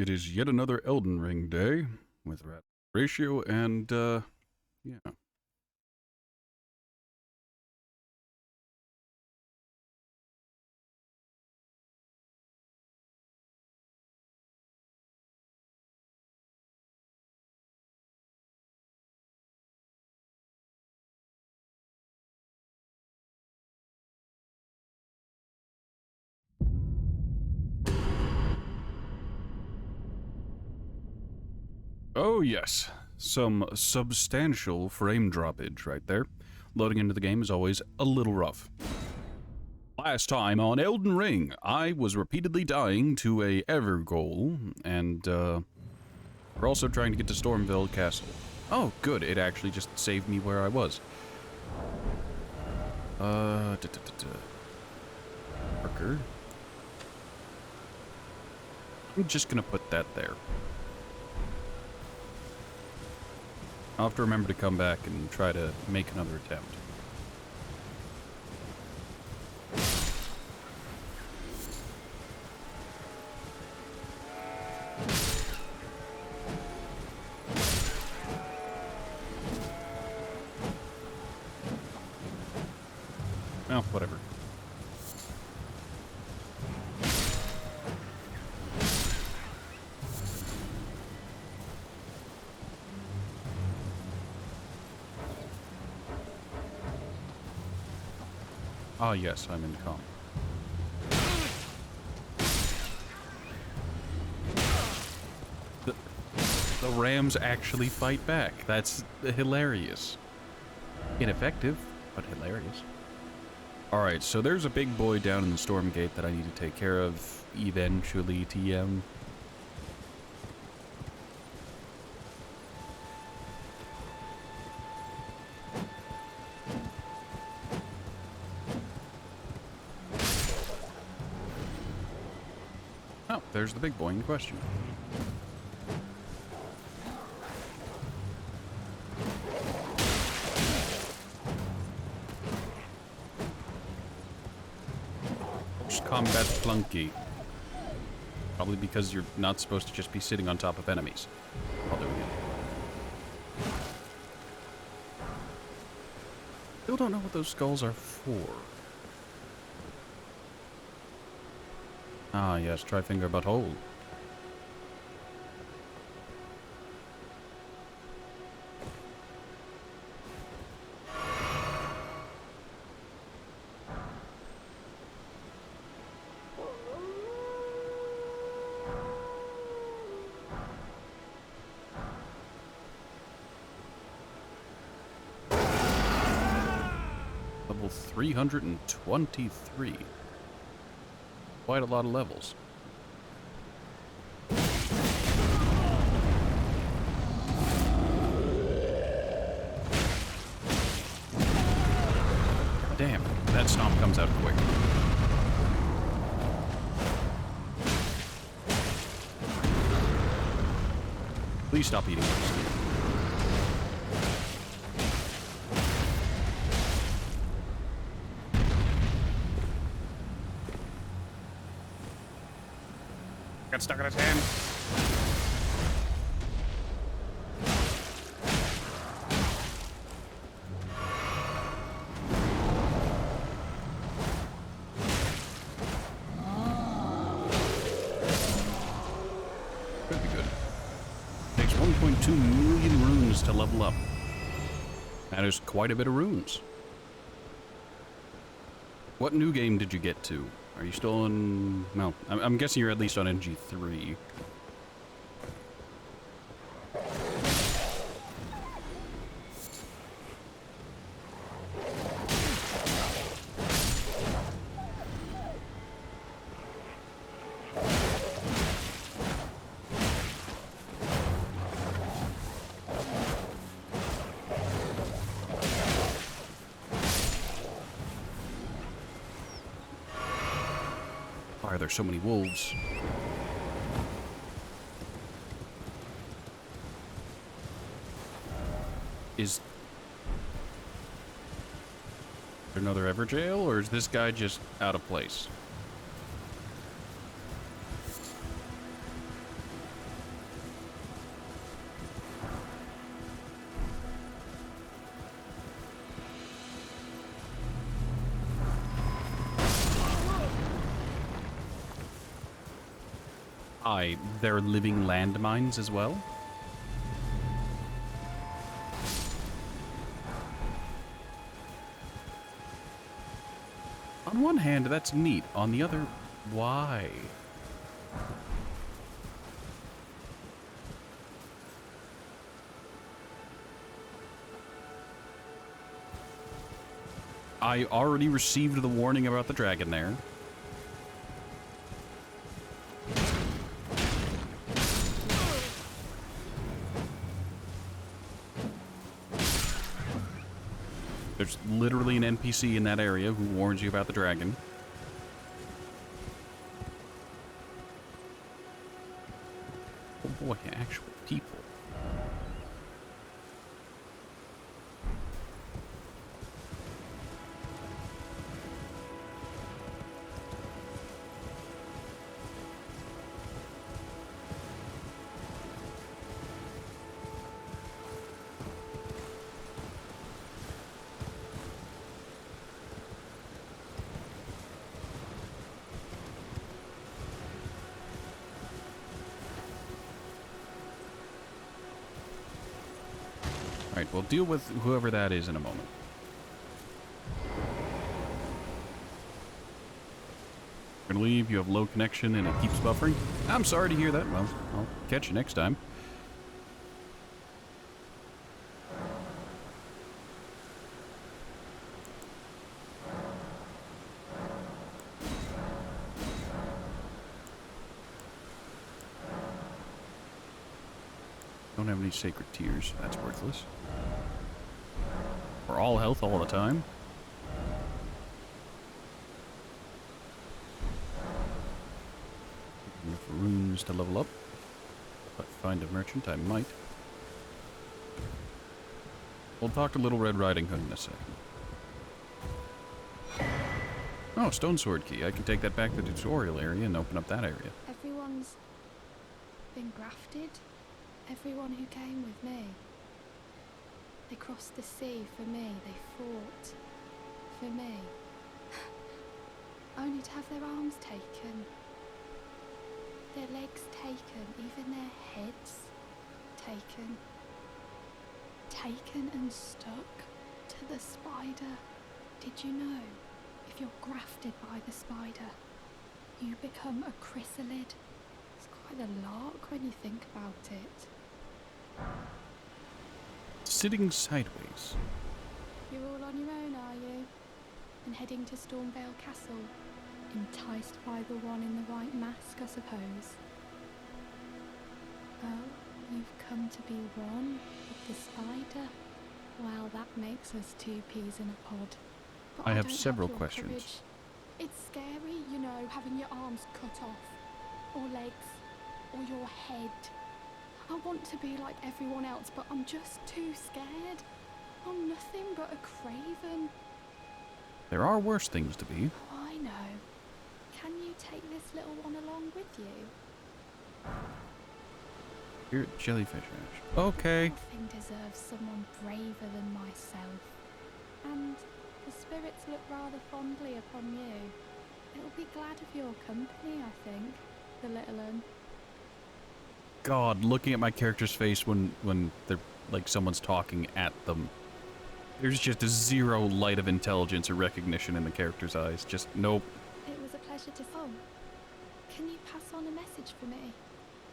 It is yet another Elden Ring day with Ratio and, yeah. Oh, yes. Some substantial frame droppage right there. Loading into the game is always a little rough. Last time on Elden Ring, I was repeatedly dying to a ever goal, and, we're also trying to get to Stormville Castle. Oh, good, it actually just saved me where I was. Marker. I'm just gonna put that there. I'll have to remember to come back and try to make another attempt. Well, whatever. Ah, yes, I'm in calm. The Rams actually fight back. That's hilarious. Ineffective, but hilarious. Alright, so there's a big boy down in the storm gate that I need to take care of eventually, TM. Oh, there's the big boy in question. Combat clunky. Probably because you're not supposed to just be sitting on top of enemies while doing it. Still don't know what those skulls are for. Ah, yes, try finger but hold. Level 323. Quite a lot of levels. Damn, that stomp comes out quick. Please stop eating this. Got stuck in his hand. Could be good. Takes 1.2 million runes to level up. That is quite a bit of runes. What new game did you get to? Are you still in... No, I'm guessing you're at least on NG3. Why are there so many wolves? Is there another Ever Jail, or is this guy just out of place? They're living landmines as well? On one hand, that's neat. On the other, why? I already received the warning about the dragon there. There's literally an NPC in that area who warns you about the dragon. Oh boy, actual people. Alright, we'll deal with whoever that is in a moment. You're gonna leave, you have low connection, and it keeps buffering? I'm sorry to hear that. Well, I'll catch you next time. Don't have any sacred tears. That's worthless. We're all health all the time. Looking for runes to level up. If I find a merchant, I might. We'll talk to Little Red Riding Hood in a second. Oh, stone sword key. I can take that back to the tutorial area and open up that area. Everyone's been grafted. Everyone who came with me. They crossed the sea for me. They fought for me. Only to have their arms taken. Their legs taken. Even their heads taken. Taken and stuck to the spider. Did you know? If you're grafted by the spider, you become a chrysalid. It's quite a lark when you think about it. Sitting sideways. You're all on your own, are you? And heading to Stormvale Castle? Enticed by the one in the white mask, I suppose. Oh, you've come to be one with the spider? Well, that makes us two peas in a pod. But I have don't several your questions. courage. It's scary, you know, having your arms cut off. Or legs. Or your head. I want to be like everyone else, but I'm just too scared. I'm nothing but a craven. There are worse things to be. Oh, I know. Can you take this little one along with you? You're at Jellyfish Ash. Okay. Nothing deserves someone braver than myself. And the spirits look rather fondly upon you. It'll be glad of your company, I think, the little un. God, looking at my character's face when they're like someone's talking at them. There's just a zero light of intelligence or recognition in the character's eyes. Just nope. It was a pleasure to see. Can you pass on a message for me?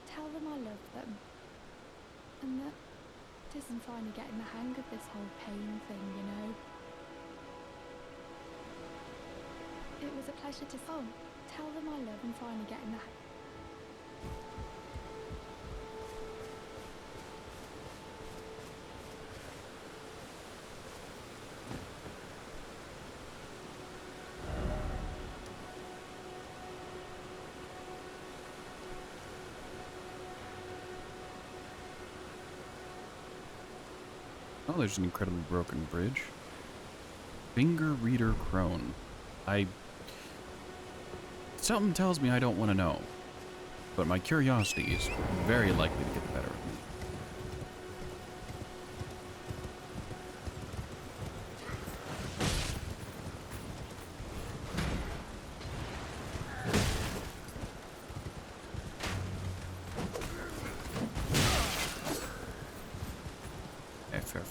Tell them I love them. And that it isn't finally getting the hang of this whole pain thing, you know. It was a pleasure to see. Tell them I love and finally getting the hang. Oh, there's an incredibly broken bridge. Finger Reader Crone. Something tells me I don't want to know. But my curiosity is very likely to get the better of me.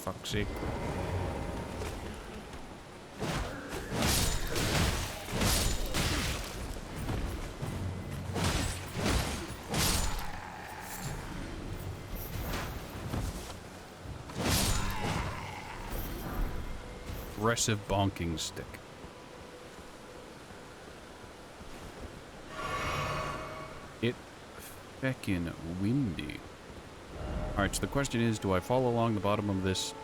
fuck's sake. Aggressive bonking stick. It feckin' windy. Alright, so the question is, do I fall along the bottom of this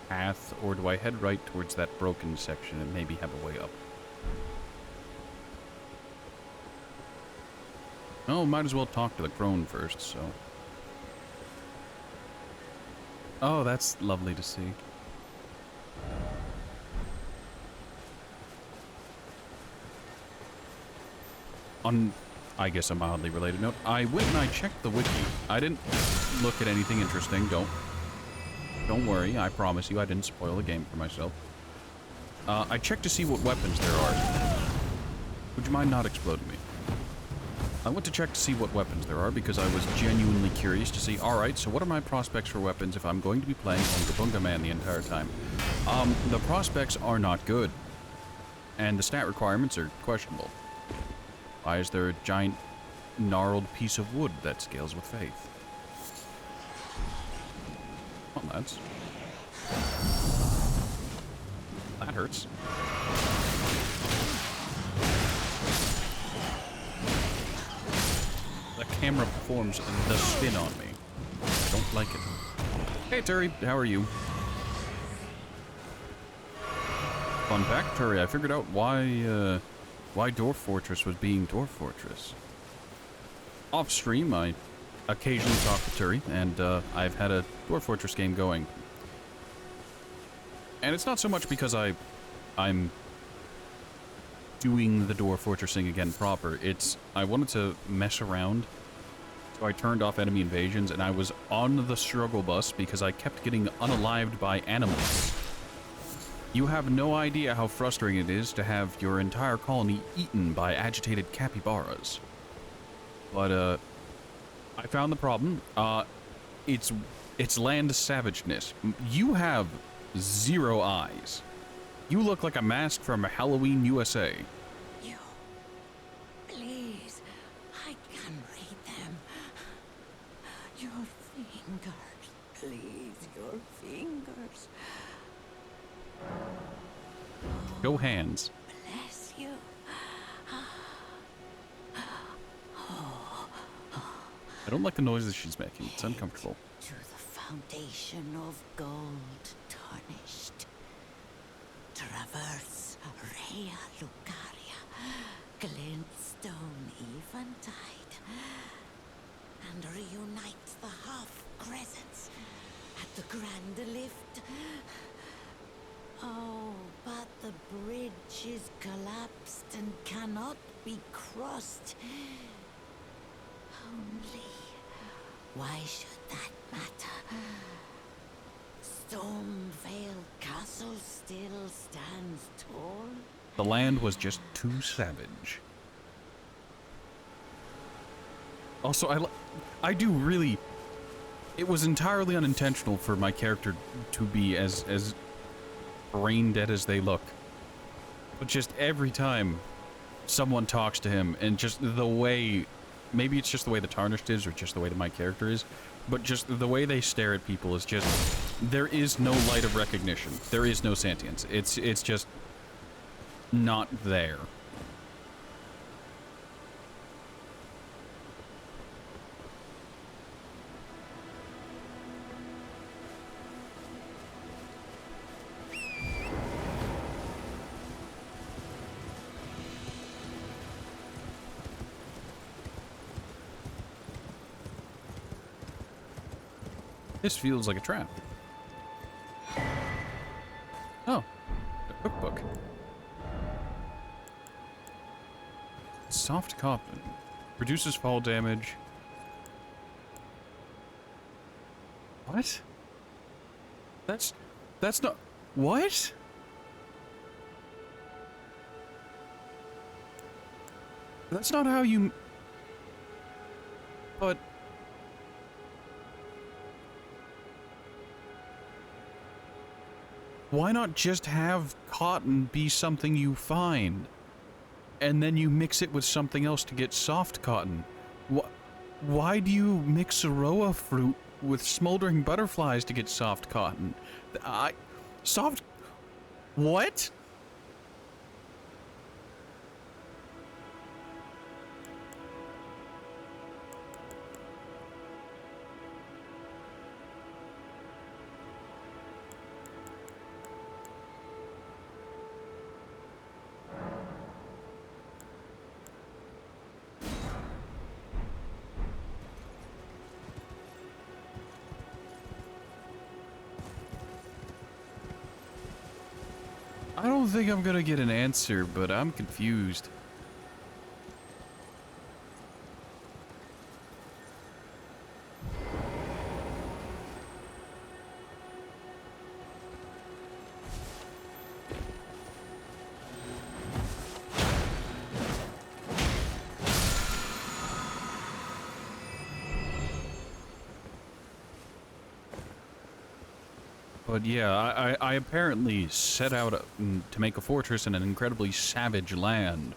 path, or do I head right towards that broken section and maybe have a way up? Oh, might as well talk to the crone first, so... Oh, that's lovely to see. On, I guess, a mildly related note, I went and I checked the wiki. I didn't look at anything interesting. Don't worry. I promise you I didn't spoil the game for myself. I checked to see what weapons there are. Would you mind not exploding me? I went to check to see what weapons there are because I was genuinely curious to see, alright, so what are my prospects for weapons if I'm going to be playing Bunga Bunga Man the entire time? The prospects are not good. And the stat requirements are questionable. Why is there a giant gnarled piece of wood that scales with faith? Oh, that hurts. The camera performs the spin on me. I don't like it. Hey, Turi, how are you? Fun fact, Turi, I figured out why Dwarf Fortress was being Dwarf Fortress. Off stream, I occasionally talk to Turi, and I've had a Dwarf Fortress game going. And it's not so much because I'm doing the Dwarf Fortressing again proper. It's, I wanted to mess around, so I turned off enemy invasions, and I was on the struggle bus because I kept getting unalived by animals. You have no idea how frustrating it is to have your entire colony eaten by agitated capybaras. But, I found the problem. It's land savageness. You have 0 eyes. You look like a mask from Halloween, USA. You, please, I can read them. Your fingers, please, your fingers. Go hands. Bless you. I don't like the noises she's making. It's uncomfortable. To the foundation of gold tarnished. Traverse Rea Lucaria, glintstone eventide, and reunite the half crescents at the grand lift. Oh, but the bridge is collapsed and cannot be crossed. Only, why should that matter? Stormvale Castle still stands tall. The land was just too savage. Also, I do really... It was entirely unintentional for my character to be as brain dead as they look. But just every time someone talks to him, and just the way... Maybe it's just the way the Tarnished is, or just the way that my character is, but just the way they stare at people is just... There is no light of recognition. There is no sentience. It's just... not there. This feels like a trap. Oh, a cookbook. Soft cotton. Reduces fall damage. What? That's not... What? That's not how you... But... Why not just have cotton be something you find, and then you mix it with something else to get soft cotton? Why do you mix Aroa fruit with smoldering butterflies to get soft cotton? Soft... What? I don't think I'm gonna get an answer, but I'm confused. But yeah, I apparently set out to make a fortress in an incredibly savage land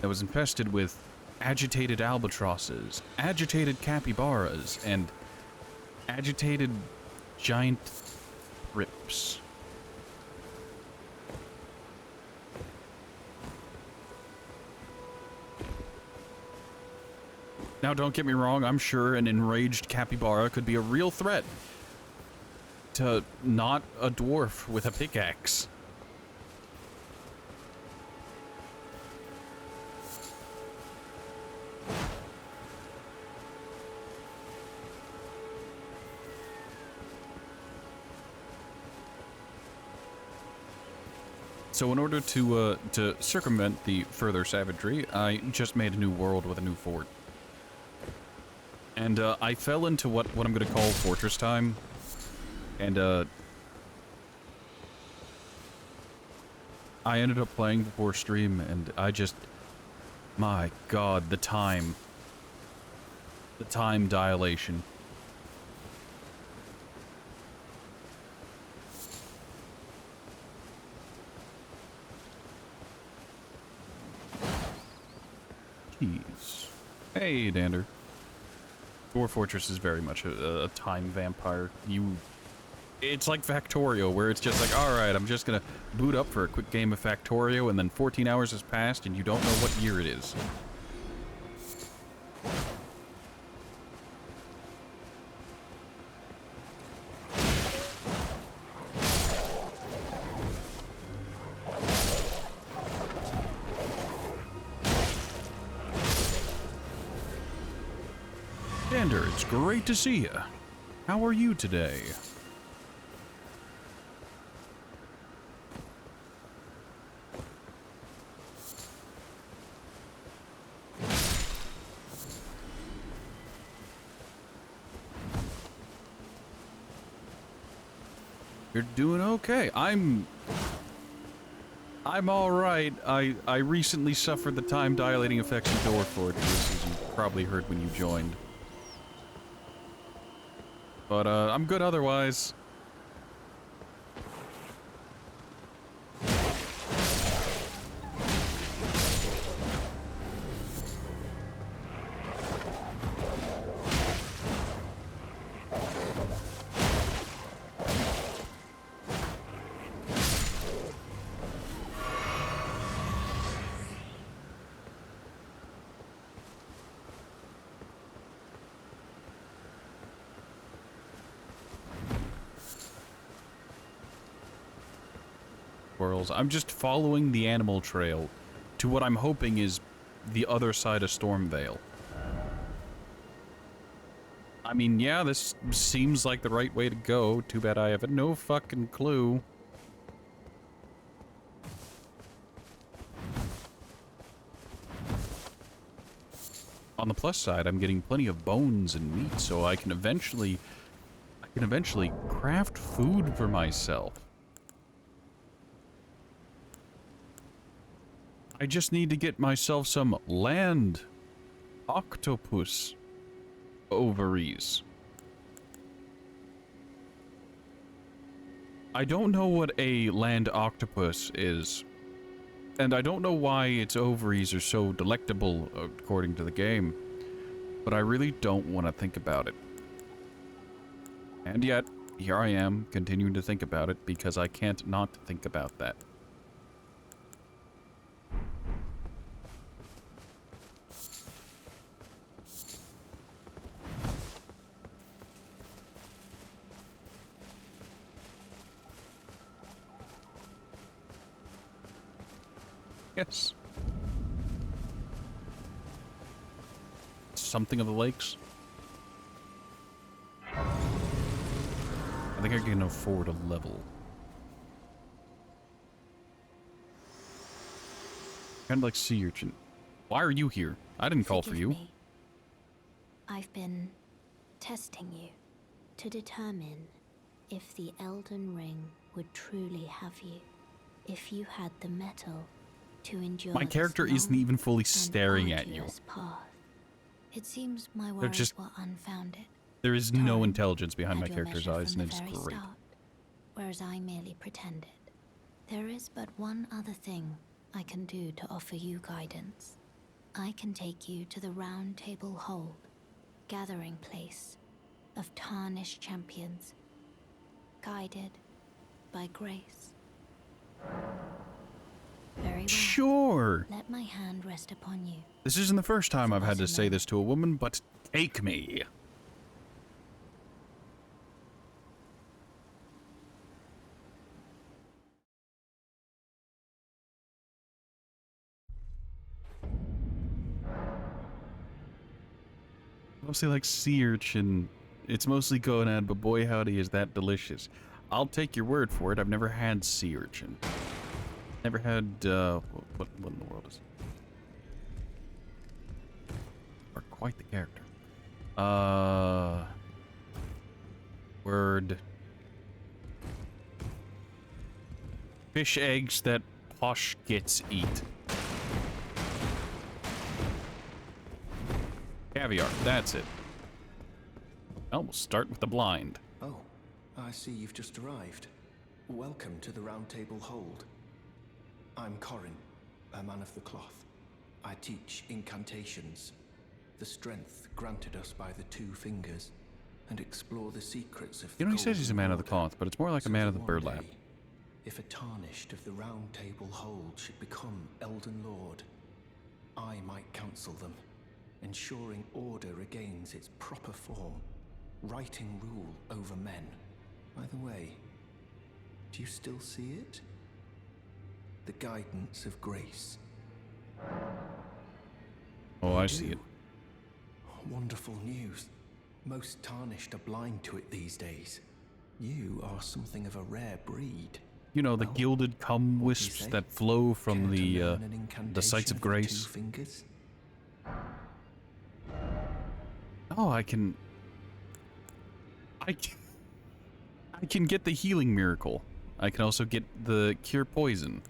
that was infested with agitated albatrosses, agitated capybaras, and agitated giant thrips. Now, don't get me wrong, I'm sure an enraged capybara could be a real threat to not a dwarf with a pickaxe. So in order to circumvent the further savagery, I just made a new world with a new fort. And I fell into what I'm going to call fortress time. And I ended up playing before stream, and I just... My god, the time. The time dilation. Keys. Hey, Dander. Dwarf Fortress is very much a time vampire. It's like Factorio, where it's just like, alright, I'm just gonna boot up for a quick game of Factorio, and then 14 hours has passed, and you don't know what year it is. Dander, it's great to see you. How are you today? You're doing okay. I'm all right. I recently suffered the time dilating effects of Dwarf Fortress, as you probably heard when you joined. But I'm good otherwise. I'm just following the animal trail to what I'm hoping is the other side of Stormvale. I mean, yeah, this seems like the right way to go. Too bad I have no fucking clue. On the plus side, I'm getting plenty of bones and meat, so I can eventually craft food for myself. I just need to get myself some land octopus ovaries. I don't know what a land octopus is. And I don't know why its ovaries are so delectable, according to the game. But I really don't want to think about it. And yet, here I am, continuing to think about it, because I can't not think about that. Yes. Something of the lakes. I think I can afford a level. Kind of like sea urchin. Why are you here? I didn't call for Forgive you. me. I've been testing you to determine if the Elden Ring would truly have you. If you had the mettle to endure My character this isn't long even fully and staring at you. arduous path. It seems my They're worries just- were unfounded. There is no Time intelligence behind my had your character's measure eyes, from and the it's very great. start, whereas I merely pretended. There is but one other thing I can do to offer you guidance. I can take you to the Round Table Hold, gathering place of tarnished champions, guided by grace. Very well. Sure. Let my hand rest upon you. This isn't the first time For I've had but to a say moment. this to a woman, but take me. Mostly like sea urchin. It's mostly gonad, but boy howdy is that delicious. I'll take your word for it. I've never had sea urchin. Never had, what in the world is it? Are quite the character. Word. Fish eggs that posh gits eat. Caviar, that's it. Well, we'll start with the blind. Oh, I see you've just arrived. Welcome to the Round Table Hold. I'm Corin, a man of the cloth. I teach incantations, the strength granted us by the two fingers, and explore the secrets of the You know, he says he's a golden man of the order. cloth, but it's more like a So man that of the one burlap. day, if a tarnished of the Round Table Hold should become Elden Lord, I might counsel them, ensuring order regains its proper form, righting rule over men. By the way, do you still see it? The guidance of grace. Oh, I see it. Wonderful news. Most tarnished are blind to it these days. You are something of a rare breed. You know, the Well, gilded cum what do you wisps say? that flow from Care to the learn an sights incantation of the grace. 2 fingers? Oh, I can get the healing miracle. I can also get the cure poison.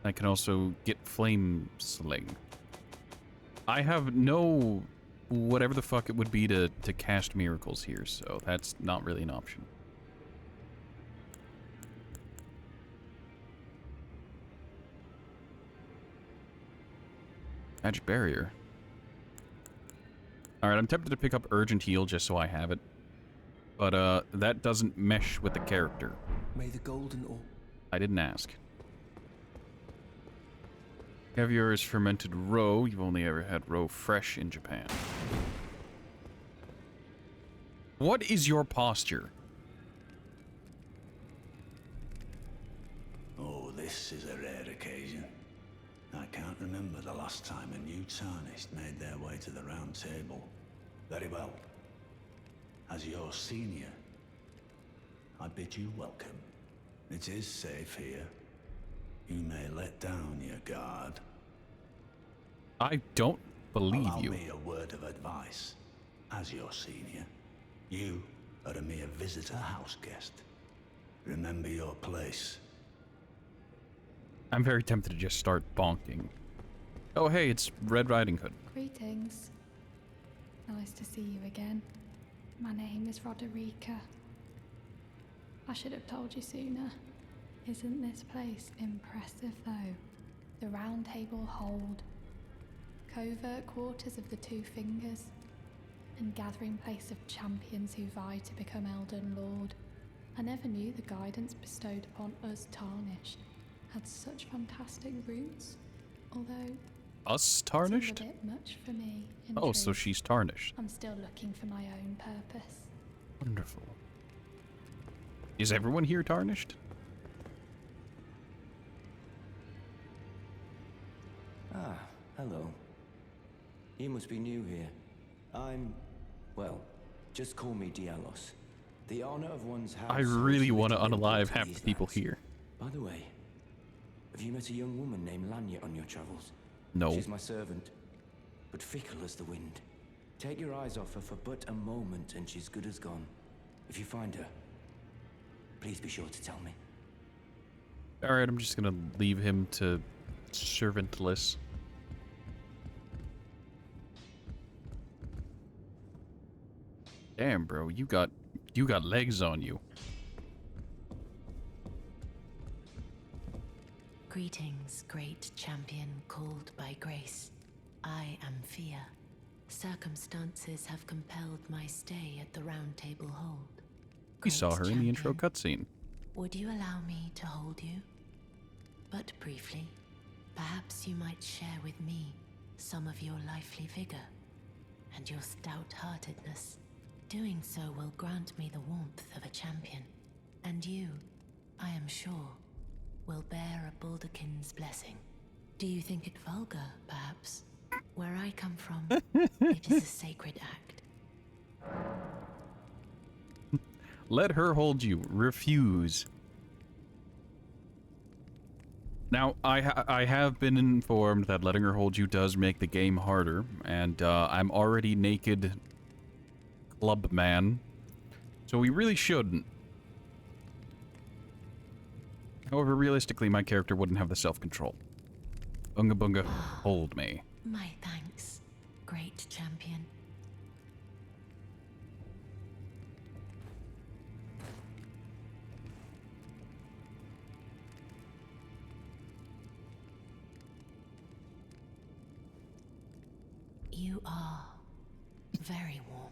I can also get flame sling. I have no whatever the fuck it would be to cast miracles here, so that's not really an option. Magic barrier. Alright, I'm tempted to pick up urgent heal just so I have it. But that doesn't mesh with the character. May the golden or I didn't ask. Caviar is fermented roe. You've only ever had roe fresh in Japan. What is your posture? Oh, this is a rare occasion. I can't remember the last time a new tarnished made their way to the round table. Very well. As your senior, I bid you welcome. It is safe here. You may let down your guard. I don't believe Allow you. me a word of advice. As your senior, you are a mere visitor house guest. Remember your place. I'm very tempted to just start bonking. Oh, hey, it's Red Riding Hood. Greetings. Nice to see you again. My name is Roderica. I should have told you sooner. Isn't this place impressive though? The Round Table Hold, covert quarters of the Two Fingers, and gathering place of champions who vie to become Elden Lord. I never knew the guidance bestowed upon us Tarnished had such fantastic roots, although Us it's tarnished? a bit much for me. In Oh, so truth. she's tarnished. I'm still looking for my own purpose. Wonderful. Is everyone here tarnished? Ah, hello. You must be new here. Well, just call me Dialos. The honor of one's house. I really want to holds little unalive import half these the people lands. here. By the way, have you met a young woman named Lanya on your travels? No. She's my servant, but fickle as the wind. Take your eyes off her for but a moment and she's good as gone. If you find her, please be sure to tell me. Alright, I'm just gonna leave him to servantless. Damn, bro, you got legs on you. Greetings, great champion called by grace. I am Fia. Circumstances have compelled my stay at the Round Table Hold. We saw her Great in the intro champion, cutscene. would you allow me to hold you? But briefly, perhaps you might share with me some of your lively vigor and your stout-heartedness. Doing so will grant me the warmth of a champion, and you, I am sure, will bear a Baldakin's blessing. Do you think it vulgar, perhaps? Where I come from, it is a sacred act. Let her hold you. Refuse. Now, I have been informed that letting her hold you does make the game harder, and I'm already naked club man, so we really shouldn't. However, realistically, my character wouldn't have the self-control. Bunga bunga, hold me. My thanks, great champion. You are very warm.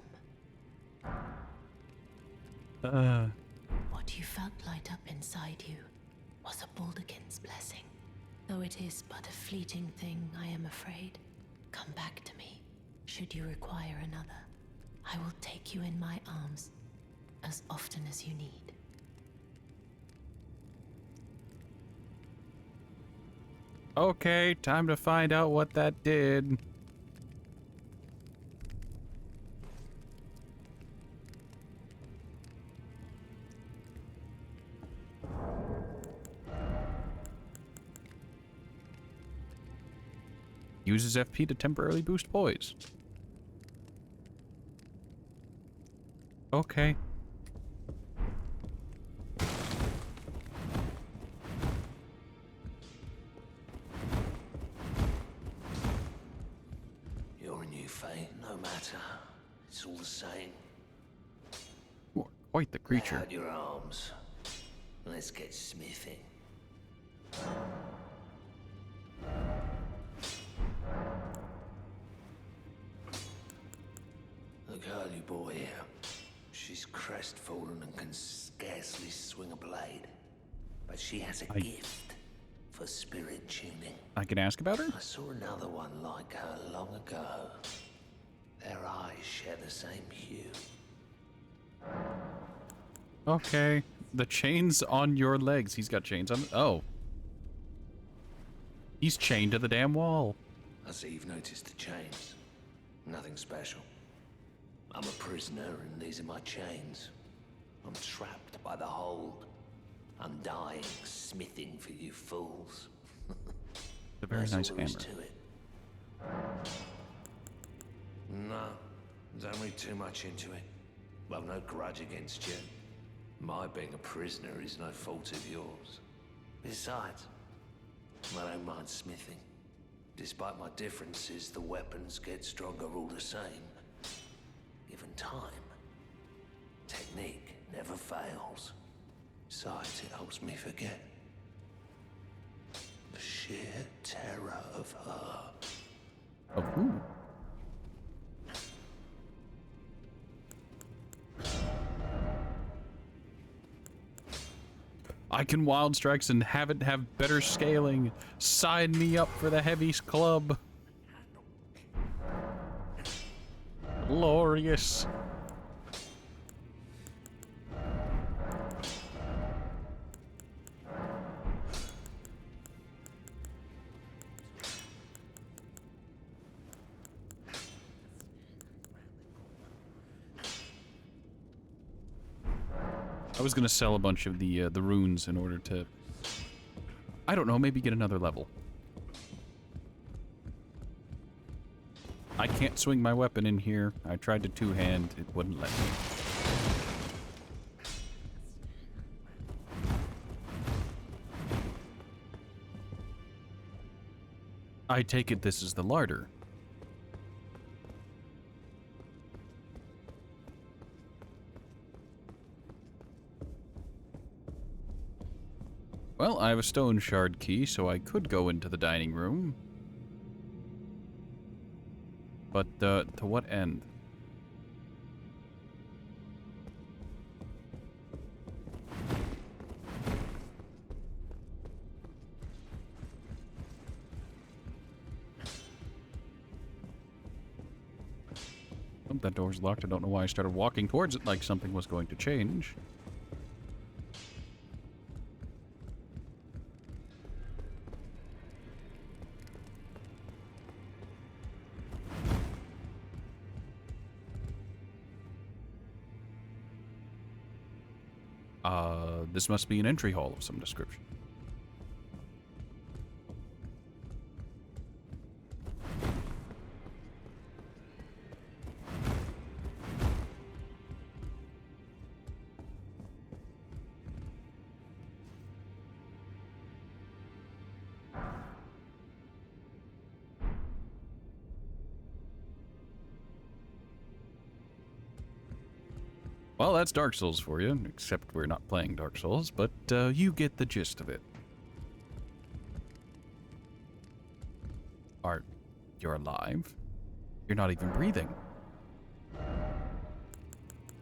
What you felt light up inside you was a Baldakin's blessing. Though it is but a fleeting thing, I am afraid. Come back to me, should you require another. I will take you in my arms as often as you need. Okay, time to find out what that did. Uses FP to temporarily boost poise. Okay. You're a new fate, no matter. It's all the same. You are quite the Lay creature. out your arms. Let's get smithing. The girl you brought here, she's crestfallen and can scarcely swing a blade. But she has a gift for spirit tuning. I can ask about her? I saw another one like her long ago. Their eyes share the same hue. Okay. The chains on your legs. He's got chains on. Oh. He's chained to the damn wall. I see you've noticed the chains. Nothing special. I'm a prisoner and these are my chains. I'm trapped by the hold. I'm dying, smithing for you fools. A very That's nice all there is hammer. to it. No, don't read too much into it. I've no grudge against you. My being a prisoner is no fault of yours. Besides, I don't mind smithing. Despite my differences, the weapons get stronger all the same. given time. Technique never fails. Besides, it helps me forget the sheer terror of her. Of who? I can wild strikes and have it have better scaling. Sign me up for the heavy club. Glorious. I was gonna sell a bunch of the runes in order to, I don't know, maybe get another level. I can't swing my weapon in here. I tried to two-hand, it wouldn't let me. I take it this is the larder. Well, I have a stone shard key, so I could go into the dining room. But, to what end? Oh, that door's locked. I don't know why I started walking towards it like something was going to change. This must be an entry hall of some description. Well, that's Dark Souls for you, except we're not playing Dark Souls, but you get the gist of it. You're alive? You're not even breathing.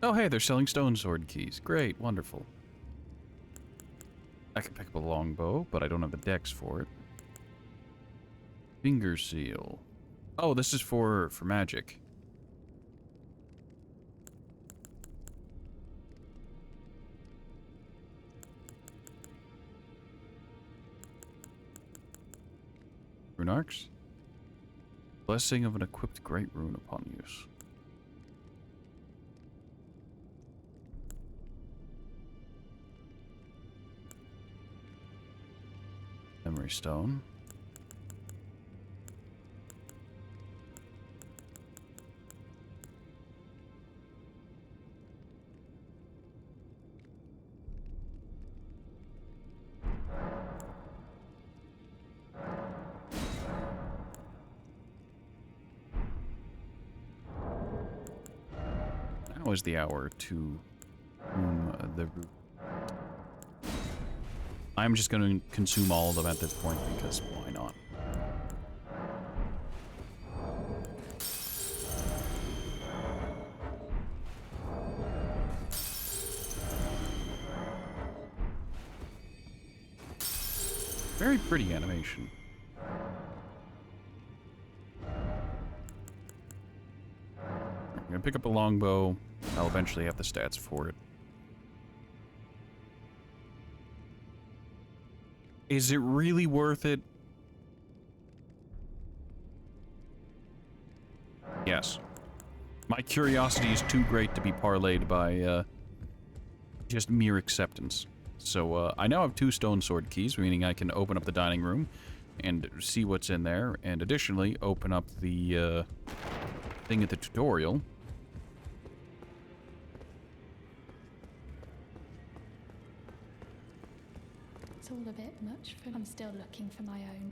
Oh, hey, they're selling stone sword keys. Great, wonderful. I can pick up a longbow, but I don't have the dex for it. Finger seal. Oh, this is for magic. Rune arcs? Blessing of an equipped great rune upon use. Memory stone. Now is the hour to the root. I'm just going to consume all of them at this point because why not? Very pretty animation. I'm gonna pick up a longbow. I'll eventually have the stats for it. Is it really worth it? Yes. My curiosity is too great to be parlayed by just mere acceptance. So I now have 2 stone sword keys, meaning I can open up the dining room and see what's in there, and additionally open up the thing at the tutorial. It's all a bit much for... I'm still looking for my own.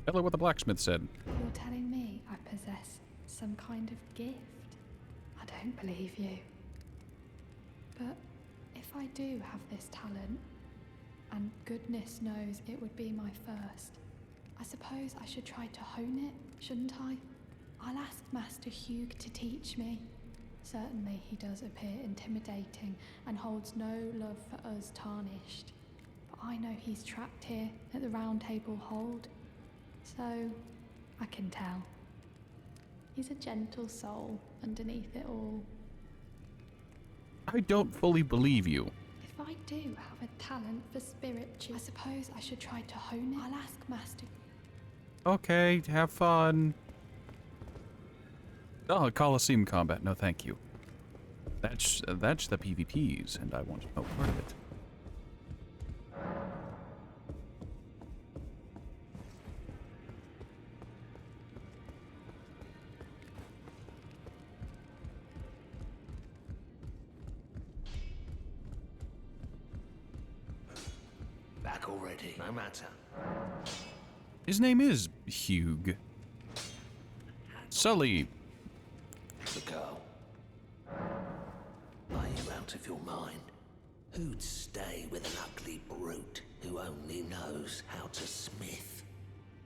Tell her what the blacksmith said. You're telling me I possess Some kind of gift? I don't believe you. But if I do have this talent, and goodness knows it would be my first, I suppose I should try to hone it, shouldn't I? I'll ask Master Hugh to teach me. Certainly he does appear intimidating and holds no love for us tarnished. But I know he's trapped here at the Round Table Hold, so I can tell. He's a gentle soul underneath it all. I don't fully believe you. If I do have a talent for spiritual, I suppose I should try to hone it. I'll ask Master. Okay, have fun. Oh, Coliseum combat. No, thank you. That's the PvPs, and I want no part of it. Back already, no matter. His name is Hugh. Sully. The girl. Are you out of your mind? Who'd stay with an ugly brute who only knows how to smith?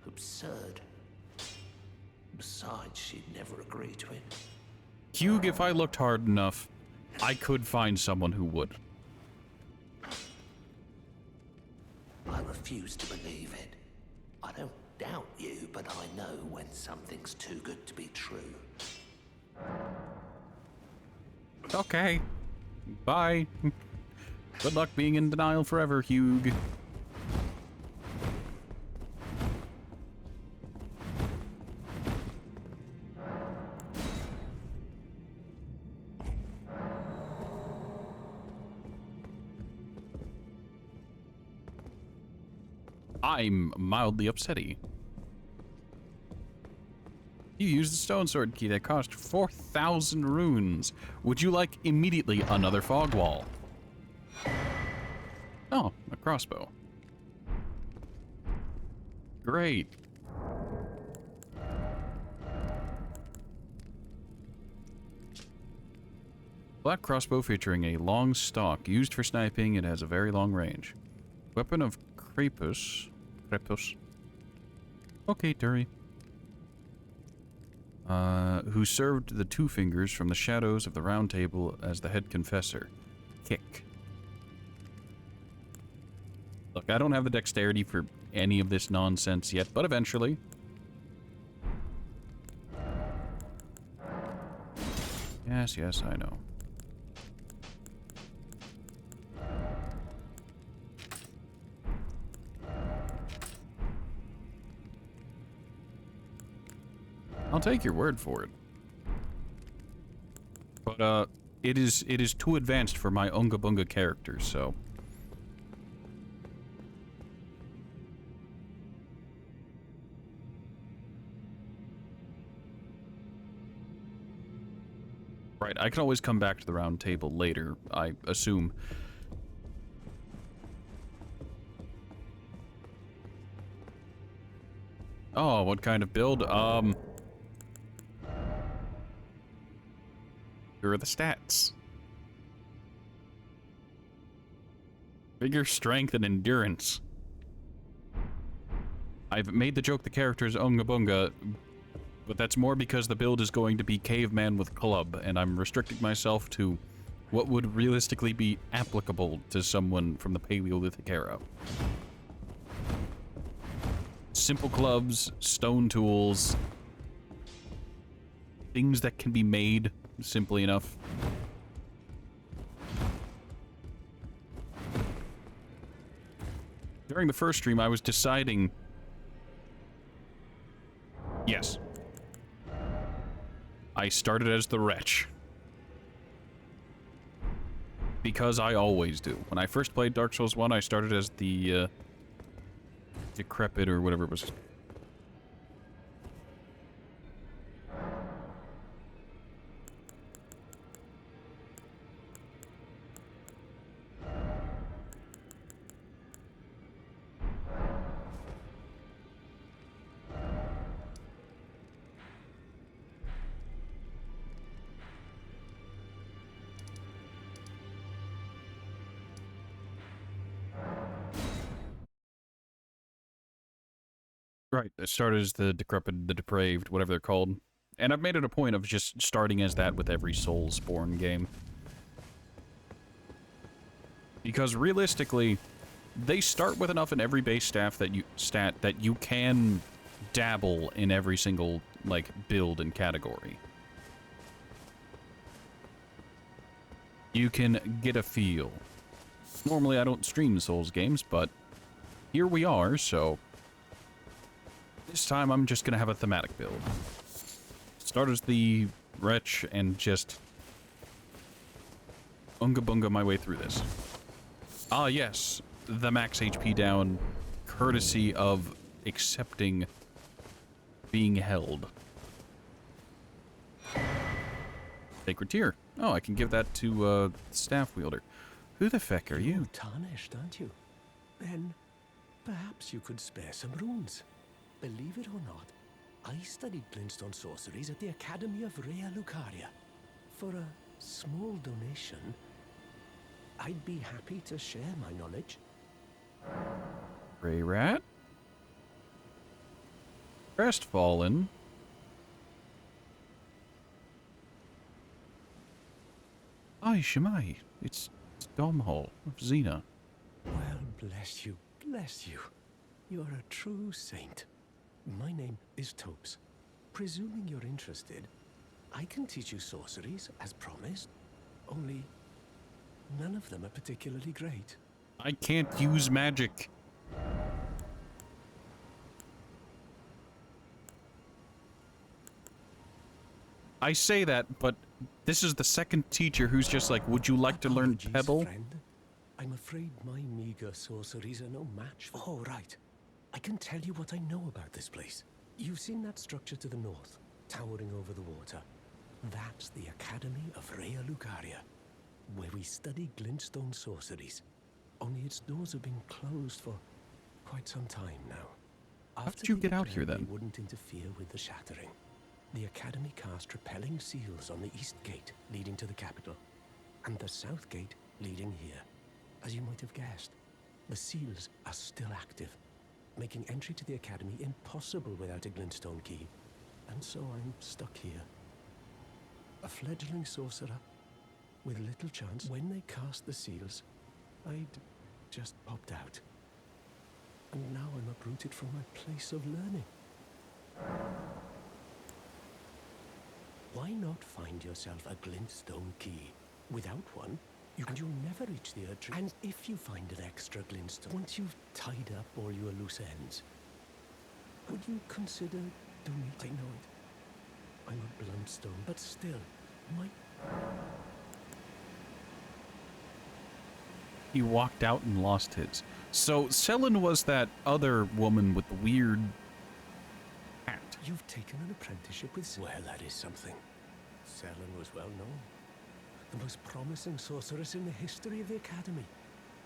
Absurd. Besides, she'd never agree to it. Hugh, if I looked hard enough, I could find someone who would. I refuse to believe it. I don't doubt you, but I know when something's too good to be true. Okay. Bye. Good luck being in denial forever, Hugh. I'm mildly upsetty. You used the stone sword key that cost 4,000 runes. Would you like immediately another fog wall? Oh, a crossbow. Great. Black crossbow featuring a long stock. Used for sniping, it has a very long range. Weapon of Crepus. Okay, Turi. Who served the Two Fingers from the shadows of the Round Table as the head confessor. Kick. Look, I don't have the dexterity for any of this nonsense yet, but eventually. Yes, yes, I know. I'll take your word for it. But, it is too advanced for my Unga Bunga character, so... Right, I can always come back to the round table later, I assume. Oh, what kind of build? Here are the stats. Vigor, strength, and endurance. I've made the joke the character is Unga Bunga, but that's more because the build is going to be caveman with club, and I'm restricting myself to what would realistically be applicable to someone from the Paleolithic era. Simple clubs, stone tools, things that can be made simply enough. During the first stream, I was deciding... Yes. I started as the wretch. Because I always do. When I first played Dark Souls 1, I started as the, decrepit or whatever it was. Right, it started as the decrepit, the depraved, whatever they're called. And I've made it a point of just starting as that with every Soulsborne game. Because realistically, they start with enough in every base stat that you can dabble in every single, like, build and category. You can get a feel. Normally I don't stream Souls games, but here we are, so this time I'm just gonna have a thematic build. Start as the wretch and just unga bunga my way through this. Ah yes, the max HP down, courtesy of accepting being held. Sacred Tear. Oh, I can give that to staff wielder. Who the feck are you? You're tarnished, aren't you? Then perhaps you could spare some runes. Believe it or not, I studied glintstone sorceries at the Academy of Rea Lucaria. For a small donation, I'd be happy to share my knowledge. Grey Rat? Crestfallen? Ay, Shemai. It's Domhall of Xena. Well, bless you, bless you. You're a true saint. My name is Topes. Presuming you're interested, I can teach you sorceries, as promised. Only, none of them are particularly great. I can't use magic. I say that, but this is the second teacher who's just like, would you like to learn Apologies, Pebble? friend. I'm afraid my meager sorceries are no match for... Oh, right. I can tell you what I know about this place. You've seen that structure to the north, towering over the water. That's the Academy of Rea Lucaria, where we study glintstone sorceries. Only its doors have been closed for quite some time now. How did you get out here, then? They wouldn't interfere with the shattering. The Academy cast repelling seals on the east gate leading to the capital, and the south gate leading here. As you might have guessed, the seals are still active, making entry to the Academy impossible without a glintstone key. And so I'm stuck here. A fledgling sorcerer with little chance. When they cast the seals, I'd just popped out. And now I'm uprooted from my place of learning. Why not find yourself a glintstone key? Without one, you'll never reach the Erdtree. And if you find an extra glintstone, once you've tied up all your loose ends, would you consider donating? I know it. I'm a bluntstone, but still, He walked out and lost his. So, Selen was that other woman with the weird hat. You've taken an apprenticeship with... Well, that is something. Selen was well known. The most promising sorceress in the history of the Academy.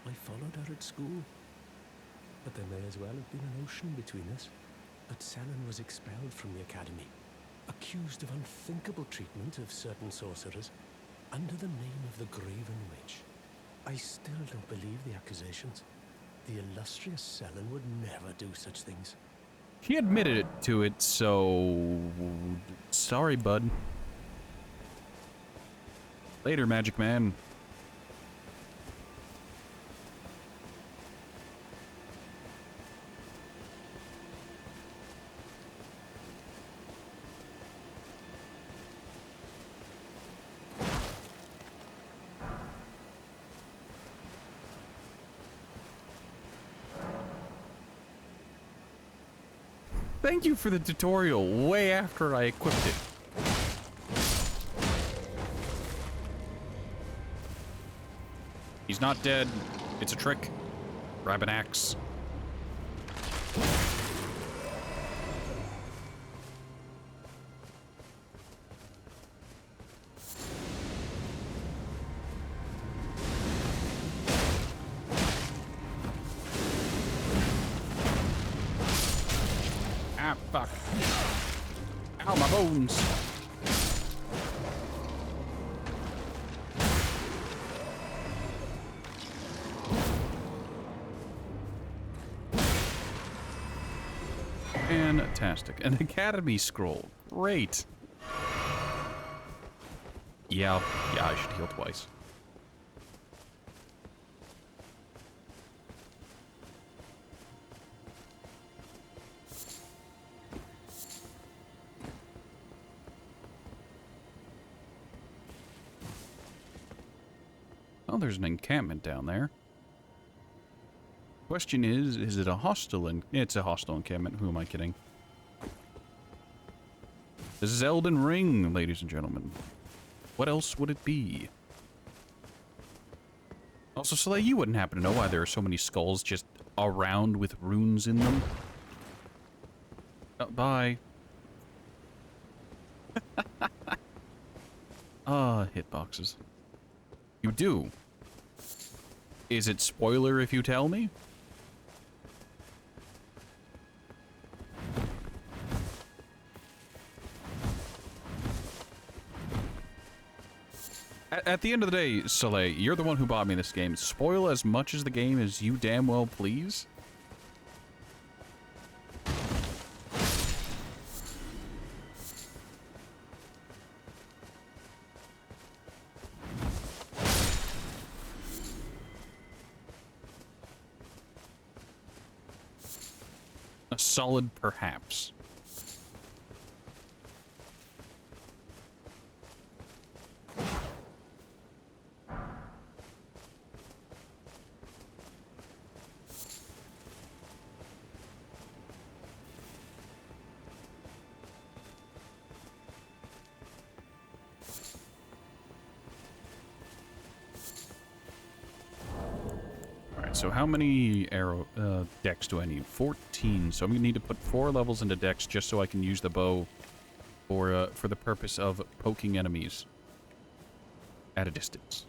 I followed her at school. But there may as well have been an ocean between us. But Selen was expelled from the Academy, accused of unthinkable treatment of certain sorcerers, under the name of the Graven Witch. I still don't believe the accusations. The illustrious Selen would never do such things. He admitted to it, so... Sorry, bud. Later, Magic Man. Thank you for the tutorial, way after I equipped it. He's not dead. It's a trick. Grab an axe. Ah, fuck. Ow, my bones. Fantastic. An Academy Scroll. Great. Yeah, I should heal twice. Oh, there's an encampment down there. Question is it a hostile? It's a hostile encampment. Who am I kidding? This is Elden Ring, ladies and gentlemen. What else would it be? Also, Soleil, you wouldn't happen to know why there are so many skulls just around with runes in them? Oh, bye. Hitboxes. You do? Is it spoiler if you tell me? At the end of the day, Soleil, you're the one who bought me this game. Spoil as much as the game as you damn well please. A solid perhaps. So how many decks do I need? 14. So I'm going to need to put 4 levels into decks just so I can use the bow for the purpose of poking enemies at a distance.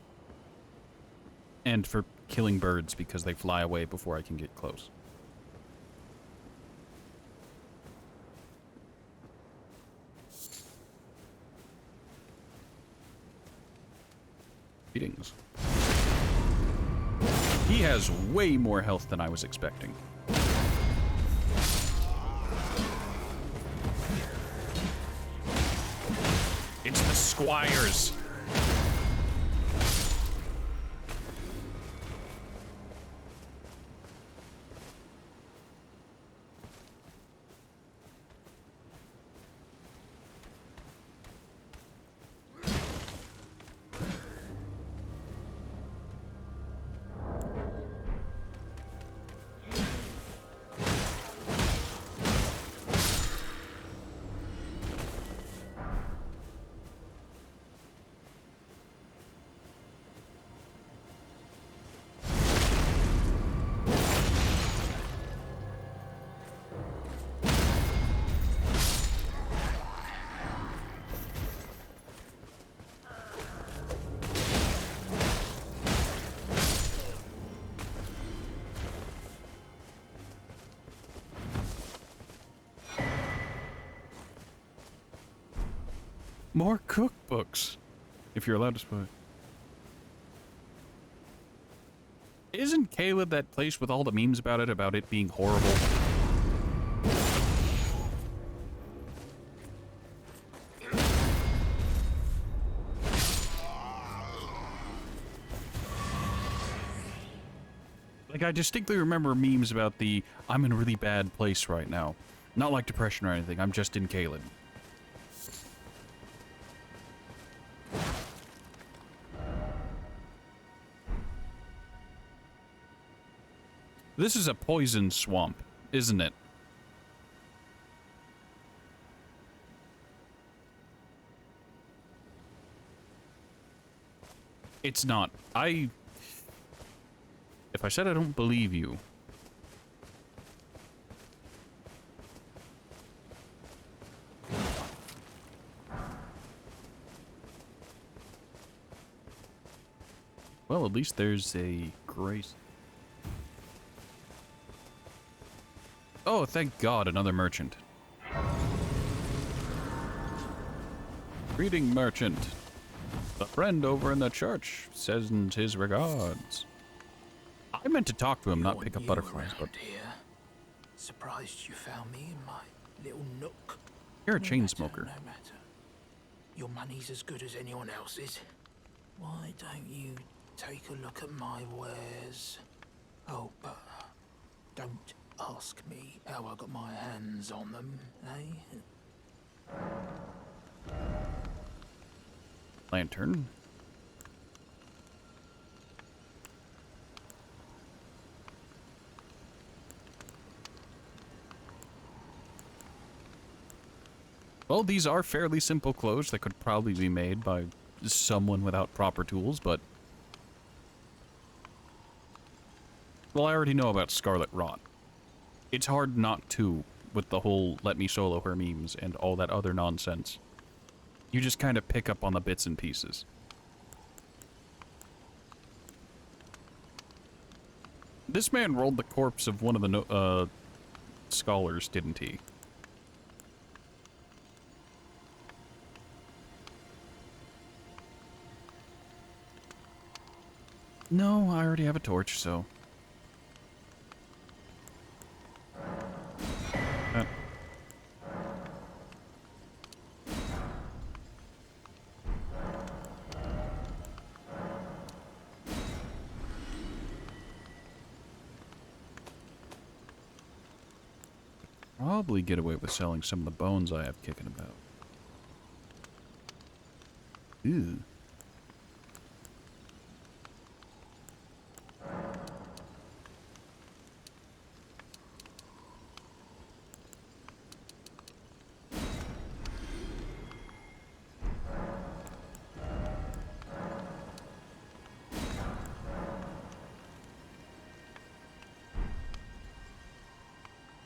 And for killing birds because they fly away before I can get close. Greetings. He has way more health than I was expecting. It's the squires. More cookbooks, if you're allowed to spoil. Isn't Caleb that place with all the memes about it being horrible? Like, I distinctly remember memes about I'm in a really bad place right now. Not like depression or anything, I'm just in Caleb. This is a poison swamp, isn't it? It's not. If I said I don't believe you. Well, at least there's a grace. Oh, thank God, another merchant. Greeting, merchant. A friend over in the church sends his regards. I meant to talk to him, not pick up butterflies, but... Here. Surprised you found me in my little nook. You're a No chain matter, smoker. No matter. Your money's as good as anyone else's. Why don't you take a look at my wares? Oh, but don't ask me how I got my hands on them, eh? Lantern. Well, these are fairly simple clothes that could probably be made by someone without proper tools, but... Well, I already know about Scarlet Rot. It's hard not to, with the whole let me solo her memes and all that other nonsense. You just kind of pick up on the bits and pieces. This man rolled the corpse of one of the scholars, didn't he? No, I already have a torch, so... Probably get away with selling some of the bones I have kicking about. Ew.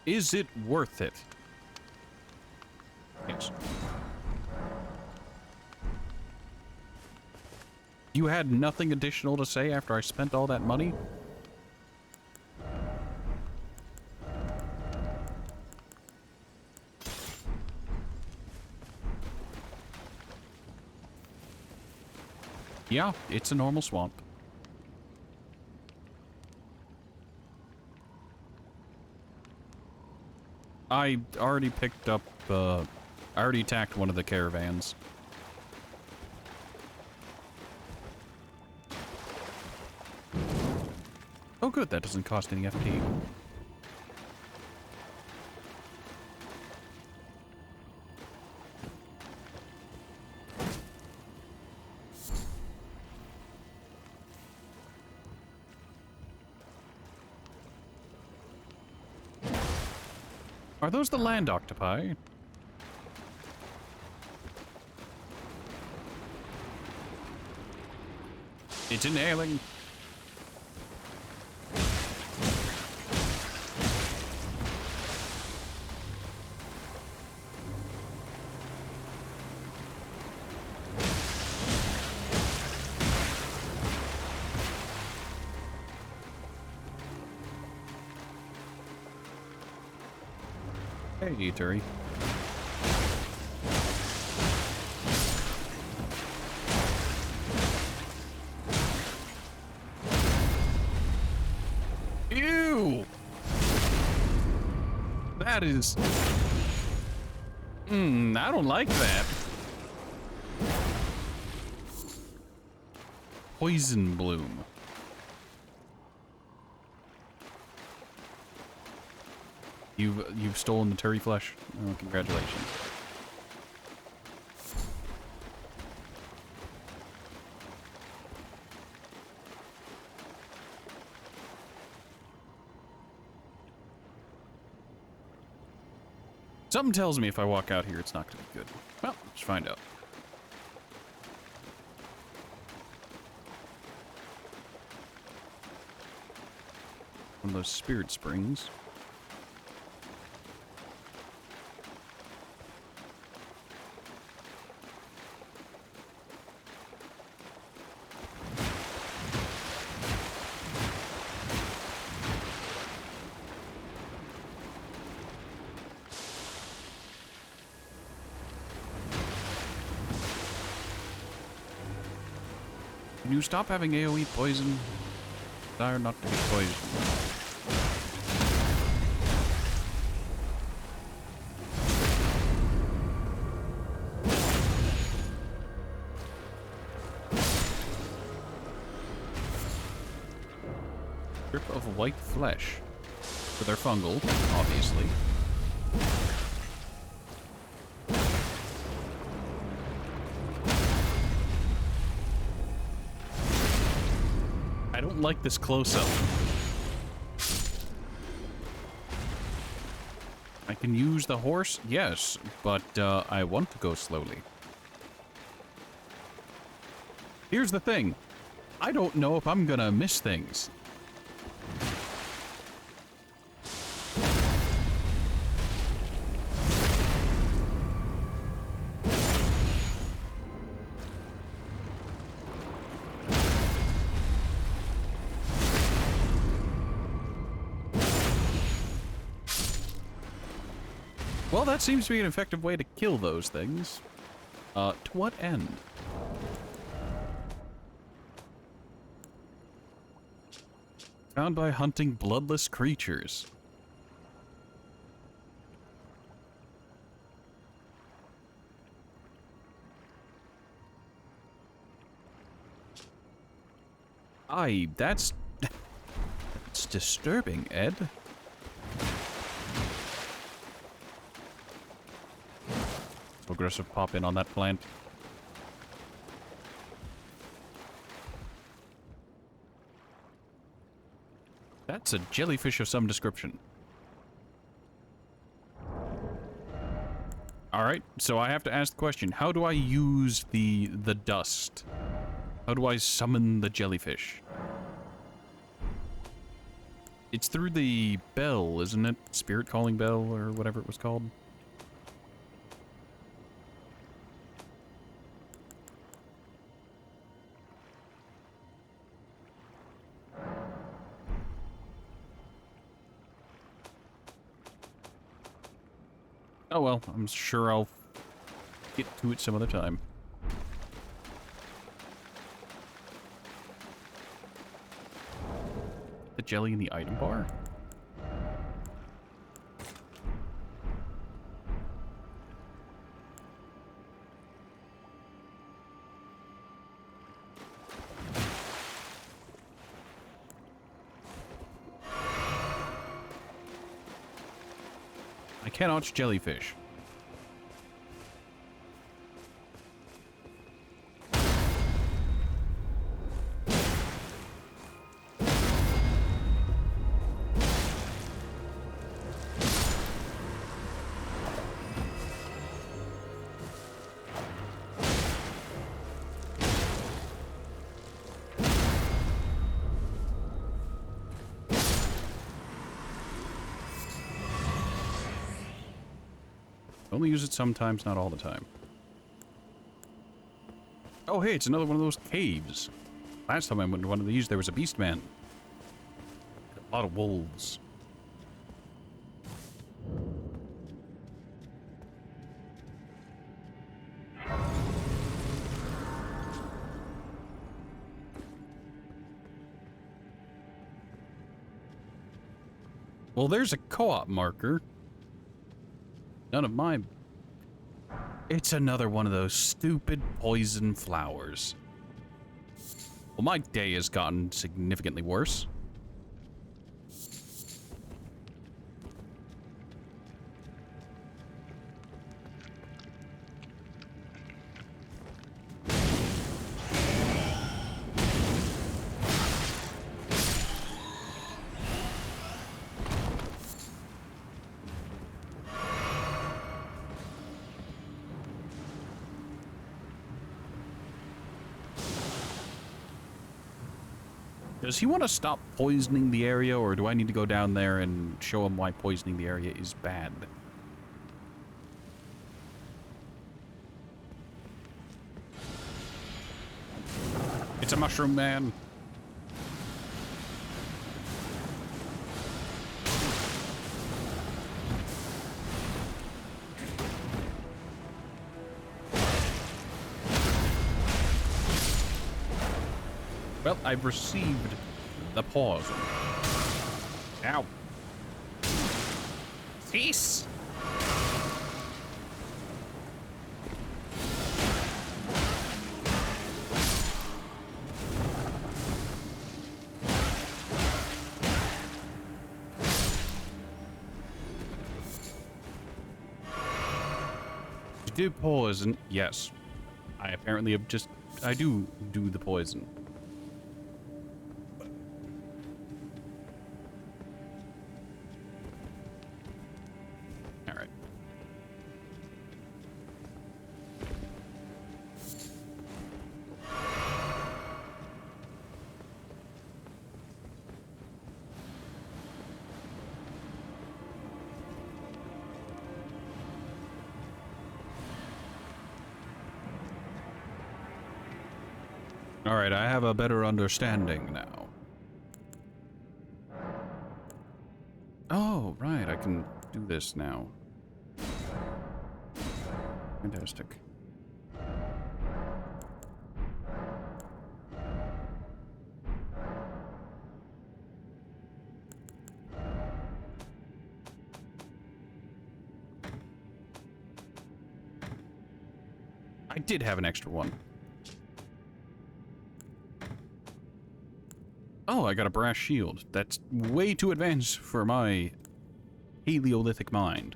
Is it worth it? Yes. You had nothing additional to say after I spent all that money? Yeah, it's a normal swamp. I already picked up, I already attacked one of the caravans. Oh good, that doesn't cost any FP. Are those the land octopi? It's inhaling. Hey, Turi. Ew! That is... I don't like that. Poison bloom. You've stolen the Turi flesh. Oh, congratulations. Something tells me if I walk out here, it's not gonna be good. Well, let's find out. One of those spirit springs. Can you stop having AoE poison? Desire not to be poisoned. Strip of white flesh. So they're fungal, obviously. I don't like this close-up. I can use the horse, yes, but I want to go slowly. Here's the thing. I don't know if I'm gonna miss things. Well, that seems to be an effective way to kill those things. To what end? Found by hunting bloodless creatures. That's disturbing, Ed. Aggressive pop in on that plant. That's a jellyfish of some description. Alright, so I have to ask the question, how do I use the dust? How do I summon the jellyfish? It's through the bell, isn't it? Spirit calling bell, or whatever it was called. Oh well, I'm sure I'll get to it some other time. The jelly in the item bar? I cannot jellyfish. Only use it sometimes, not all the time. Oh, hey, it's another one of those caves. Last time I went to one of these, there was a beast man. A lot of wolves. Well, there's a co-op marker. None of my... It's another one of those stupid poison flowers. Well, my day has gotten significantly worse. Does he want to stop poisoning the area, or do I need to go down there and show him why poisoning the area is bad? It's a mushroom man. Well, I've received the poison. Ow. Cease! do poison. Yes. I apparently have just... I do the poison. Alright. Alright, I have a better understanding now. Oh, right, I can do this now. Fantastic. I did have an extra one. Oh, I got a brass shield. That's way too advanced for my Paleolithic mind.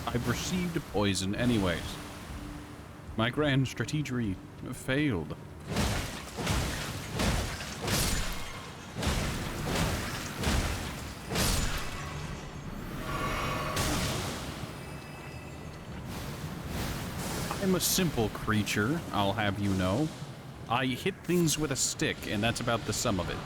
I've received poison anyways. My grand strategy failed. I'm a simple creature, I'll have you know. I hit things with a stick, and that's about the sum of it.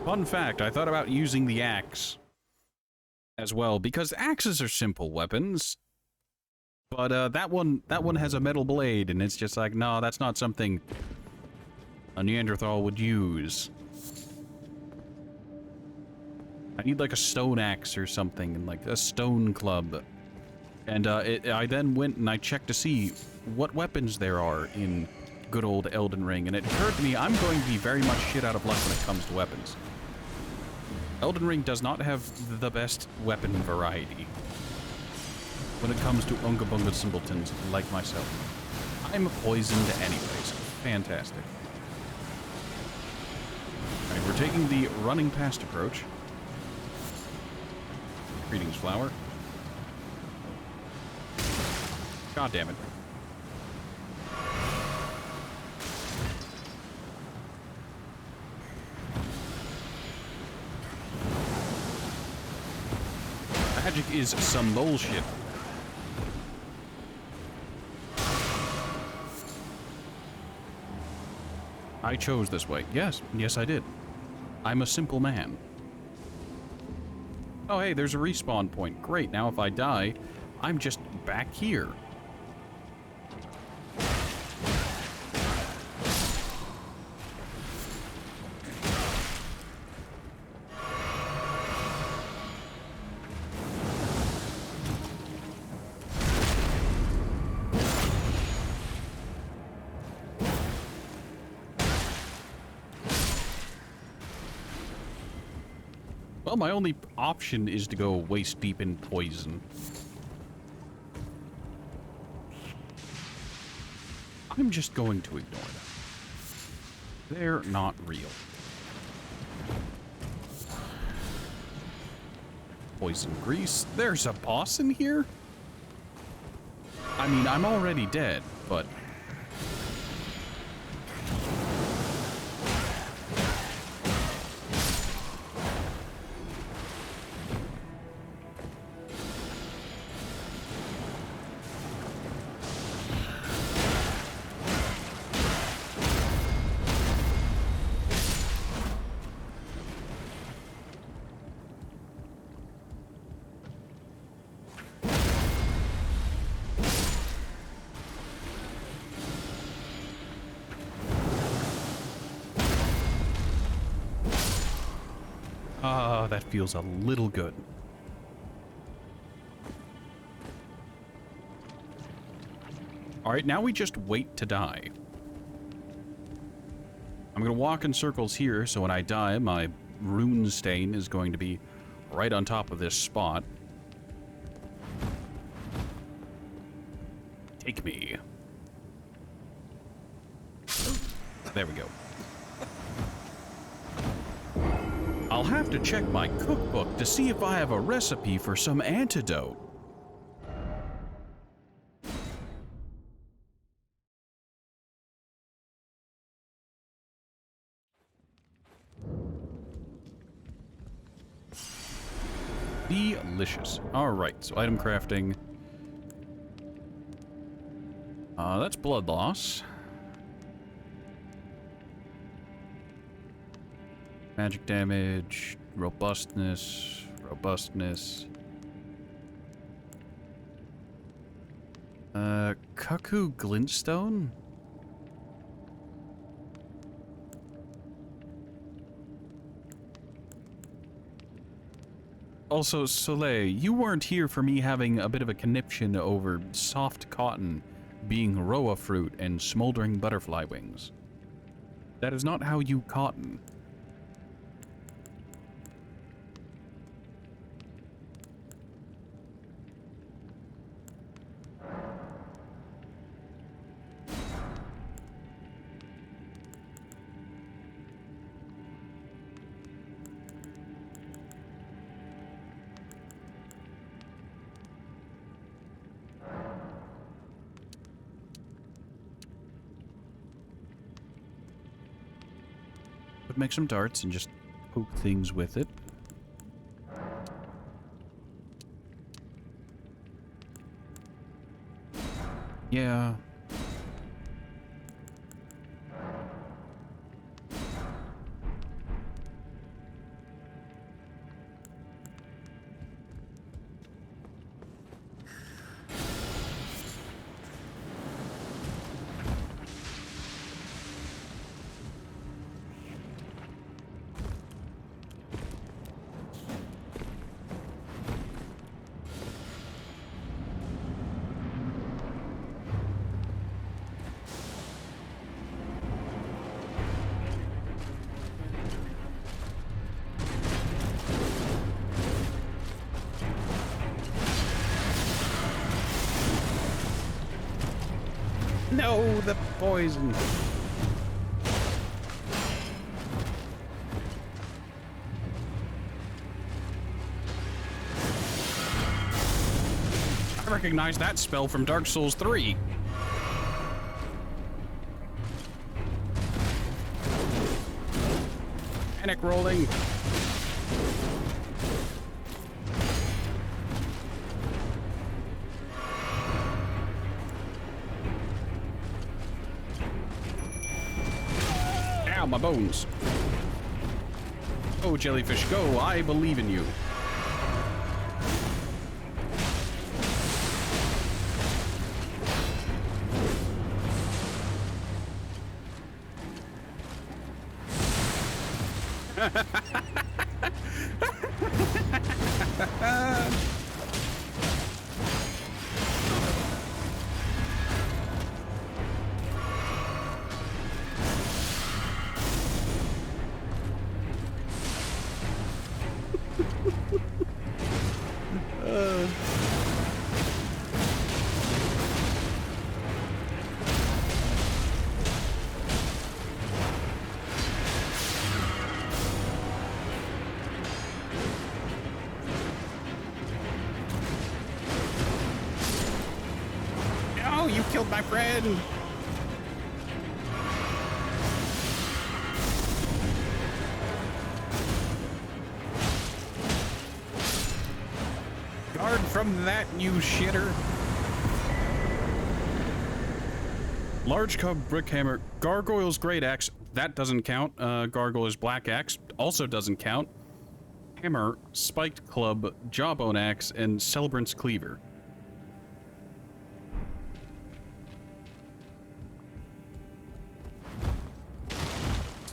Fun fact, I thought about using the axe as well, because axes are simple weapons. But that one has a metal blade, and it's just like, no, that's not something a Neanderthal would use. I need like a stone axe or something, and like a stone club. And I then went and I checked to see what weapons there are in good old Elden Ring, and it occurred to me I'm going to be very much shit out of luck when it comes to weapons. Elden Ring does not have the best weapon variety when it comes to Unga Bunga simpletons like myself. I'm poisoned anyways. Fantastic. Alright, we're taking the running past approach. Greetings, flower. God damn it. Magic is some bullshit. I chose this way. Yes, yes I did. I'm a simple man. Oh hey, there's a respawn point. Great, now if I die, I'm just back here. Well, my only option is to go waist deep in poison. I'm just going to ignore them. They're not real. Poison grease. There's a boss in here? I mean, I'm already dead, but... Oh, that feels a little good. Alright, now we just wait to die. I'm gonna walk in circles here, so when I die, my rune stain is going to be right on top of this spot. Take me. There we go. I'll have to check my cookbook to see if I have a recipe for some antidote. Delicious. Alright, so item crafting. That's blood loss. Magic damage, robustness, robustness. Cuckoo glintstone? Also, Soleil, you weren't here for me having a bit of a conniption over soft cotton being roa fruit and smoldering butterfly wings. That is not how you cotton. Would make some darts and just poke things with it. Yeah. No, the poison. I recognize that spell from Dark Souls 3. Panic rolling. Ow, my bones. Go, jellyfish, go. I believe in you. No, you killed my friend. Guard from that, you shitter. Large cub brick hammer, gargoyle's great axe, that doesn't count. Gargoyle's black axe also doesn't count. Hammer, spiked club, jawbone axe, and celebrant's cleaver.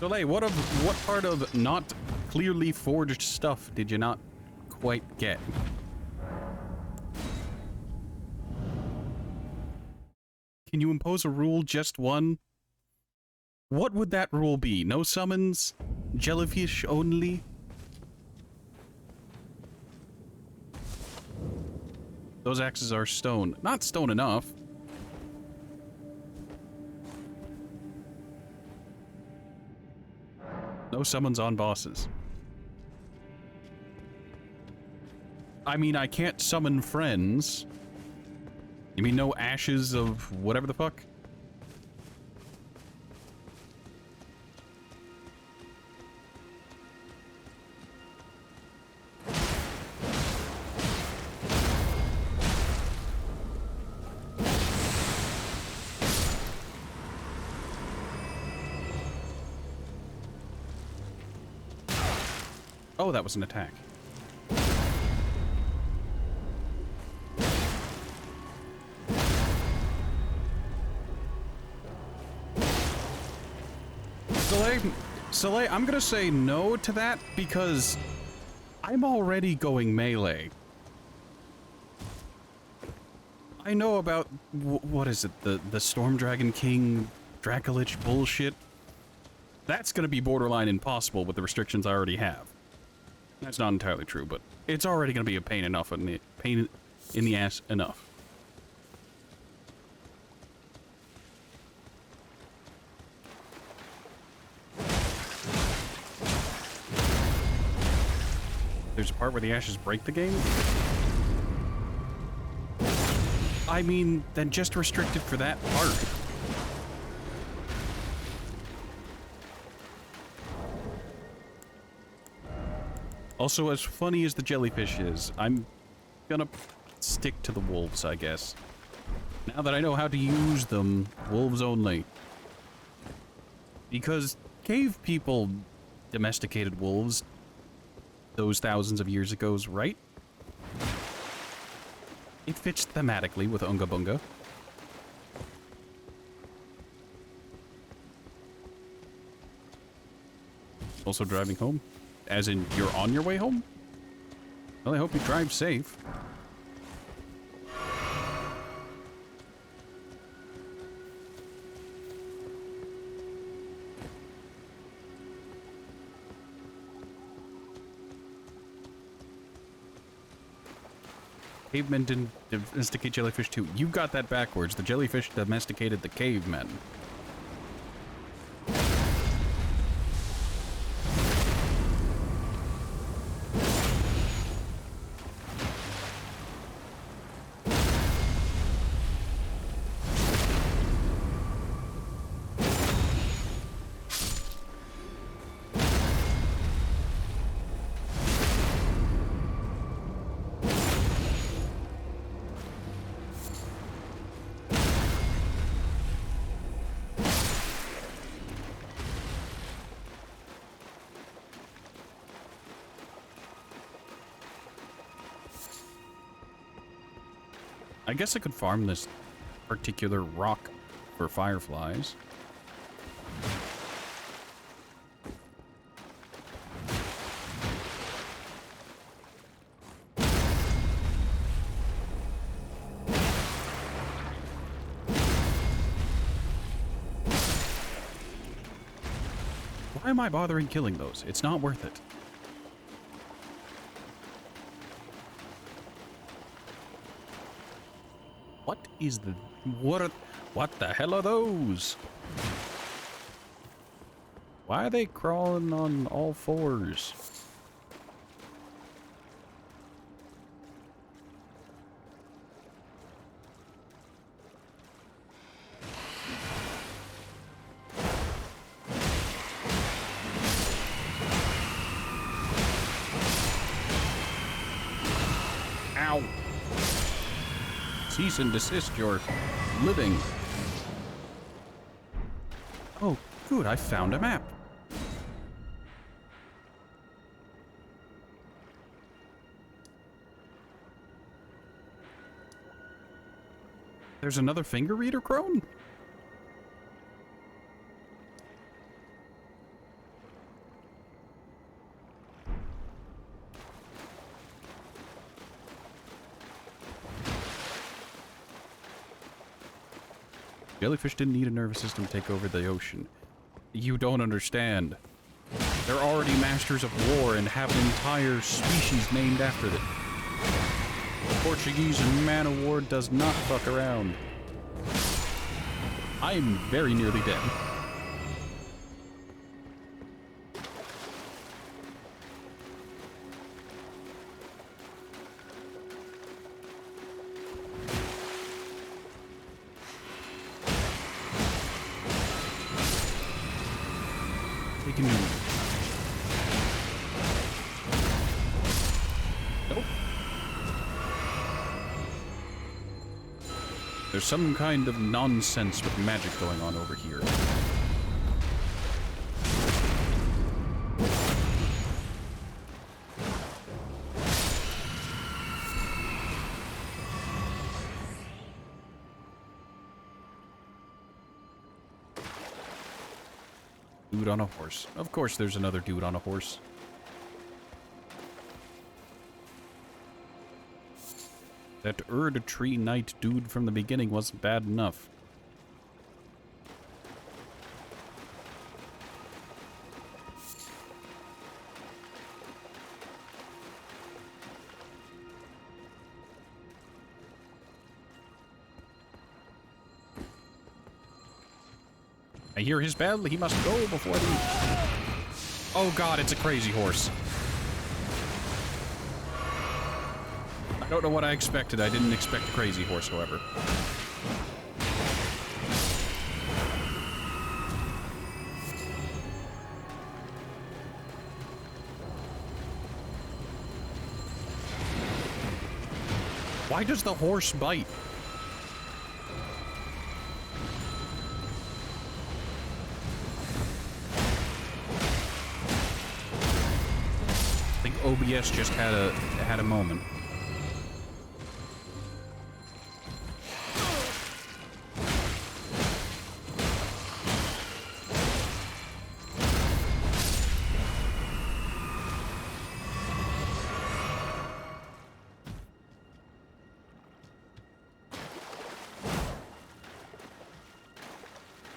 Soleil, what part of not clearly forged stuff did you not quite get? Can you impose a rule, just one? What would that rule be? No summons? Jellyfish only? Those axes are stone. Not stone enough. No summons on bosses. I mean, I can't summon friends. You mean no ashes of whatever the fuck? Oh, that was an attack. Soleil, I'm gonna say no to that because I'm already going melee. I know about, what is it, the Storm Dragon King Dracolich bullshit. That's gonna be borderline impossible with the restrictions I already have. That's not entirely true, but it's already gonna be a pain in the ass enough. There's a part where the ashes break the game? I mean, then just restrict it for that part. Also, as funny as the jellyfish is, I'm gonna stick to the wolves, I guess. Now that I know how to use them, wolves only. Because cave people domesticated wolves those thousands of years ago, right? It fits thematically with Unga Bunga. Also driving home? As in, you're on your way home? Well, I hope you drive safe. Cavemen didn't domesticate jellyfish too. You got that backwards. The jellyfish domesticated the cavemen. I guess I could farm this particular rock for fireflies. Why am I bothering killing those? It's not worth it. What is the... What the hell are those? Why are they crawling on all fours? Ow! Cease and desist your living. Oh, good, I found a map. There's another finger reader crone? Jellyfish didn't need a nervous system to take over the ocean. You don't understand. They're already masters of war and have an entire species named after them. The Portuguese man of war does not fuck around. I am very nearly dead. Taking you. Nope. There's some kind of nonsense with magic going on over here. Dude on a horse. Of course there's another dude on a horse. That Erd Tree Knight dude from the beginning wasn't bad enough. I hear his bell. He must go before the... Oh god, it's a crazy horse. I don't know what I expected. I didn't expect a crazy horse, however. Why does the horse bite? I think OBS just had a moment.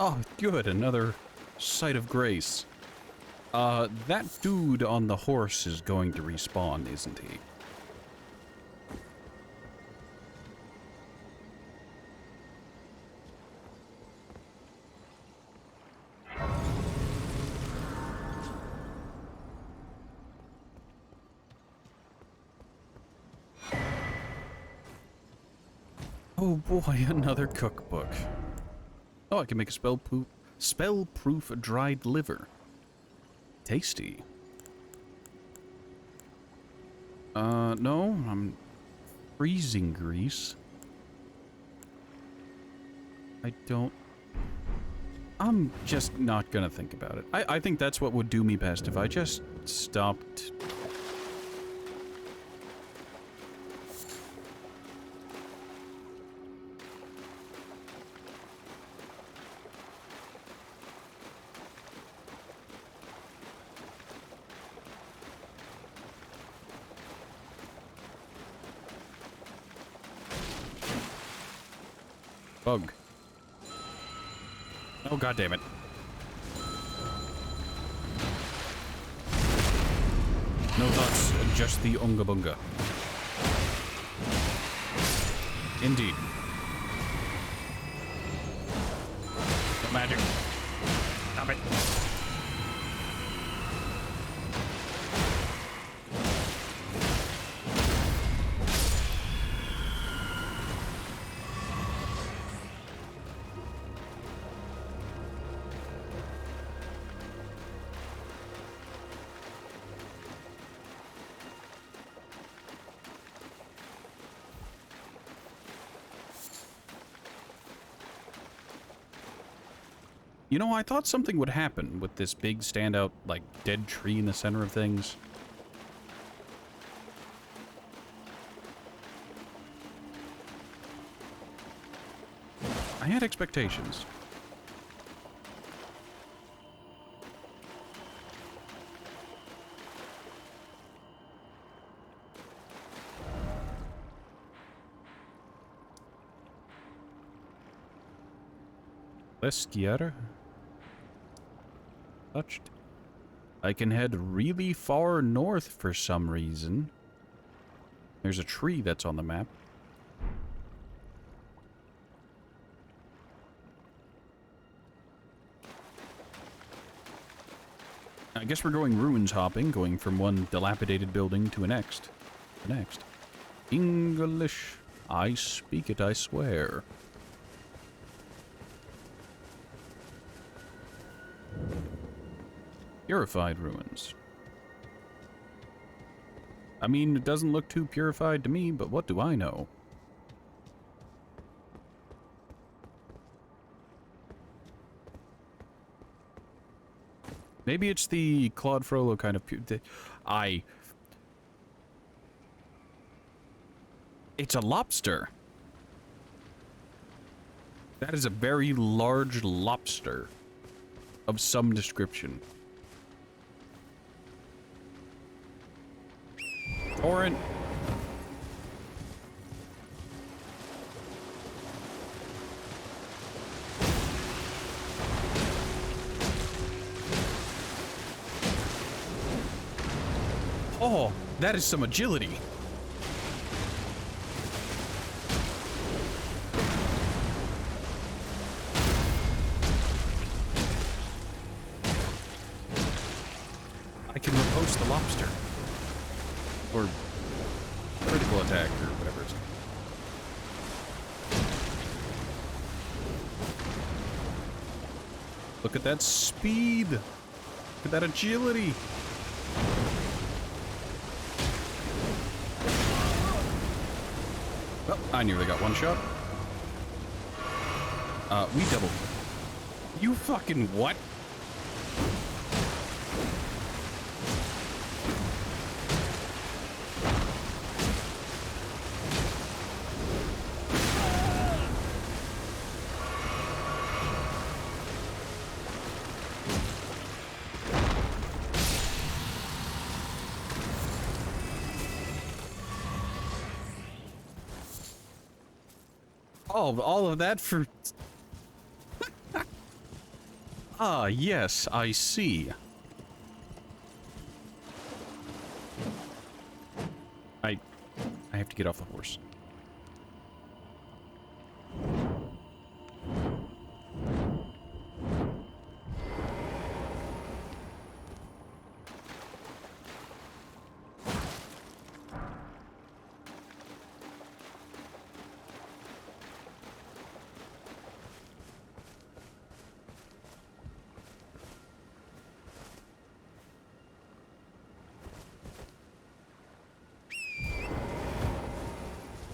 Oh, good, another sight of grace. That dude on the horse is going to respawn, isn't he? Oh boy, another cookbook. Oh, I can make a spell-proof dried liver. Tasty. No, I'm freezing grease. I'm just not gonna think about it. I think that's what would do me best if I just stopped. Bug. Oh, god damn it. No thoughts, just the unga bunga. Indeed. No magic. Stop it. You know, I thought something would happen with this big standout, like, dead tree in the center of things. I had expectations. Esquier. Touched. I can head really far north for some reason. There's a tree that's on the map. I guess we're going ruins hopping, going from one dilapidated building to the next. English. I speak it, I swear. Purified ruins. I mean, it doesn't look too purified to me, but what do I know? Maybe it's the Claude Frollo kind of It's a lobster. That is a very large lobster of some description. Torrent. Oh, that is some agility. I can repulse the lobster. Or critical attack, or whatever it's called. Look at that speed. Look at that agility. Well, I nearly got one shot. We doubled. You fucking what? Oh, all of that for... Ah, yes, I see. I have to get off the horse.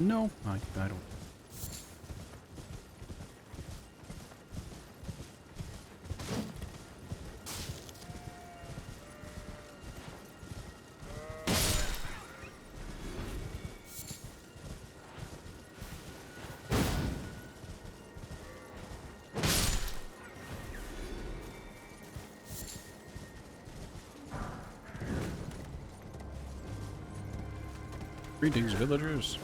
No, I don't. Greetings, villagers.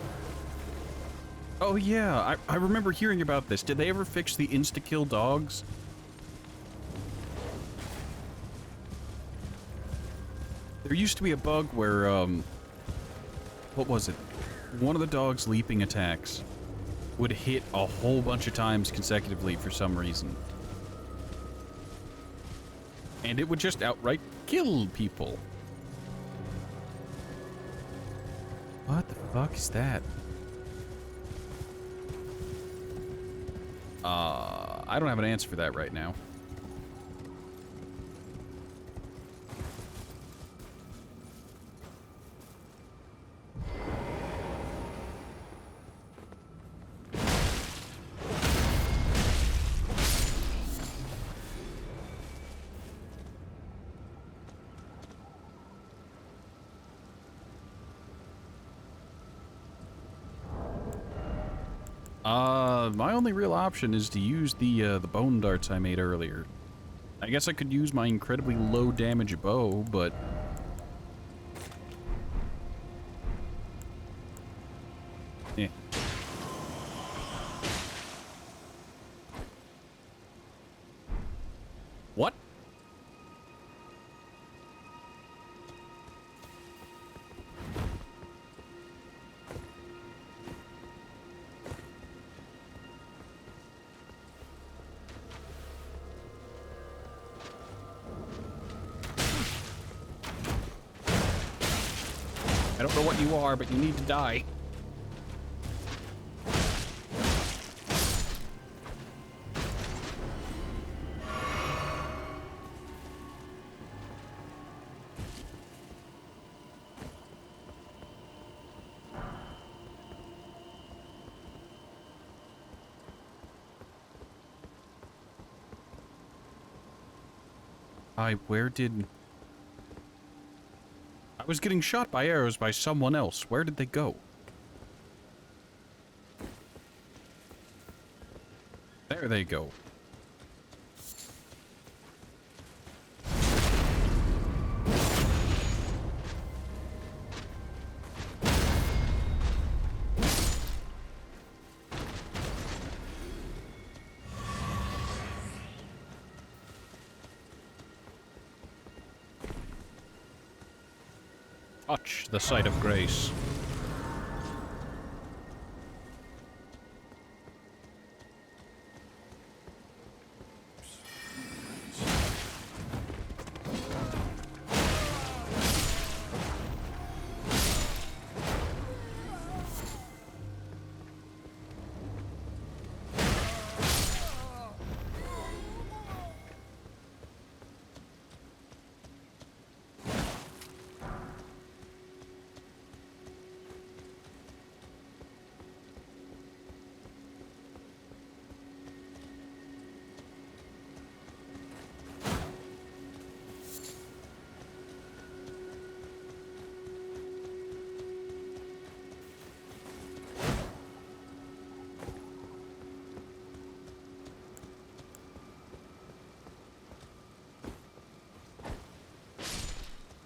Oh yeah, I remember hearing about this. Did they ever fix the insta-kill dogs? There used to be a bug where, what was it? One of the dog's leaping attacks would hit a whole bunch of times consecutively for some reason. And it would just outright kill people. What the fuck is that? I don't have an answer for that right now. My only real option is to use the bone darts I made earlier. I guess I could use my incredibly low damage bow, but... What? I don't know what you are, but you need to die. Where did... I was getting shot by arrows by someone else. Where did they go? There they go. Touch the site of grace.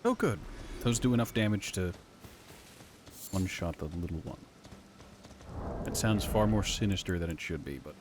Oh, good. Those do enough damage to one-shot the little one. That sounds far more sinister than it should be, but...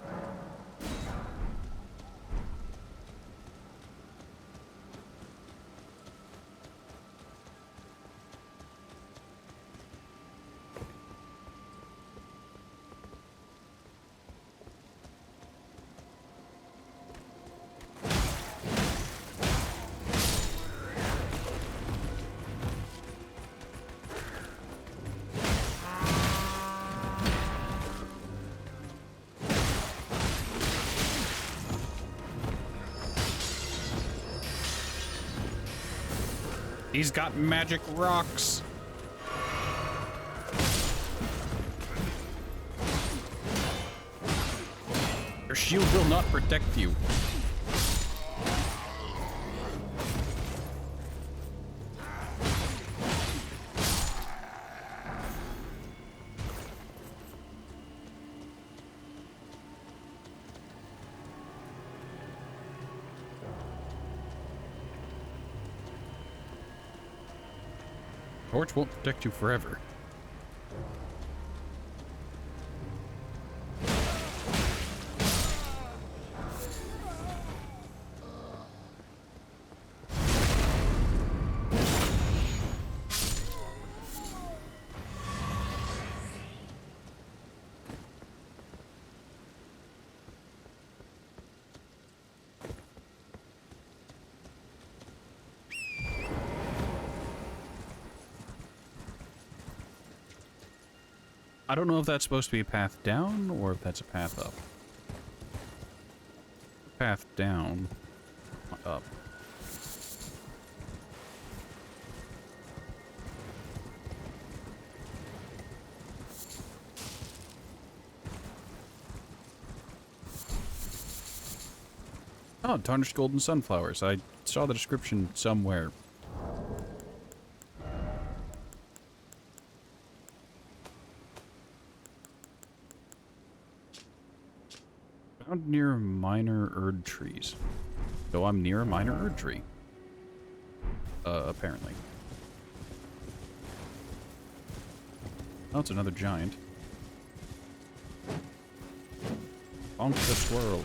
He's got magic rocks. Your shield will not protect you. Torch won't protect you forever. I don't know if that's supposed to be a path down or if that's a path up. Path down. Up. Oh, tarnished golden sunflowers. I saw the description somewhere. Found near minor Erd trees. So I'm near a minor Erd tree. Apparently. Oh, it's another giant. Bonk the squirrel.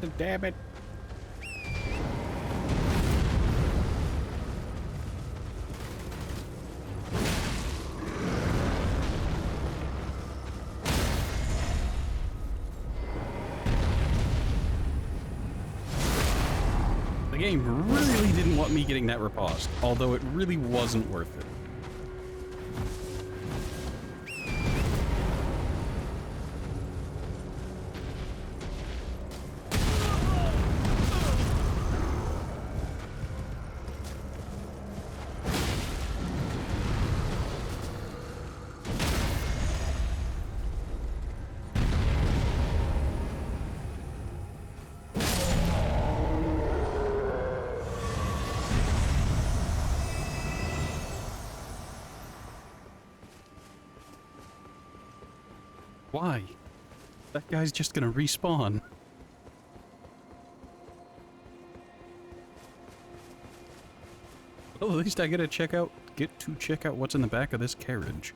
God damn it. The game really didn't want me getting that riposte, although it really wasn't worth it. Why? That guy's just gonna respawn. Well, at least I get to check out what's in the back of this carriage.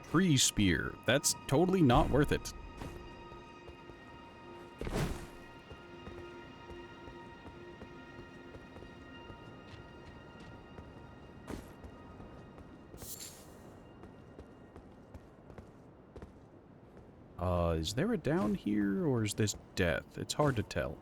Free spear. That's totally not worth it. Is there a down here, or is this death? It's hard to tell.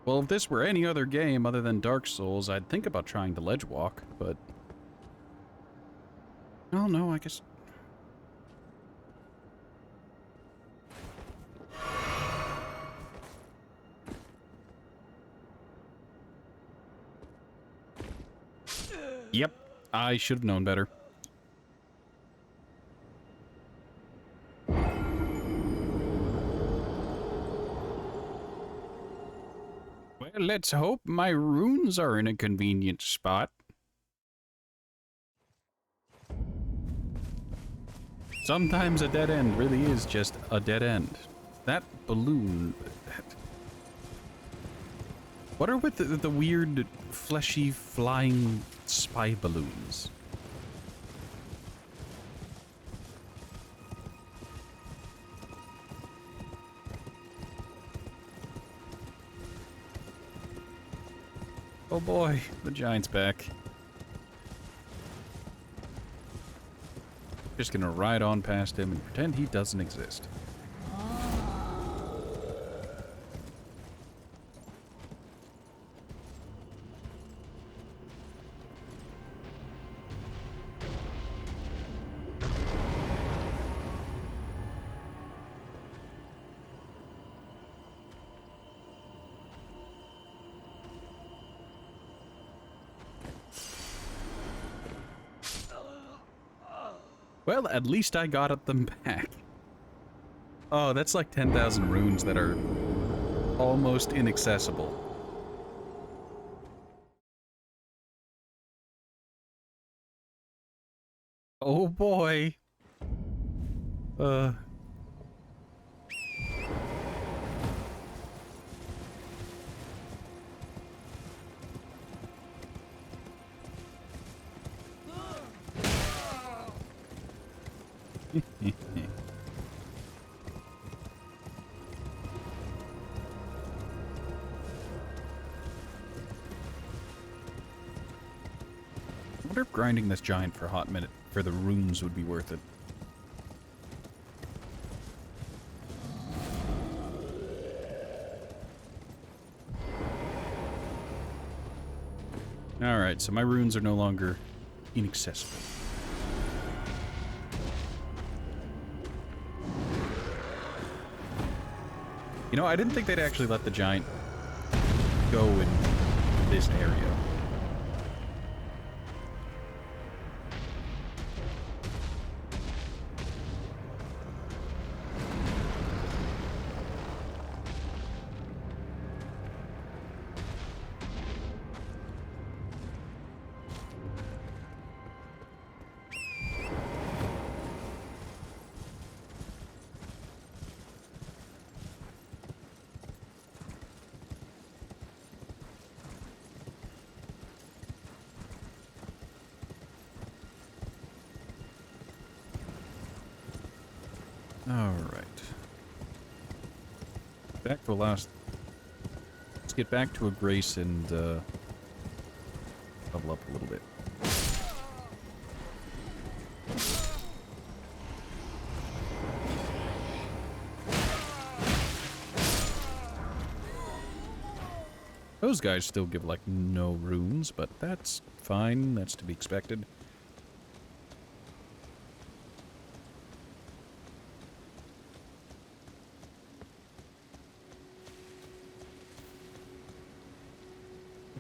Well, if this were any other game other than Dark Souls, I'd think about trying the ledge walk, but... Oh, no, I guess... Yep, I should have known better. Well, let's hope my runes are in a convenient spot. Sometimes a dead end really is just a dead end. That balloon... What are with the weird, fleshy, flying spy balloons? Oh boy, the giant's back. Just gonna ride on past him and pretend he doesn't exist. Well, at least I got them back. Oh, that's like 10,000 runes that are almost inaccessible. Oh boy. I wonder if grinding this giant for a hot minute for the runes would be worth it. Alright, so my runes are no longer inaccessible. You know, I didn't think they'd actually let the giant go in this area. Alright. Back to a last... Let's get back to a grace and, level up a little bit. Those guys still give, like, no runes, but that's fine. That's to be expected.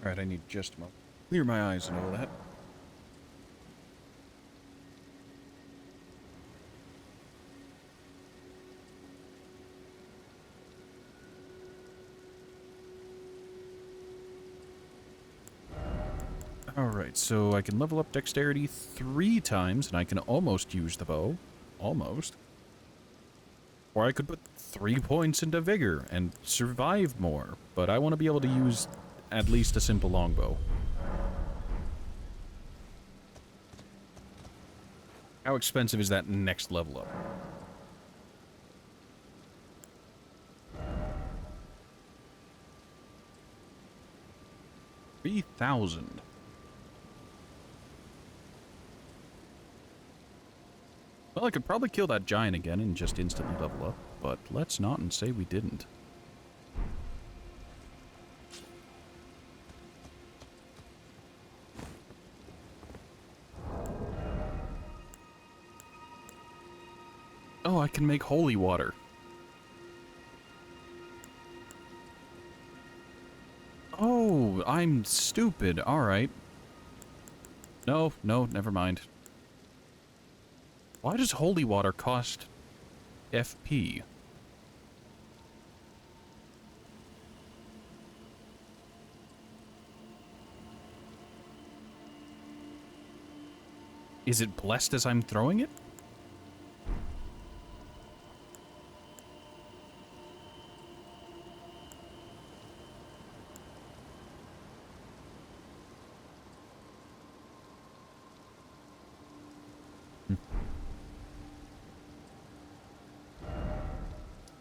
Alright, I need just a moment. Clear my eyes and all that. Alright, so I can level up dexterity 3 times, and I can almost use the bow. Almost. Or I could put 3 points into vigor and survive more, but I want to be able to use at least a simple longbow. How expensive is that next level up? $3,000. Well, I could probably kill that giant again and just instantly level up, but let's not and say we didn't. Oh, I can make holy water. Oh, I'm stupid. Alright. No, never mind. Why does holy water cost FP? Is it blessed as I'm throwing it?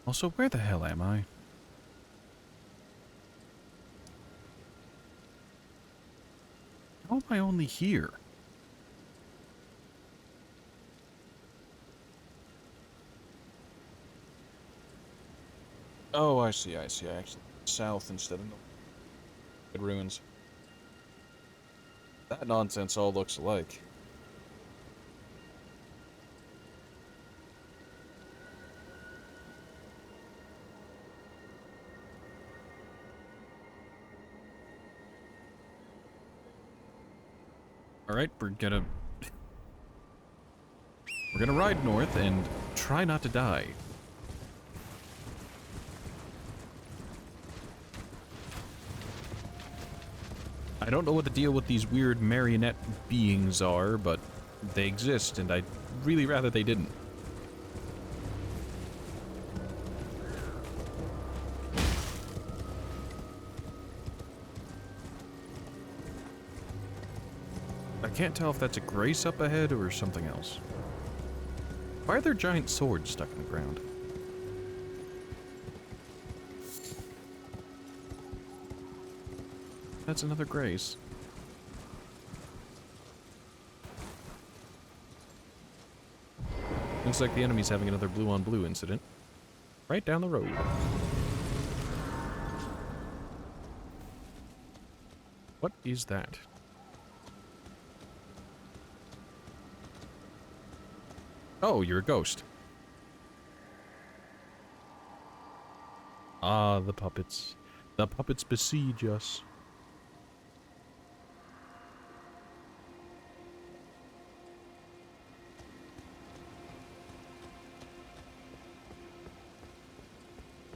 Also, where the hell am I? How am I only here? Oh, I see. I actually south instead of north. Good ruins. That nonsense all looks alike. Alright, we're gonna ride north and try not to die. I don't know what the deal with these weird marionette beings are, but they exist, and I'd really rather they didn't. I can't tell if that's a grace up ahead or something else. Why are there giant swords stuck in the ground? That's another grace. Looks like the enemy's having another blue on blue incident. Right down the road. What is that? Oh, you're a ghost. Ah, the puppets. The puppets besiege us.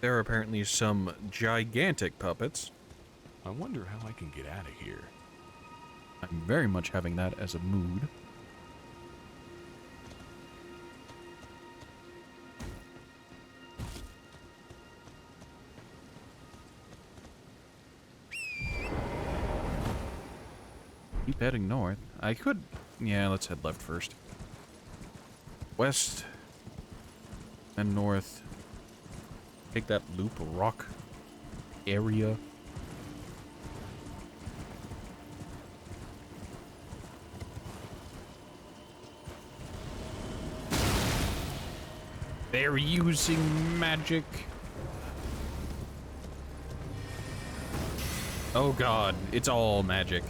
There are apparently some gigantic puppets. I wonder how I can get out of here. I'm very much having that as a mood. Keep heading north. I could... Yeah, let's head left first. West. And north. Take that loop rock area. They're using magic. Oh god, it's all magic.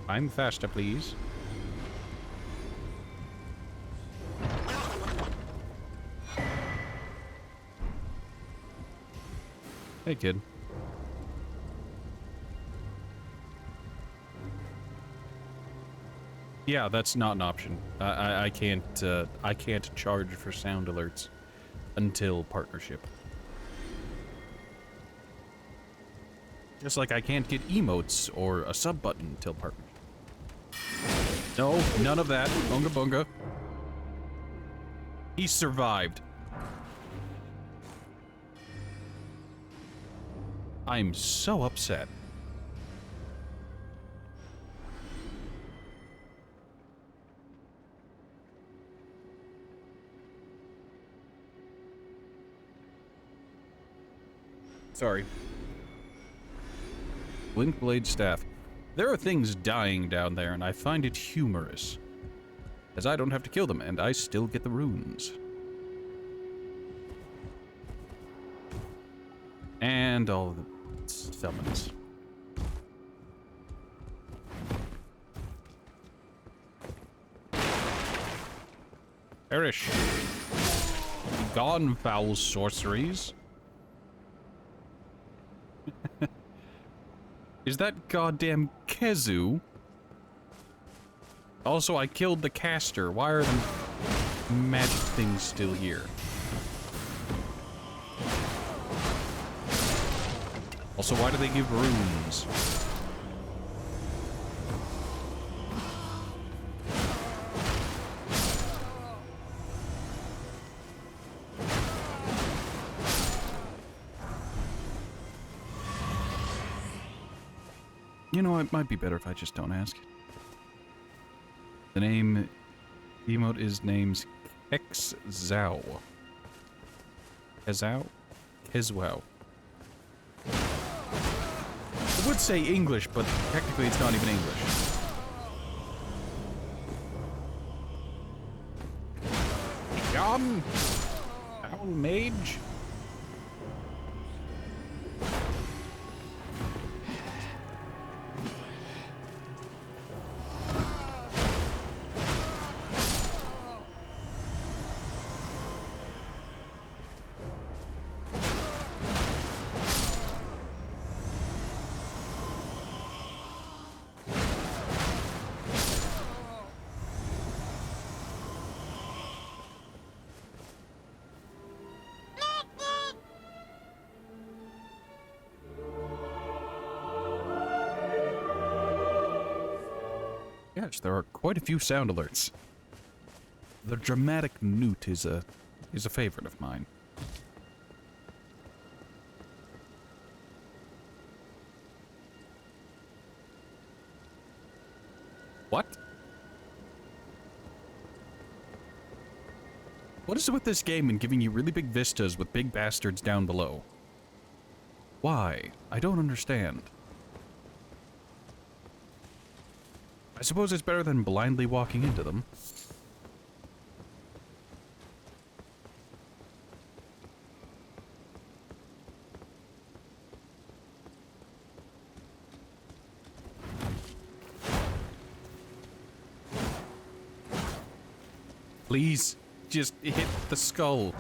I'm faster, please. Hey, kid. Yeah, that's not an option. I can't charge for sound alerts until partnership. Just like I can't get emotes or a sub button until partnership. No, none of that. Bunga bunga. He survived. I'm so upset. Sorry. Blink blade staff. There are things dying down there, and I find it humorous. As I don't have to kill them, and I still get the runes. And all the summons. Perish. Gone, foul sorceries. Is that goddamn Kezu? Also, I killed the caster. Why are the magic things still here? Also, why do they give runes? You know, it might be better if I just don't ask. The name, the emote is named Kexzao. Kezao? Kezwao. I would say English, but technically it's not even English. Gone! Owl mage? Yes, there are quite a few sound alerts. The dramatic newt is a favorite of mine. What? What is it with this game and giving you really big vistas with big bastards down below? Why? I don't understand. I suppose it's better than blindly walking into them. Please, just hit the skull.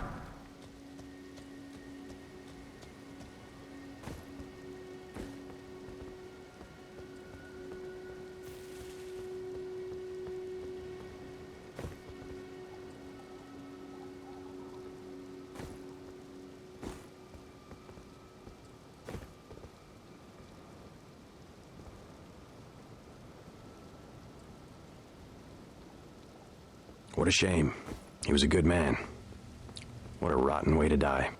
What a shame. He was a good man. What a rotten way to die.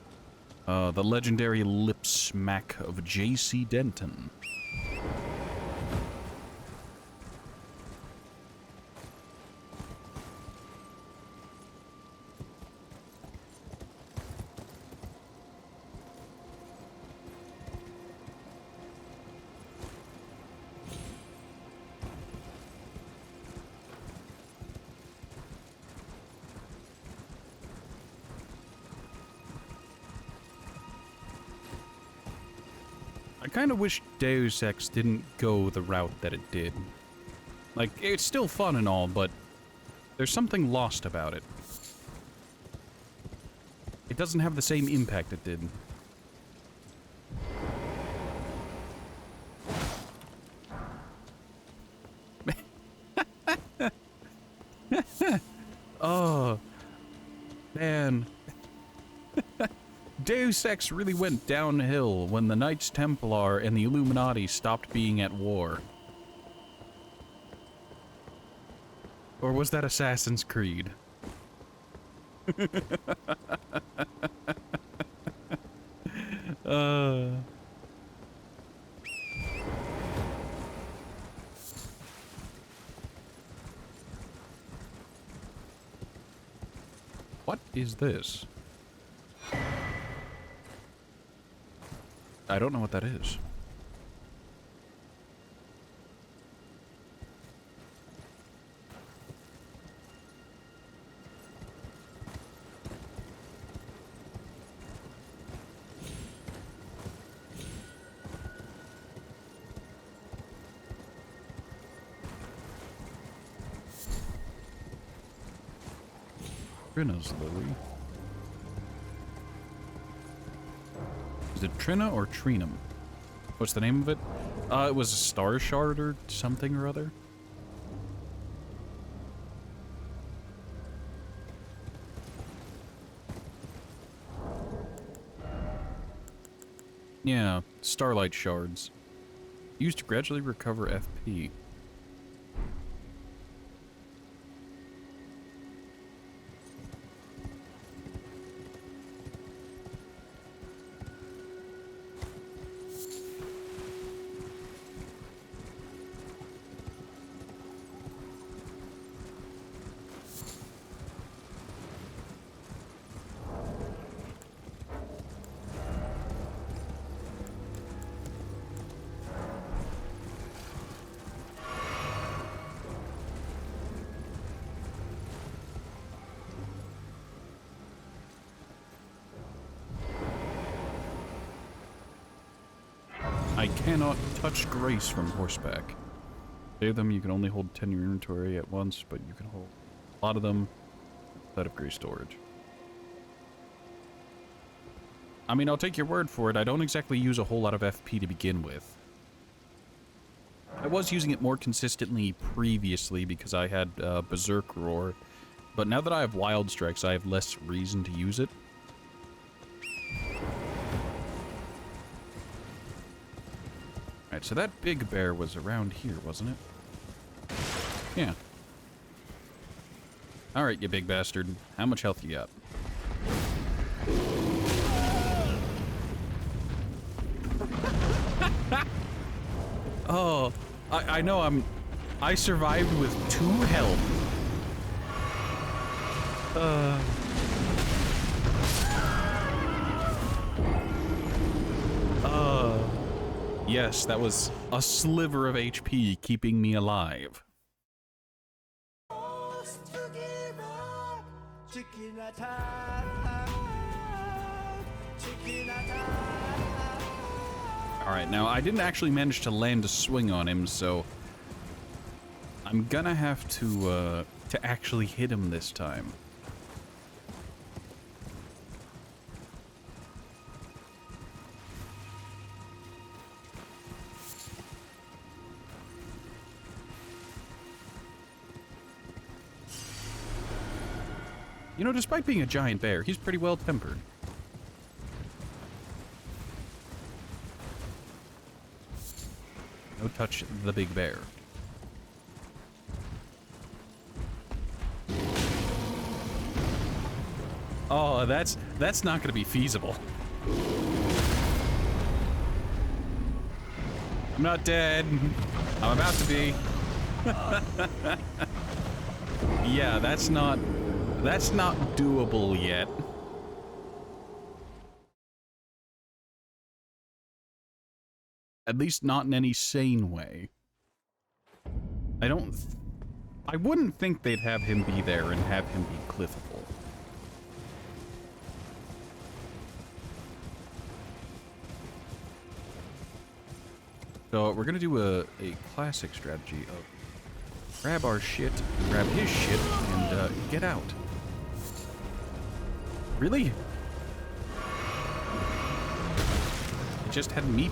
The legendary lip smack of J.C. Denton. I kind of wish Deus Ex didn't go the route that it did. Like, it's still fun and all, but there's something lost about it. It doesn't have the same impact it did. Oh, man. Deus Ex really went downhill when the Knights Templar and the Illuminati stopped being at war. Or was that Assassin's Creed? What is this? I don't know what that is. Trina's lily. Is it Trina or Trinum? What's the name of it? It was a star shard or something or other. Yeah, starlight shards. Used to gradually recover FP. I cannot touch Grace from horseback. Save them, you can only hold 10 in your inventory at once, but you can hold a lot of them out of Grace storage. I mean, I'll take your word for it. I don't exactly use a whole lot of FP to begin with. I was using it more consistently previously because I had Berserk Roar, but now that I have Wild Strikes, I have less reason to use it. Alright, so that big bear was around here, wasn't it? Yeah. Alright, you big bastard. How much health you got? Oh, I know I survived with 2 health. Yes, that was a sliver of HP keeping me alive. Alright, now I didn't actually manage to land a swing on him, so I'm gonna have to actually hit him this time. You know, despite being a giant bear, he's pretty well tempered. No touch the big bear. Oh, that's not going to be feasible. I'm not dead. I'm about to be. Yeah, that's not doable yet. At least not in any sane way. I wouldn't think they'd have him be there and have him be cliffable. So we're gonna do a classic strategy of grab our shit, grab his shit, and get out. Really? It just had meat.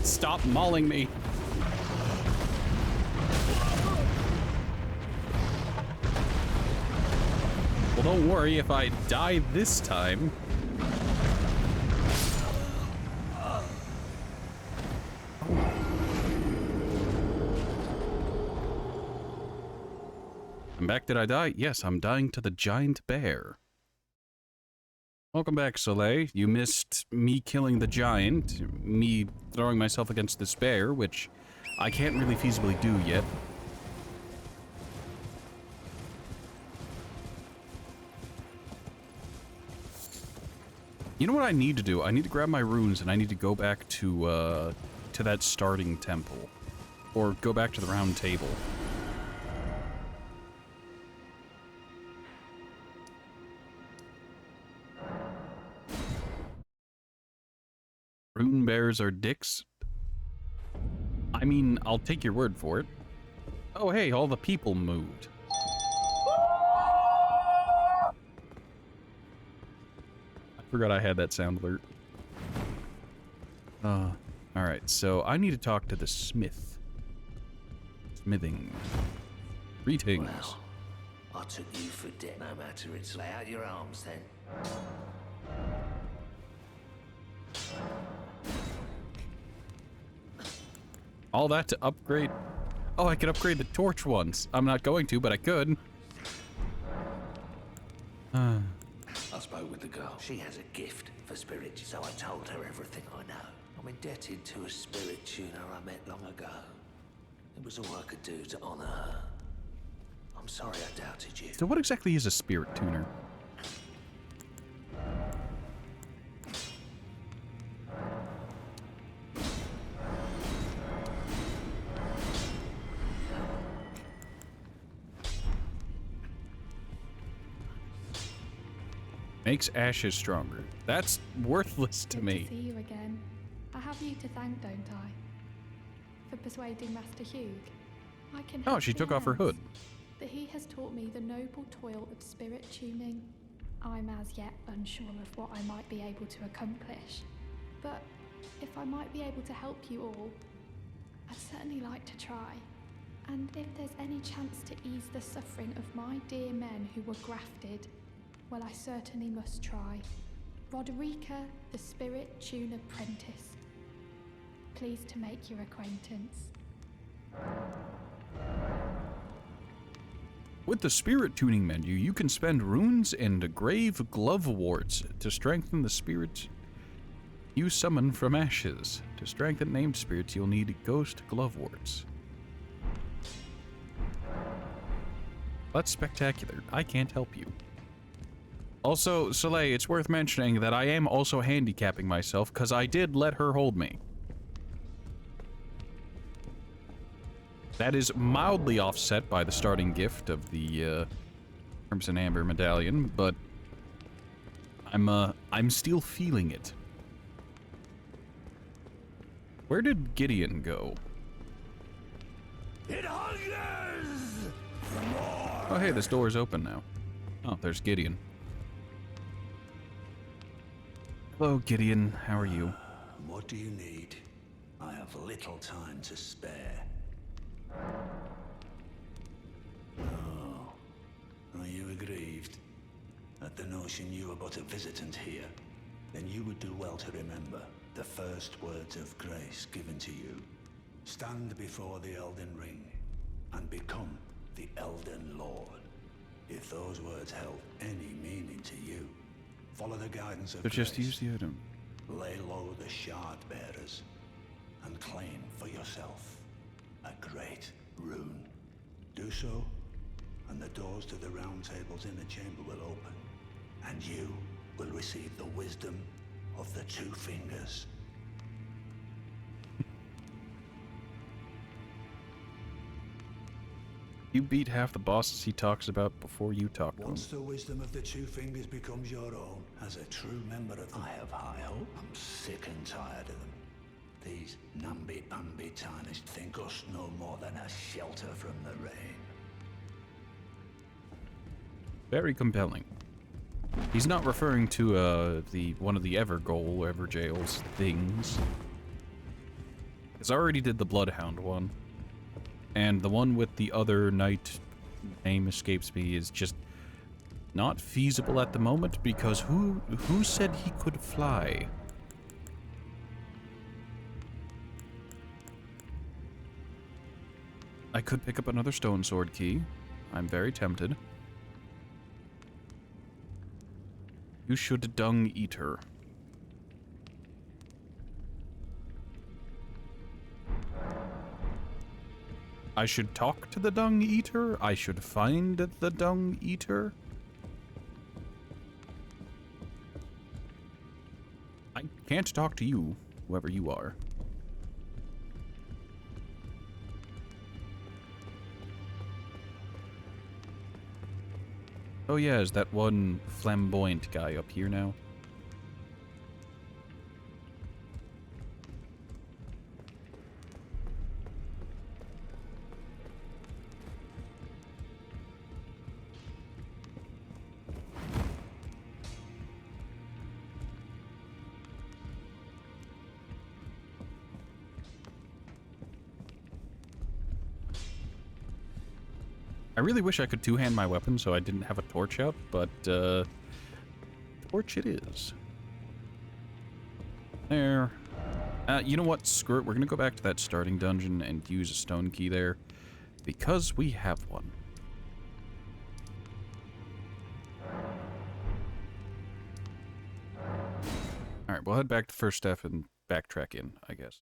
Stop mauling me. Well, don't worry if I die this time. I'm back. Did I die? Yes, I'm dying to the giant bear. Welcome back, Soleil. You missed me killing the giant, me throwing myself against this bear, which I can't really feasibly do yet. You know what I need to do? I need to grab my runes and I need to go back to that starting temple. Or go back to the round table. Rune bears are dicks? I mean, I'll take your word for it. Oh, hey, all the people moved. I forgot I had that sound alert. Alright, so I need to talk to the smith. Smithing. Greetings. Well, I took you for dead. No matter, it's lay out your arms then. All that to upgrade... Oh, I could upgrade the torch once. I'm not going to, but I could. I spoke with the girl. She has a gift for spirit, so I told her everything I know. I'm indebted to a spirit tuner I met long ago. It was all I could do to honor her. I'm sorry I doubted you. So what exactly is a spirit tuner? Makes ashes stronger. That's worthless to me. Good to see you again. I have you to thank, don't I? For persuading Master Hugh. I can Oh, she took off her hood. That he has taught me the noble toil of spirit tuning. I'm as yet unsure of what I might be able to accomplish. But if I might be able to help you all, I'd certainly like to try. And if there's any chance to ease the suffering of my dear men who were grafted, well, I certainly must try. Roderica, the Spirit Tune Apprentice. Pleased to make your acquaintance. With the spirit tuning menu, you can spend runes and grave glove warts to strengthen the spirits you summon from ashes. To strengthen named spirits, you'll need ghost glove warts. That's spectacular. I can't help you. Also, Soleil, it's worth mentioning that I am also handicapping myself because I did let her hold me. That is mildly offset by the starting gift of the Crimson Amber Medallion, but I'm still feeling it. Where did Gideon go? It hungers for more. Oh, hey, this door is open now. Oh, there's Gideon. Hello, Gideon. How are you? What do you need? I have little time to spare. grieved at the notion you are but a visitant here, then you would do well to remember the first words of grace given to you. Stand before the Elden Ring and become the Elden Lord. If those words held any meaning to you, follow the guidance of But grace. just use the item. Lay low the shard bearers and claim for yourself a great rune. Do so, and the doors to the round table's inner chamber will open, and you will receive the wisdom of the Two Fingers. You beat half the bosses he talks about before you talk to him. Once the wisdom of the Two Fingers becomes your own, as a true member of them, I have high hope. I'm sick and tired of them. These namby-pamby tarnished think us no more than a shelter from the rain. Very compelling. He's not referring to one of the Everjail's things. Because I already did the Bloodhound one. And the one with the other knight, name escapes me, is just not feasible at the moment because who said he could fly? I could pick up another stone sword key. I'm very tempted. You should dung eater. I should talk to the dung eater? I should find the dung eater? I can't talk to you, whoever you are. Oh yeah, is that one flamboyant guy up here now? I really wish I could two-hand my weapon so I didn't have a torch out, but, torch it is. There. You know what? Screw it. We're gonna go back to that starting dungeon and use a stone key there, because we have one. Alright, we'll head back to first step and backtrack in, I guess.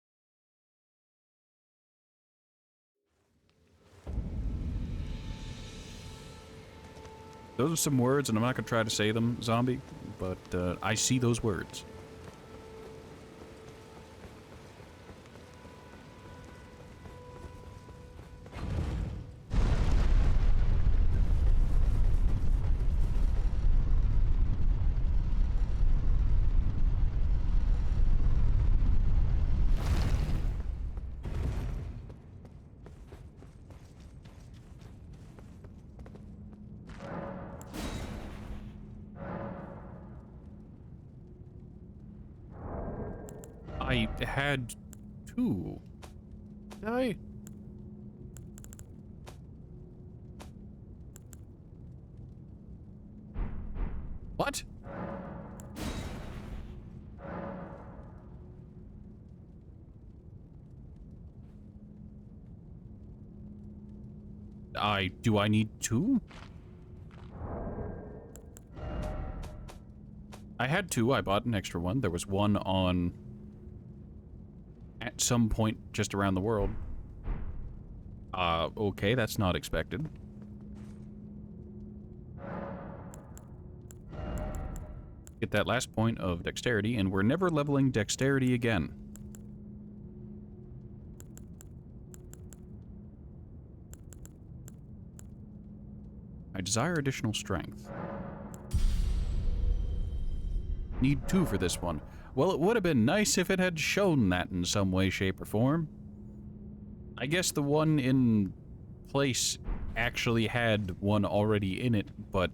Those are some words, and I'm not going to try to say them, zombie, but I see those words. I had two. Did I? What? Do I need two? I had two. I bought an extra one. There was one on at some point just around the world. Okay, that's not expected. Get that last point of dexterity, and we're never leveling dexterity again. I desire additional strength. Need two for this one. Well, it would have been nice if it had shown that in some way, shape, or form. I guess the one in place actually had one already in it, but...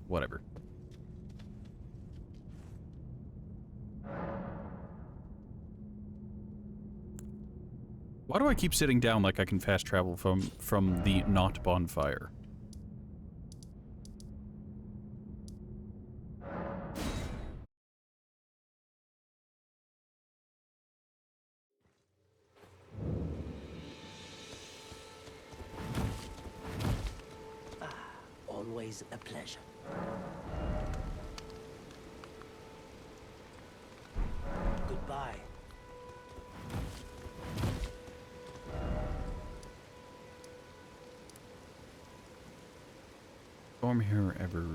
whatever. Why do I keep sitting down like I can fast travel from the not bonfire? Always a pleasure. Goodbye. Storm here ever.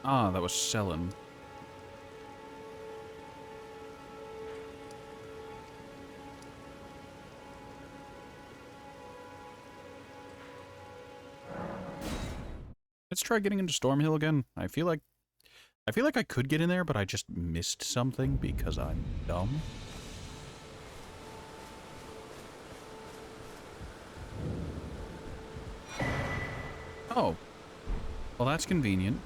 Ah, that was Selin. Let's try getting into Stormhill again. I feel like I could get in there, but I just missed something because I'm dumb. Oh. Well, that's convenient.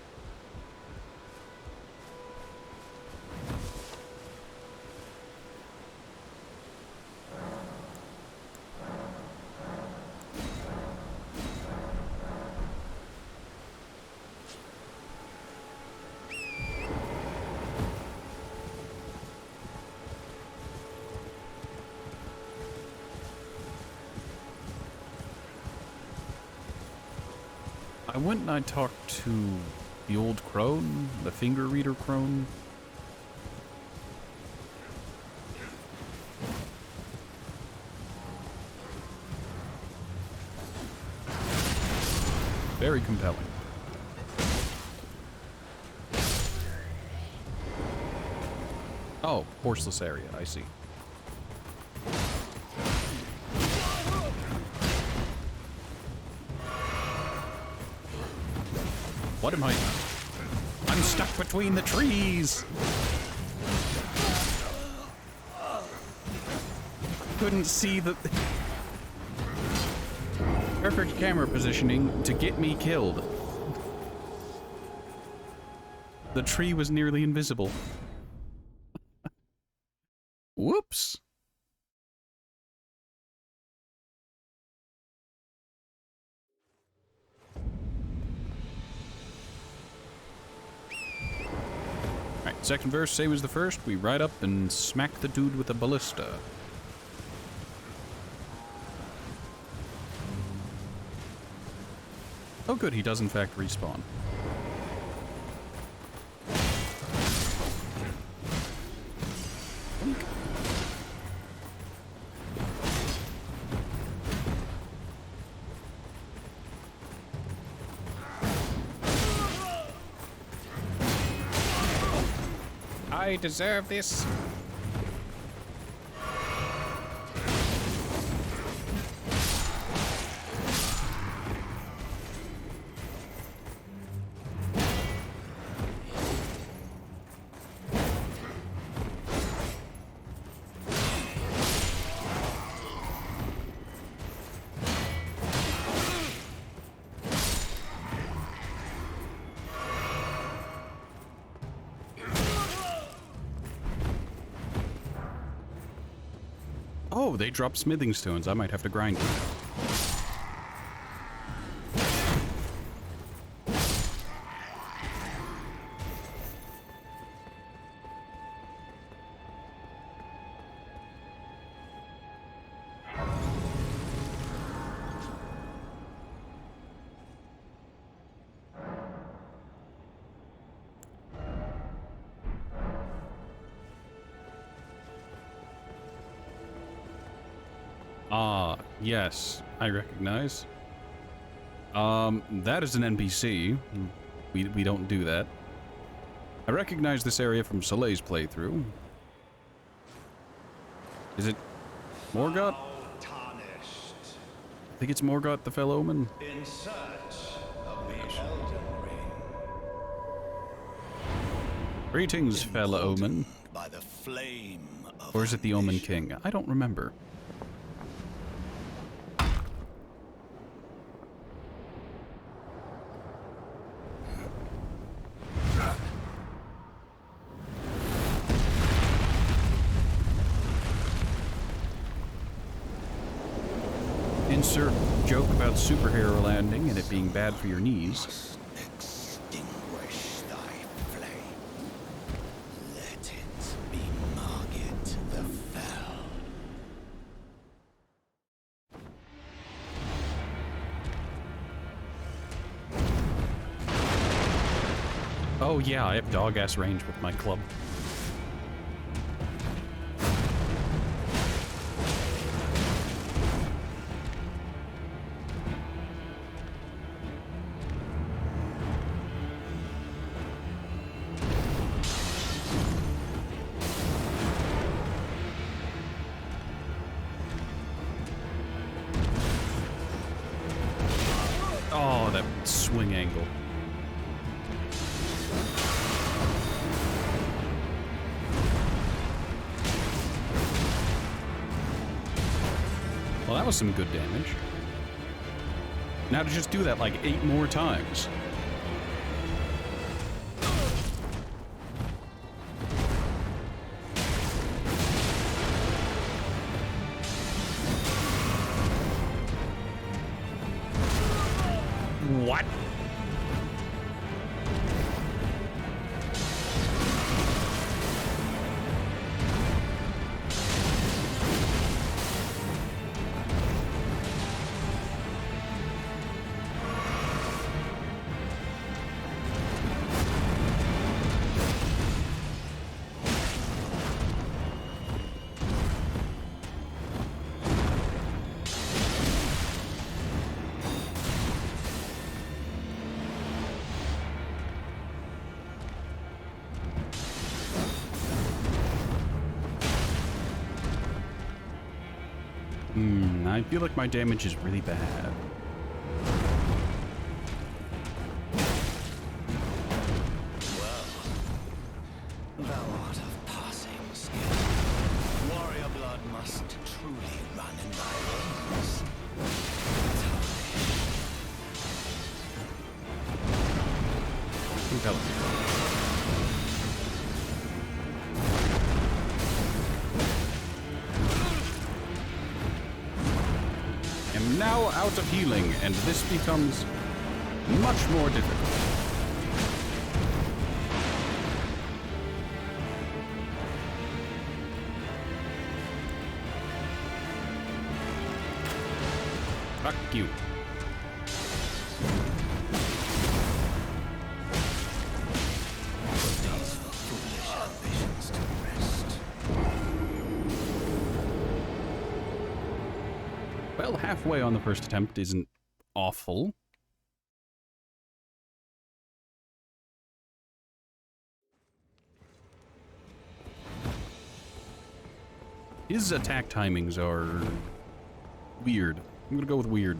I went and I talked to the old crone, the finger reader crone. Very compelling. Oh, horseless area, I see. What am I? I'm stuck between the trees! Couldn't see the... Perfect camera positioning to get me killed. The tree was nearly invisible. Whoops! Alright, second verse, same as the first. We ride up and smack the dude with a ballista. Oh good, he does in fact respawn. I deserve this. Oh, they drop smithing stones. I might have to grind them. Ah, yes, I recognize. That is an NPC. We don't do that. I recognize this area from Soleil's playthrough. Is it Morgoth? I think it's Morgoth the Fell Omen. In search of the Elden Ring. Greetings, Fell Omen. By the flame of Or is it the Omen King? I don't remember. insert joke about superhero landing and it being bad for your knees. Extinguish thy flame. Let it be Margit the Fell. Oh yeah, I have dog-ass range with my club. Oh, that swing angle. Well, that was some good damage. Now to just do that like 8 more times. What? I feel like my damage is really bad. Well, thou art of passing skill. Warrior blood must truly run in thy veins. Am now out of healing, and this becomes much more difficult. Fuck you. Well, halfway on the first attempt isn't awful. His attack timings are weird. I'm gonna go with weird.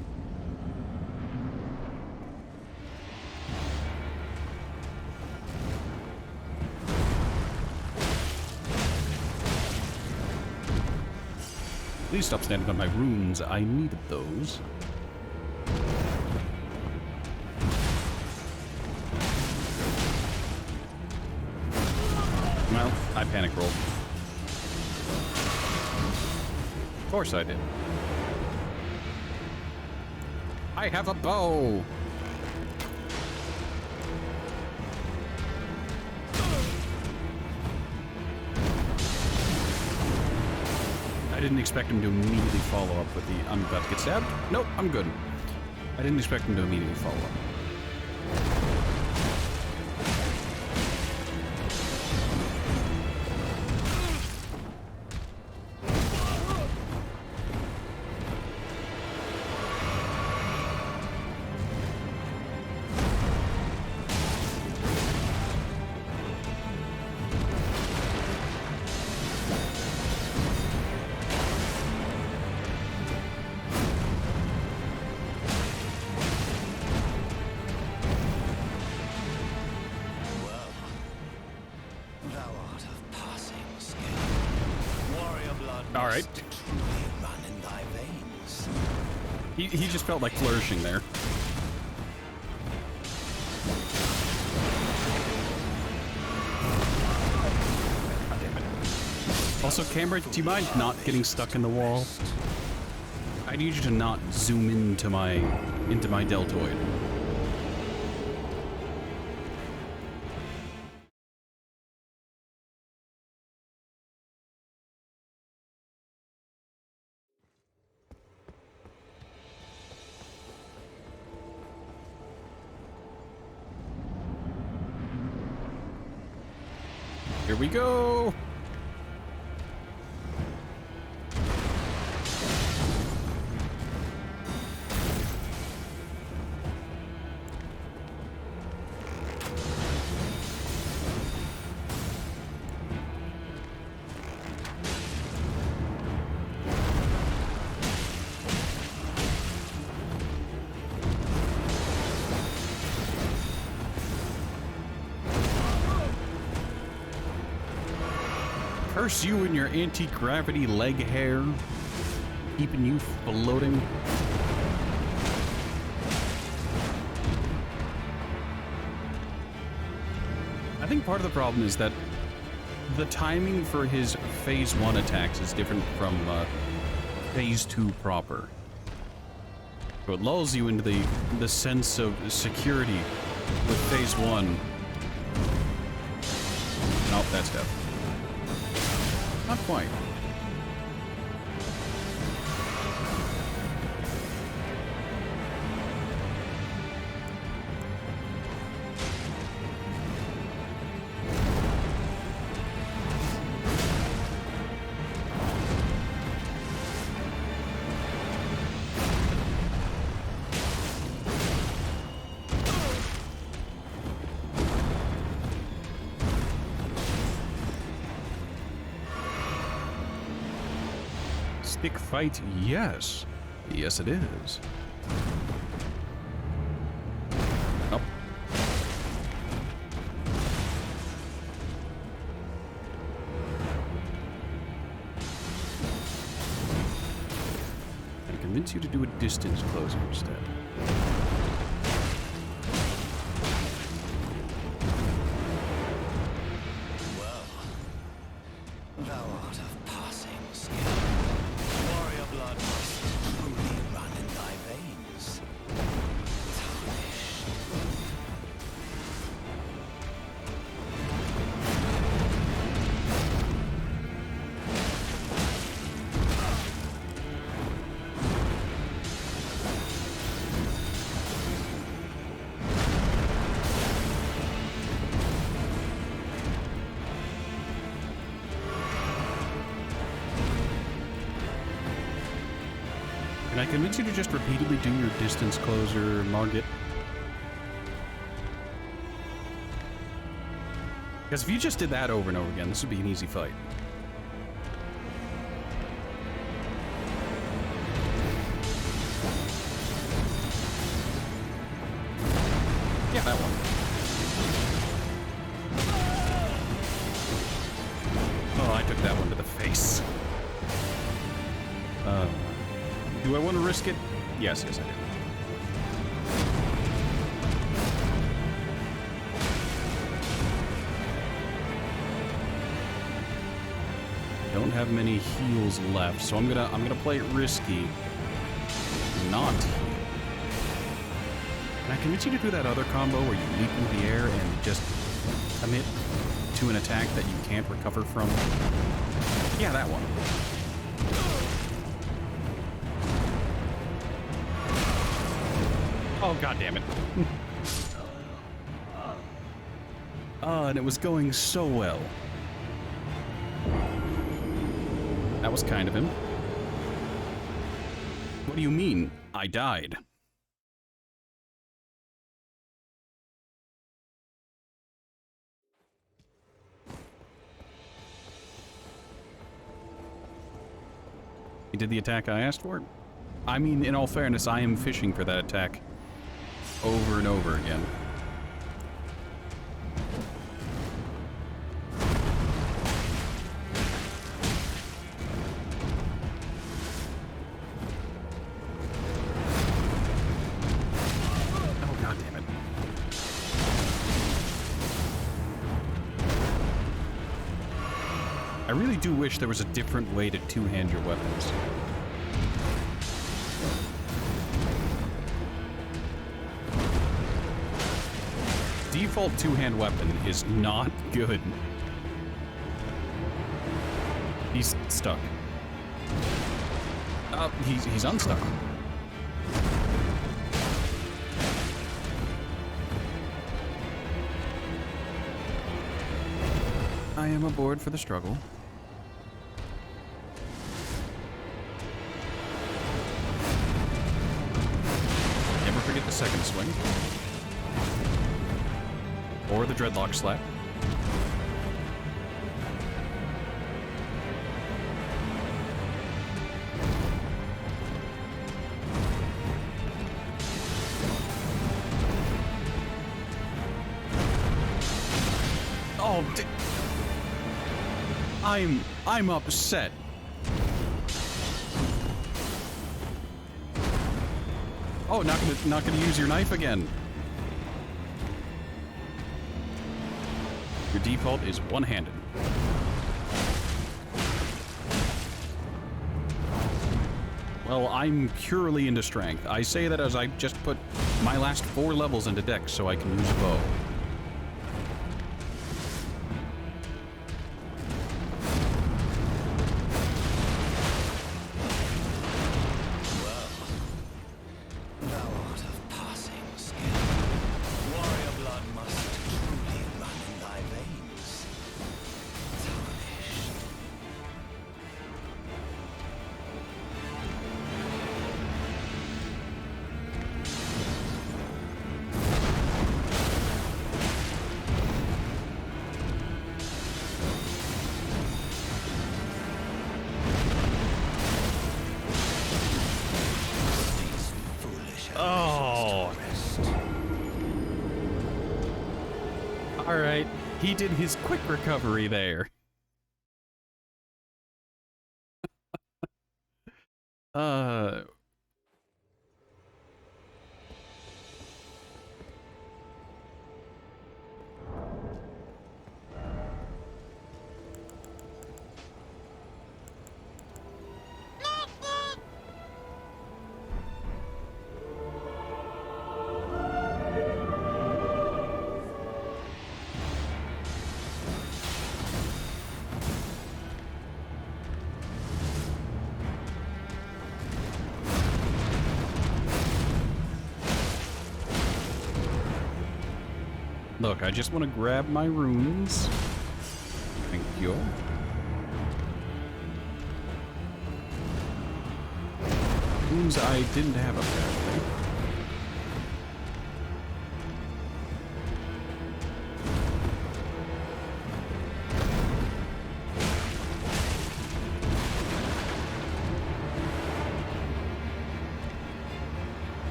Please stop standing on my runes. I needed those. Well, I panic rolled. Of course I did. I have a bow! I didn't expect him to immediately follow up with the I'm about to get stabbed. Nope, I'm good. I didn't expect him to immediately follow up. All right. He just felt like flourishing there. God damn it. Also, Camera, do you mind not getting stuck in the wall? I need you to not zoom into my deltoid. Here we go. Curse you and your anti-gravity leg hair, keeping you floating. I think part of the problem is that the timing for his phase 1 attacks is different from phase 2 proper. So it lulls you into the sense of security with phase 1. Oh, that's death. Not quite. Stick fight, yes. Yes, it is. Oh. I convince you to do a distance closer instead. Can I convince you to just repeatedly do your distance closer, Margit? Because if you just did that over and over again, this would be an easy fight. Yeah, that one. Oh, I took that one to the face. Do I want to risk it? Yes, yes, I do. Don't have many heals left, so I'm gonna play it risky. Not heal. Can I convince you to do that other combo where you leap into the air and just commit to an attack that you can't recover from? Yeah, that one. Oh, god damn it. And it was going so well. That was kind of him. What do you mean, I died? He did the attack I asked for? I mean, in all fairness, I am fishing for that attack over and over again. Oh, god damn it. I really do wish there was a different way to two-hand your weapons. default two-hand weapon is not good. He's stuck. He's unstuck. I am aboard for the struggle. Never forget the second swing. Or the dreadlock slap. Oh, I'm upset. Oh, not gonna use your knife again. Your default is one-handed. Well, I'm purely into strength. I say that as I just put my last 4 levels into Dex so I can use a bow. Alright, he did his quick recovery there. Look, I just want to grab my runes. Thank you. Runes I didn't have apparently.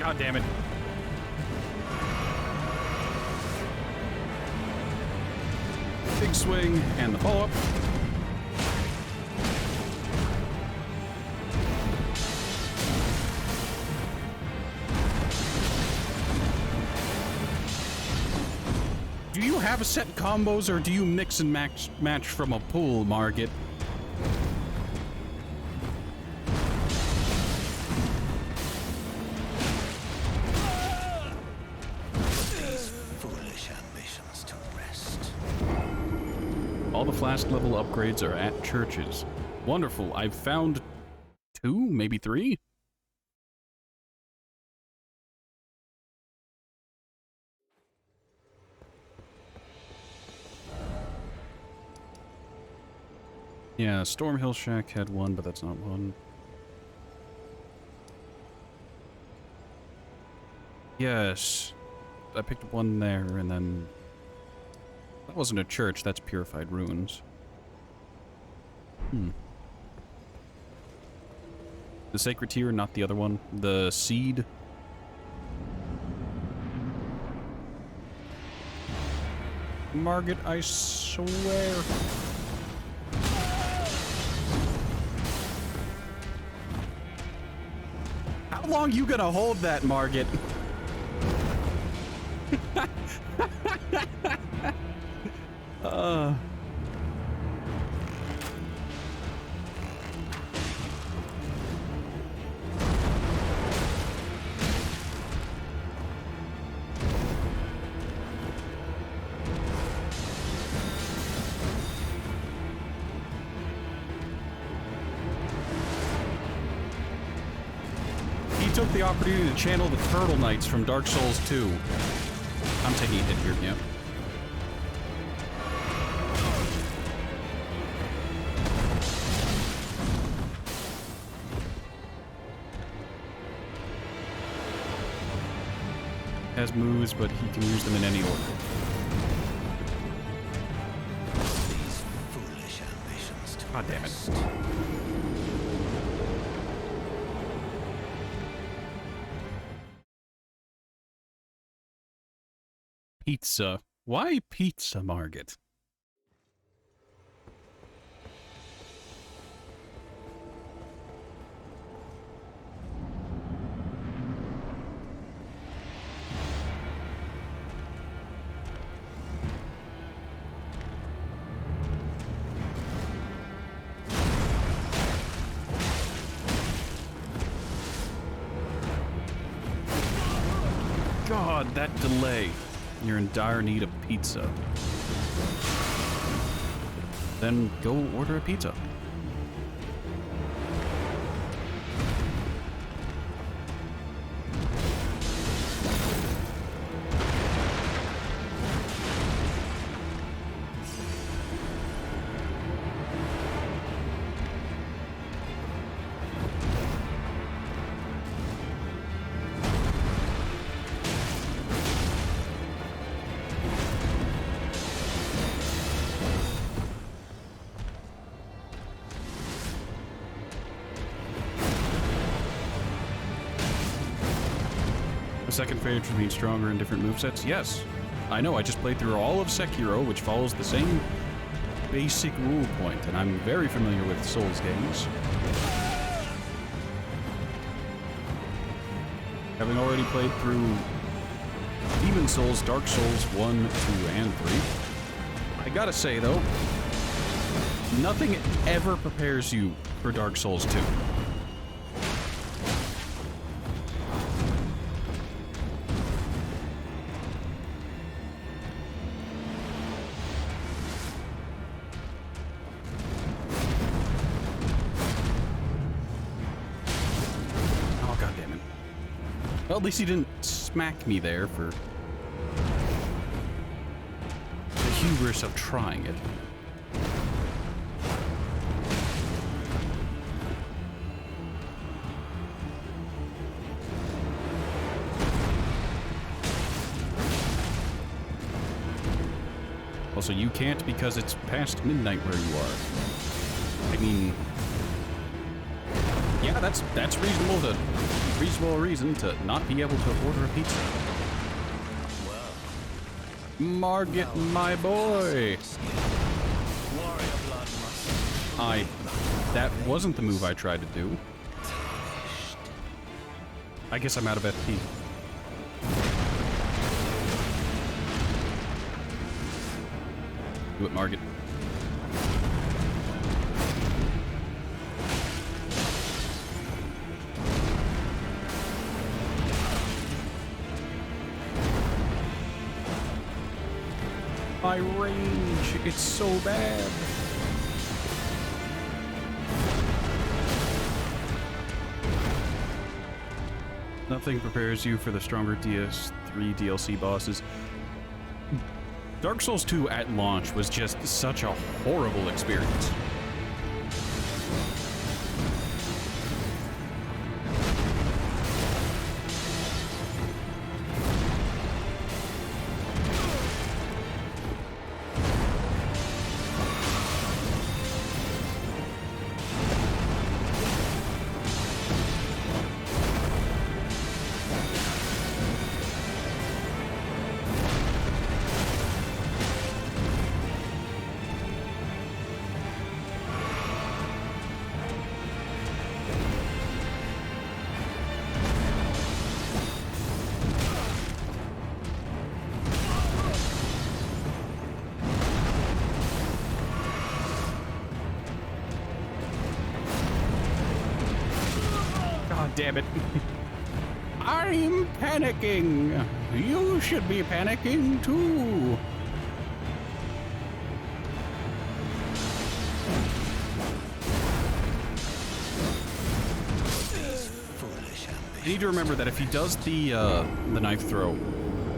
God damn it. Big swing and the follow-up. Do you have a set combos or do you mix and match from a pool, Margit? All the flask level upgrades are at churches. Wonderful. I've found 2, maybe 3? Yeah, Stormhill Shack had 1, but that's not 1. Yes. I picked up 1 there, and then... That wasn't a church, that's Purified Ruins. The Sacred Tier, not the other one. The Seed. Margit, I swear. How long you gonna hold that, Margit? uh... Took the opportunity to channel the Turtle Knights from Dark Souls 2. I'm taking a hit here, yeah. Has moves, but he can use them in any order. These foolish ambitions to God damn it. rest. Pizza. Why pizza, Margit? God, that delay. You're in dire need of pizza. Then go order a pizza. Second phase for being stronger in different movesets? Yes. I know, I just played through all of Sekiro, which follows the same basic rule point, and I'm very familiar with Souls games. Having already played through Demon Souls, Dark Souls 1, 2, and 3. I gotta say, though, nothing ever prepares you for Dark Souls 2. Well, at least he didn't smack me there for the hubris of trying it. Also, you can't because it's past midnight where you are. I mean, yeah, that's reasonable reason to not be able to order a pizza. Margit, my boy. That wasn't the move I tried to do. I guess I'm out of FP. Do it, Margit. My range, it's so bad. Nothing prepares you for the stronger DS3 DLC bosses. Dark Souls 2 at launch was just such a horrible experience. Damn it. I'm panicking. You should be panicking too. I need to remember that if he does the knife throw,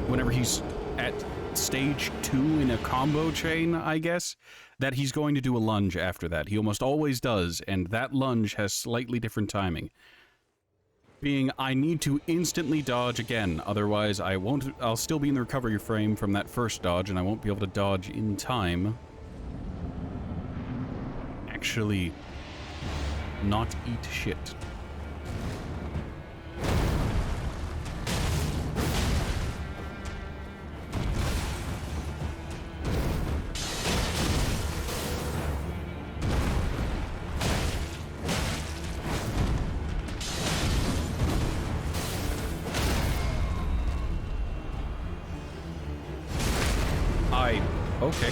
whenever he's at stage 2 in a combo chain, I guess, that he's going to do a lunge after that. He almost always does, and that lunge has slightly different timing. Being, I need to instantly dodge again, otherwise I'll still be in the recovery frame from that first dodge, and I won't be able to dodge in time. Actually, not eat shit. Okay.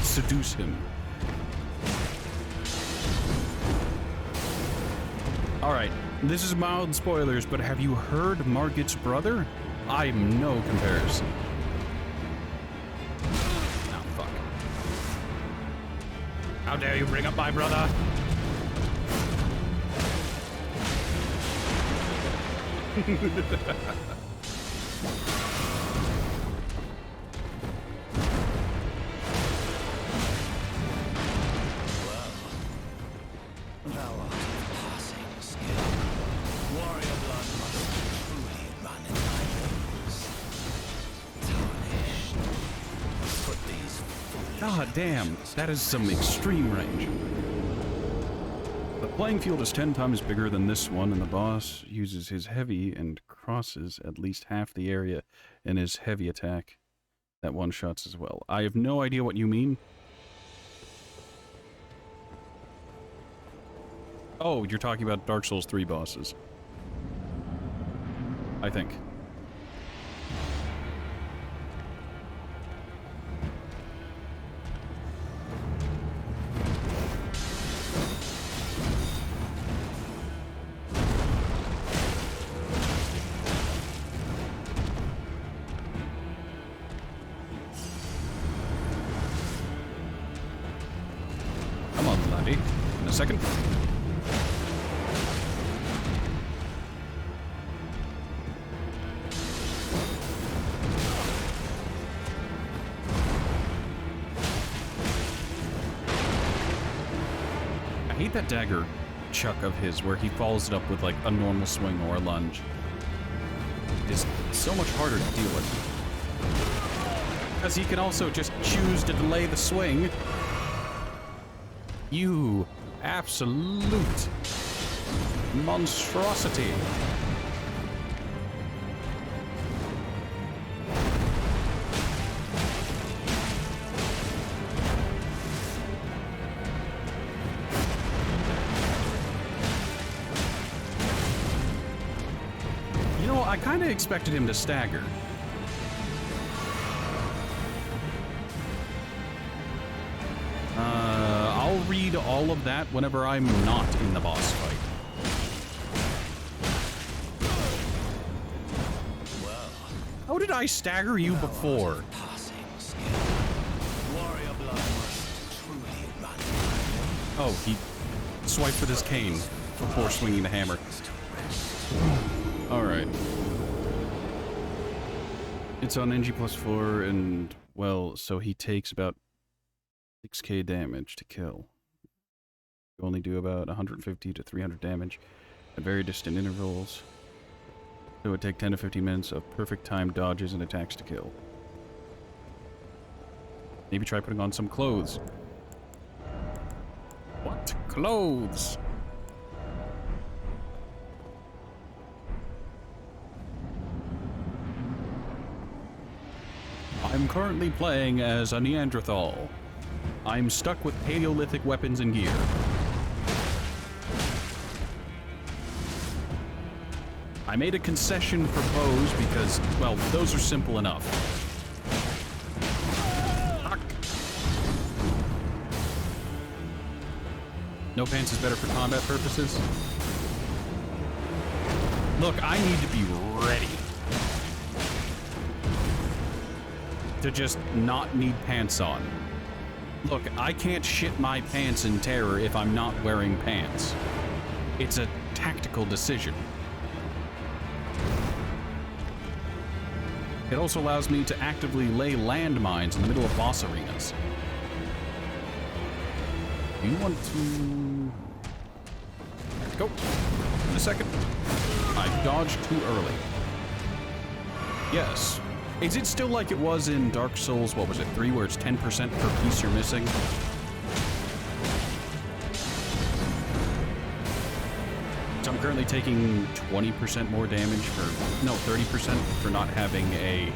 Seduce him. Alright, this is mild spoilers, but have you heard Margit's brother? I'm no comparison. Oh, fuck. How dare you bring up my brother? God damn, that is some extreme range. The playing field is 10 times bigger than this one, and the boss uses his heavy and crosses at least half the area in his heavy attack. That one-shots as well. I have no idea what you mean. Oh, you're talking about Dark Souls 3 bosses. I think. In a second. I hate that dagger chuck of his where he follows it up with like a normal swing or a lunge. It's so much harder to deal with. Because he can also just choose to delay the swing. You absolute monstrosity. You know, I kind of expected him to stagger. I'll read all of that whenever I'm not in the boss fight. How did I stagger you before? Oh, he swiped with his cane before swinging the hammer. Alright. It's on NG +4 and, well, so he takes about 6k damage to kill. You only do about 150 to 300 damage at very distant intervals. So it would take 10 to 15 minutes of perfect timed dodges and attacks to kill. Maybe try putting on some clothes. What? Clothes? I'm currently playing as a Neanderthal. I'm stuck with Paleolithic weapons and gear. I made a concession for bows because, well, those are simple enough. Fuck. No pants is better for combat purposes. Look, I need to be ready to just not need pants on. Look, I can't shit my pants in terror if I'm not wearing pants. It's a tactical decision. It also allows me to actively lay landmines in the middle of boss arenas. You want to... Go. In a second. I dodged too early. Yes. Is it still like it was in Dark Souls, what was it, 3, where it's 10% per piece you're missing? So I'm currently taking 20% more damage for... No, 30% for not having a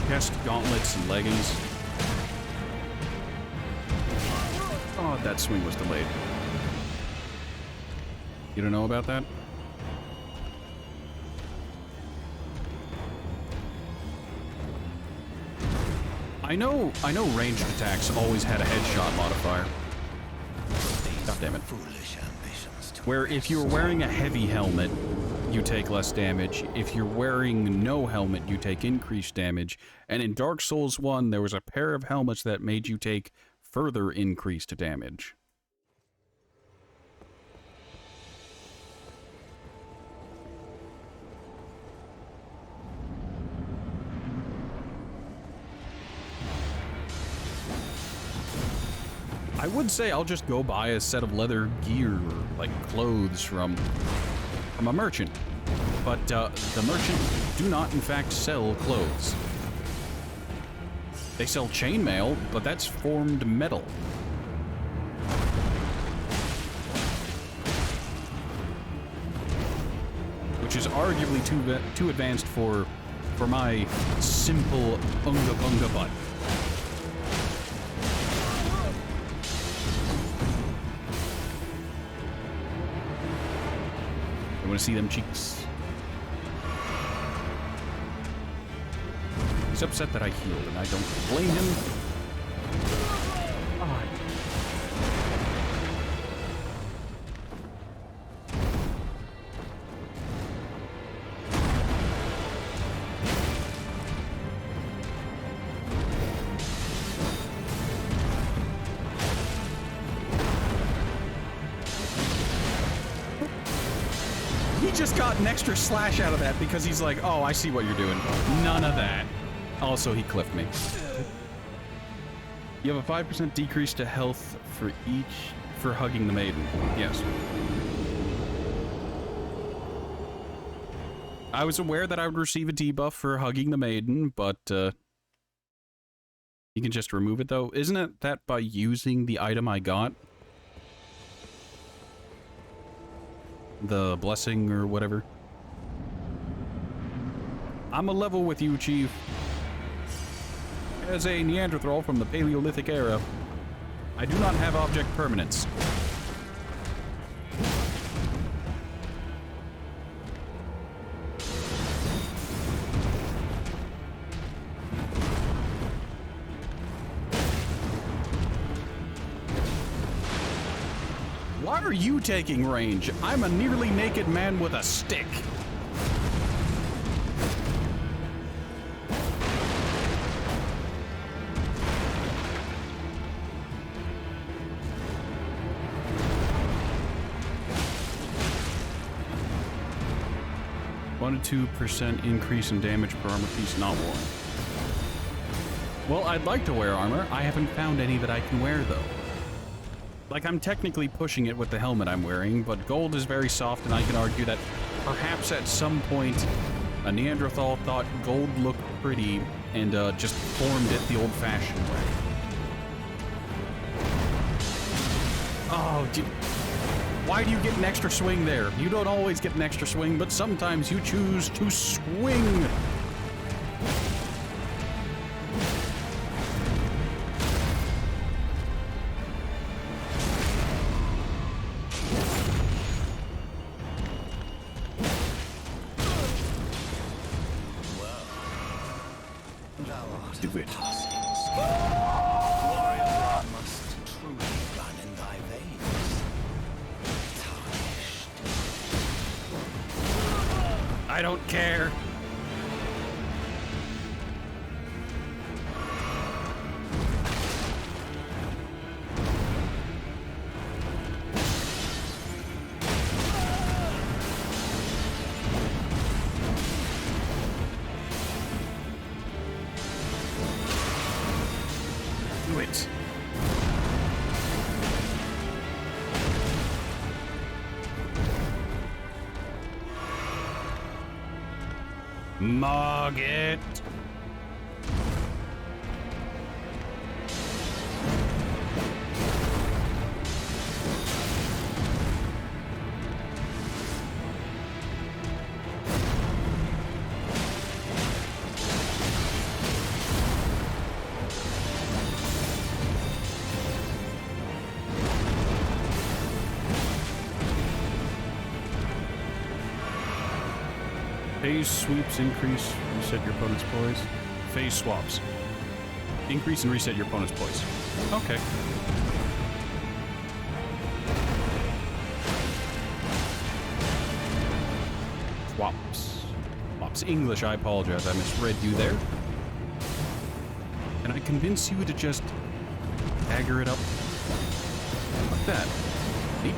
chest, gauntlets, and leggings. Oh, that swing was delayed. You don't know about that? I know ranged attacks always had a headshot modifier. God damn it. Where if you're wearing a heavy helmet, you take less damage. If you're wearing no helmet, you take increased damage. And in Dark Souls 1, there was a pair of helmets that made you take further increased damage. I would say I'll just go buy a set of leather gear, or like clothes from a merchant. But the merchant do not in fact sell clothes. They sell chainmail, but that's formed metal. Which is arguably too advanced for my simple unga bunga butt. I want to see them cheeks. He's upset that I healed, and I don't blame him. Oh. Just got an extra slash out of that because he's like, oh, I see what you're doing. None of that. Also, he clipped me. You have a 5% decrease to health for hugging the maiden. Yes. I was aware that I would receive a debuff for hugging the maiden, but you can just remove it though. Isn't it that by using the item I got? The blessing or whatever. I'm a level with you, Chief. As a Neanderthal from the Paleolithic era, I do not have object permanence. Why are you taking range? I'm a nearly naked man with a stick. One to 2% increase in damage per armor piece not worn. Well, I'd like to wear armor. I haven't found any that I can wear, though. Like, I'm technically pushing it with the helmet I'm wearing, but gold is very soft, and I can argue that perhaps at some point a Neanderthal thought gold looked pretty and just formed it the old-fashioned way. Oh, why do you get an extra swing there? You don't always get an extra swing, but sometimes you choose to swing. Do it. Warrior must truly run in thy veins. Tarnished. I don't care. Do it. Margit. Phase sweeps increase, reset your opponent's poise. Phase swaps. Increase and reset your opponent's poise. Okay. Swaps. Swaps. English, I apologize. I misread you there. Can I convince you to just dagger it up? Like that. Neat.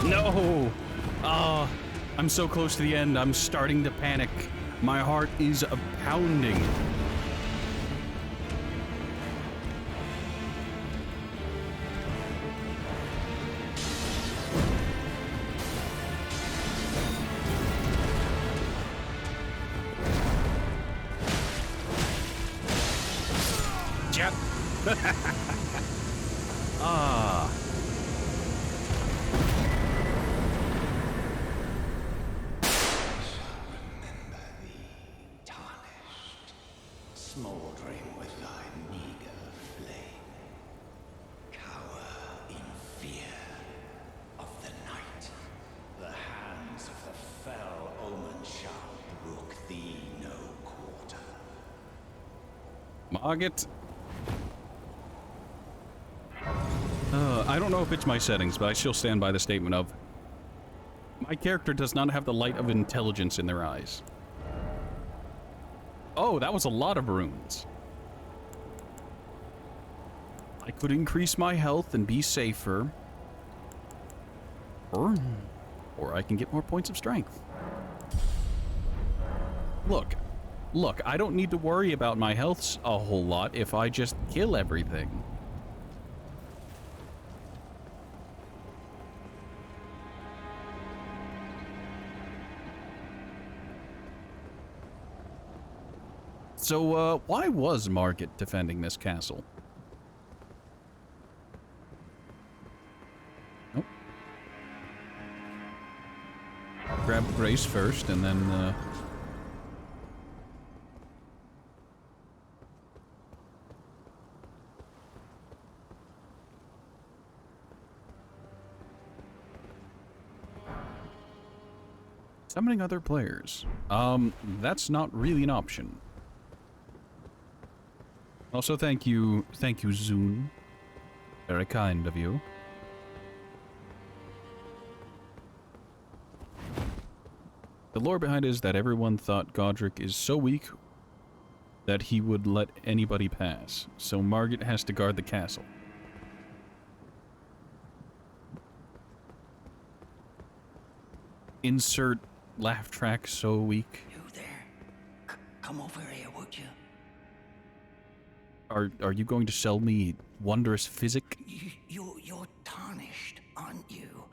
No! Ah, I'm so close to the end. I'm starting to panic. My heart is pounding. Yep. Ah. Smouldering with thy meager flame, cower in fear of the night. The hands of the fell omen shall brook thee no quarter. Margit. I don't know if it's my settings, but I still stand by the statement of my character does not have the light of intelligence in their eyes. Oh, that was a lot of runes. I could increase my health and be safer. Or I can get more points of strength. Look, I don't need to worry about my health a whole lot if I just kill everything. So, why was Margit defending this castle? Nope. Grab Grace first, and then, summoning other players. That's not really an option. Also, thank you, Zune. Very kind of you. The lore behind it is that everyone thought Godric is so weak that he would let anybody pass, so Margit has to guard the castle. Insert laugh track, so weak. You there? Come over here, would you? Are you going to sell me wondrous physic? You're tarnished, aren't you?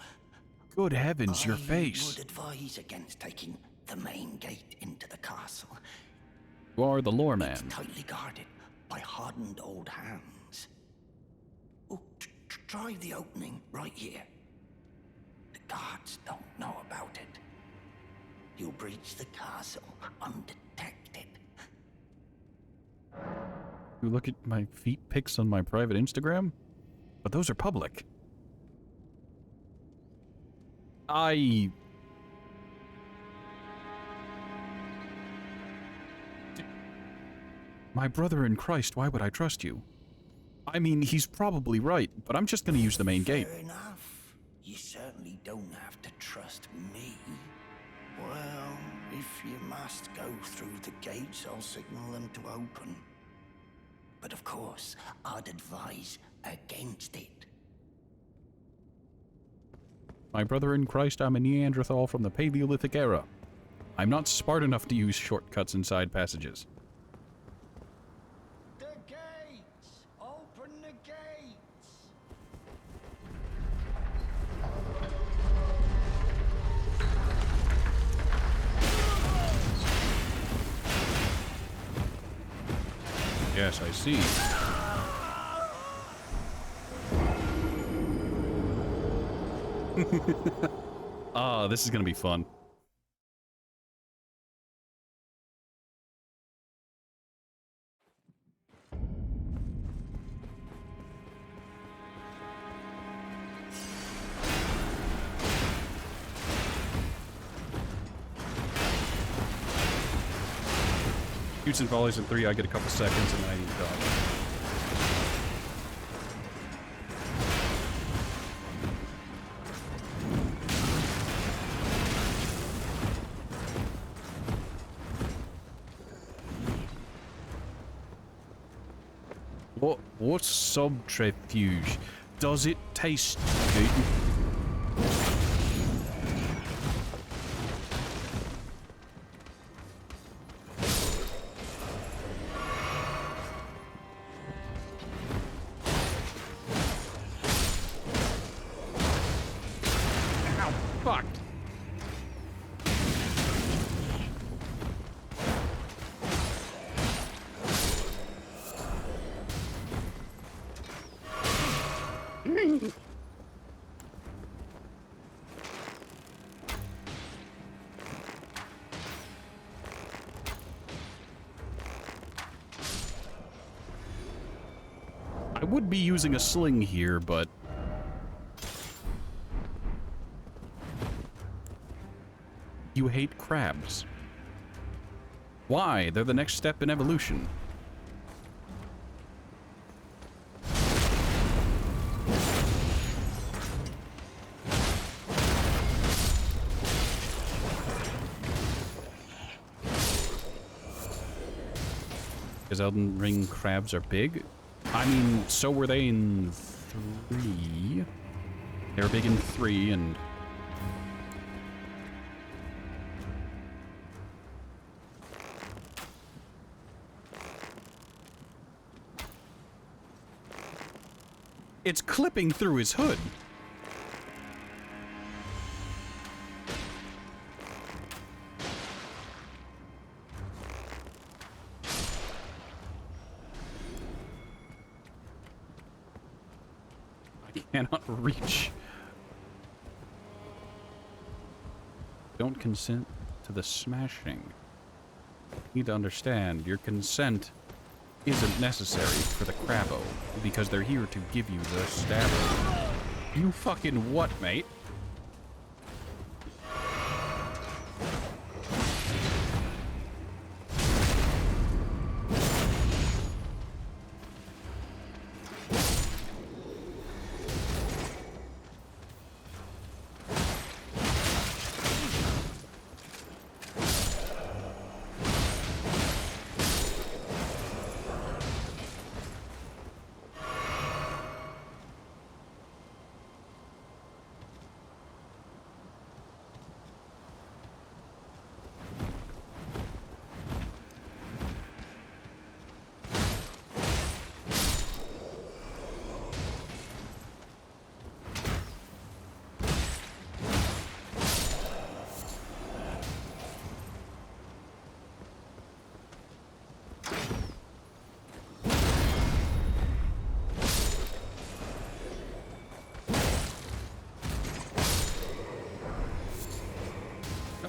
Good heavens, your I face. would advise against taking the main gate into the castle. You are the lore man. It's tightly guarded by hardened old hands. Oh, try the opening right here. The guards don't know about it. You'll breach the castle undetected. You look at my feet pics on my private Instagram? But those are public. My brother in Christ, why would I trust you? I mean, he's probably right, but I'm just gonna use the main gate. Fair enough. You certainly don't have to trust me. Well, if you must go through the gates, I'll signal them to open. But of course, I'd advise against it. My brother in Christ, I'm a Neanderthal from the Paleolithic era. I'm not smart enough to use shortcuts and side passages. The gates! Open the gates! Yes, I see. Ah, this is gonna be fun. Shoots and volleys in 3, I get a couple seconds, and then I need to dodge. What's subterfuge? Does it taste good? Ow, fuck. I would be using a sling here, but you hate crabs. Why? They're the next step in evolution. Because Elden Ring crabs are big? I mean, so were they in 3. They were big in 3, and... It's clipping through his hood. I cannot reach. Don't consent to the smashing. You need to understand, your consent isn't necessary for the Crabbo, because they're here to give you the stabber. You fucking what, mate?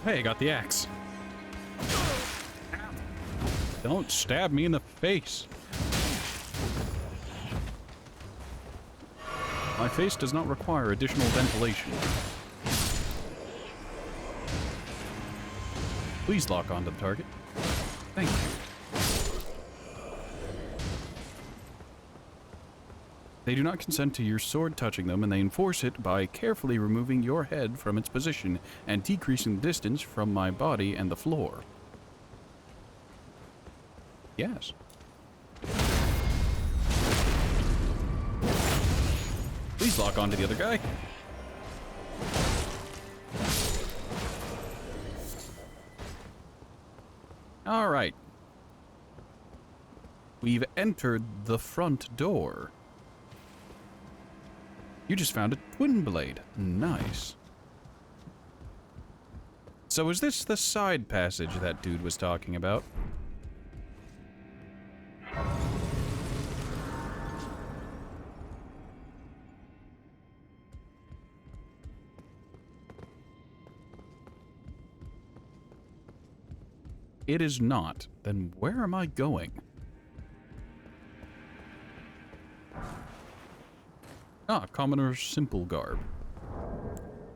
Hey, I got the axe. Don't stab me in the face. My face does not require additional ventilation. Please lock onto the target. Thank you. They do not consent to your sword touching them, and they enforce it by carefully removing your head from its position and decreasing the distance from my body and the floor. Yes. Please lock onto the other guy. All right. We've entered the front door. You just found a twin blade. Nice. So is this the side passage that dude was talking about? It is not. Then where am I going? Ah, Commoner's simple garb.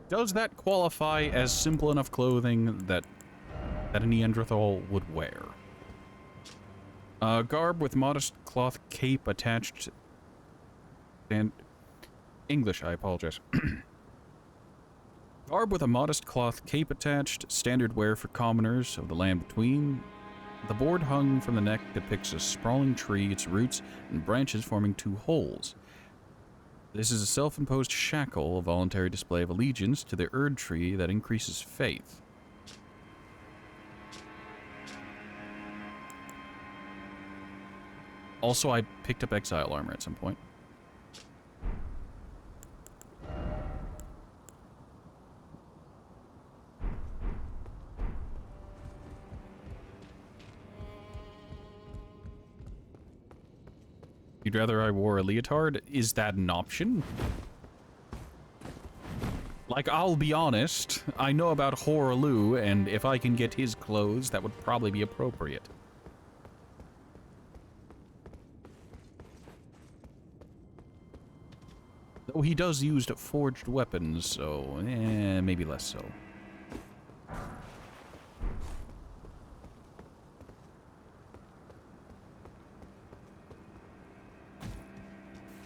Does that qualify as simple enough clothing that a Neanderthal would wear? Garb with modest cloth cape attached. And English, I apologize. Garb with a modest cloth cape attached, standard wear for commoners of the land between. The board hung from the neck depicts a sprawling tree, its roots and branches forming two holes. This is a self-imposed shackle, a voluntary display of allegiance to the Erd tree that increases faith. Also, I picked up exile armor at some point. You'd rather I wore a leotard? Is that an option? Like, I'll be honest, I know about Horaloo, and if I can get his clothes, that would probably be appropriate. Though he does use forged weapons, so, maybe less so.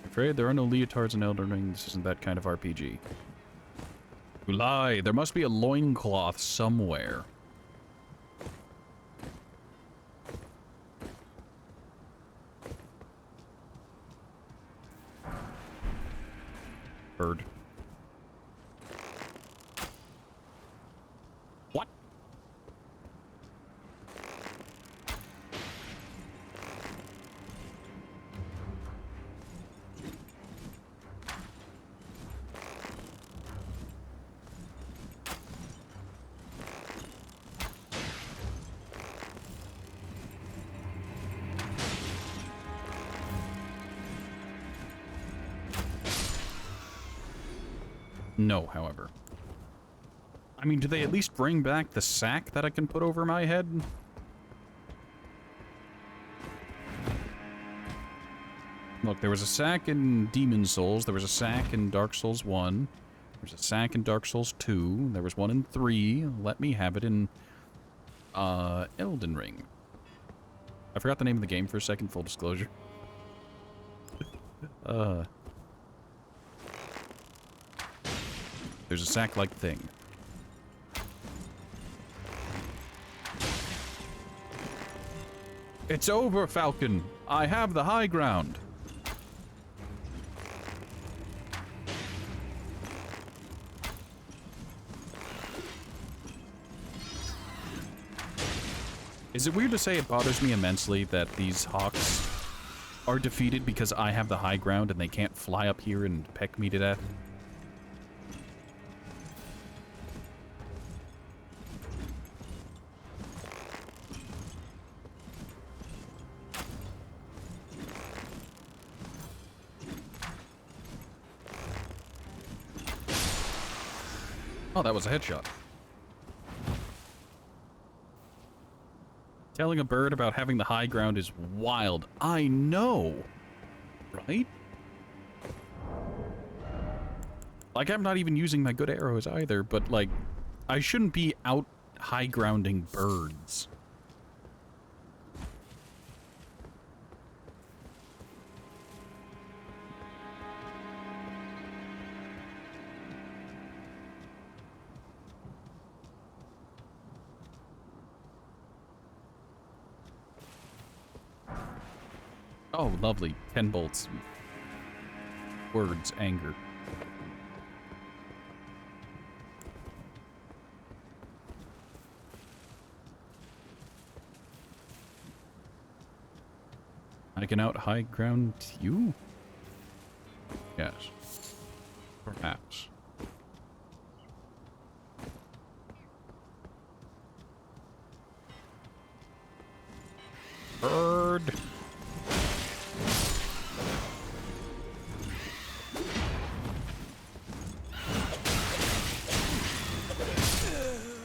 Afraid there are no leotards in Elden Ring. This isn't that kind of RPG. You lie. There must be a loincloth somewhere. Bird. What? No, however. I mean, do they at least bring back the sack that I can put over my head? Look, there was a sack in Demon Souls, there was a sack in Dark Souls 1, there's a sack in Dark Souls 2, there was one in 3, let me have it in, Elden Ring. I forgot the name of the game for a second, full disclosure. There's a sack-like thing. It's over, Falcon. I have the high ground. Is it weird to say it bothers me immensely that these hawks are defeated because I have the high ground and they can't fly up here and peck me to death? Oh, that was a headshot. Telling a bird about having the high ground is wild. I know, right? Like, I'm not even using my good arrows either, but, like, I shouldn't be out high grounding birds. Oh, lovely. 10 bolts. Words, anger. I can out high ground you? Yes. Perhaps. Bird.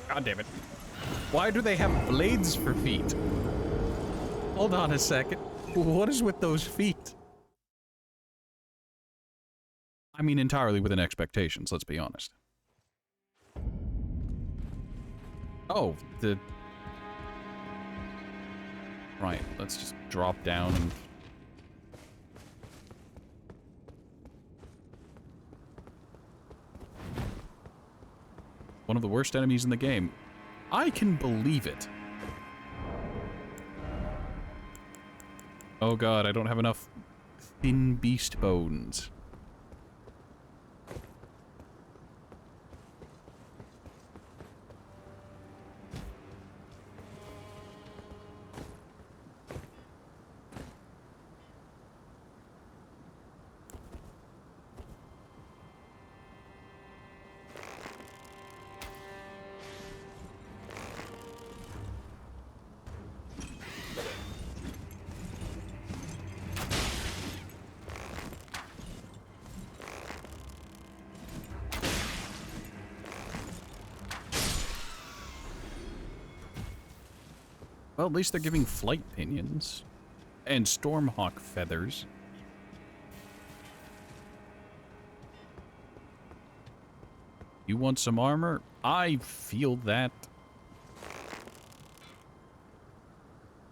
God damn it. Why do they have blades for feet? Hold on a second. What is with those feet? I mean, entirely within expectations, let's be honest. Oh, the... Right, let's just drop down and... One of the worst enemies in the game. I can believe it. Oh god, I don't have enough thin beast bones. Well, at least they're giving flight pinions. And Stormhawk feathers. You want some armor? I feel that.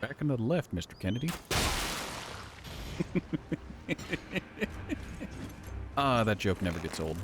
Back and to the left, Mr. Kennedy. Ah, that joke never gets old.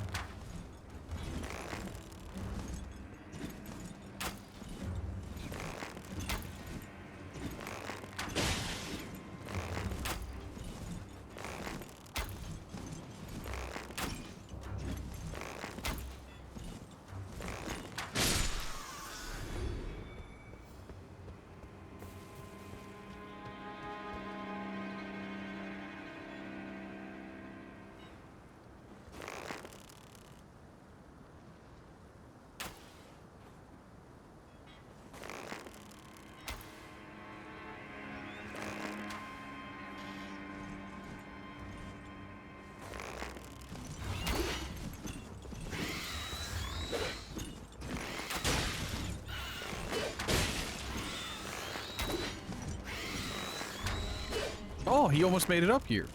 Oh, he almost made it up here.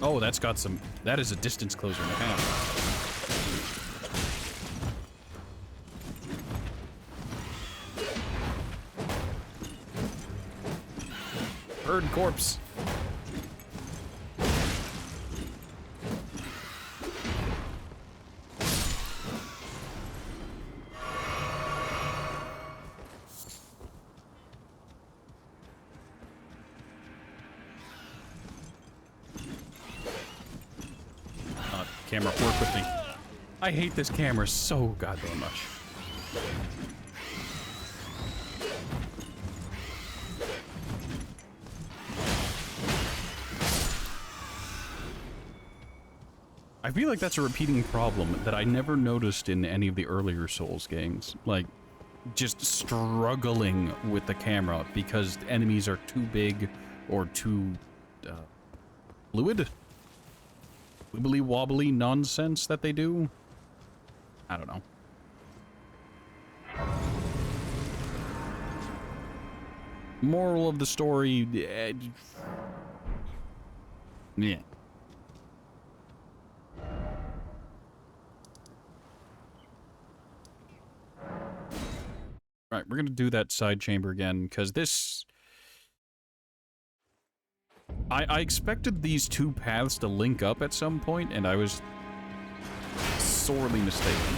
Oh, that's got some... That is a distance closer and a half. Bird corpse. Camera, work with me. I hate this camera so goddamn much. I feel like that's a repeating problem that I never noticed in any of the earlier Souls games. Like, just struggling with the camera because enemies are too big or too fluid. Wibbly wobbly nonsense that they do. I don't know. Moral of the story, yeah. Alright, we're gonna do that side chamber again, because this... I expected these two paths to link up at some point, and I was sorely mistaken.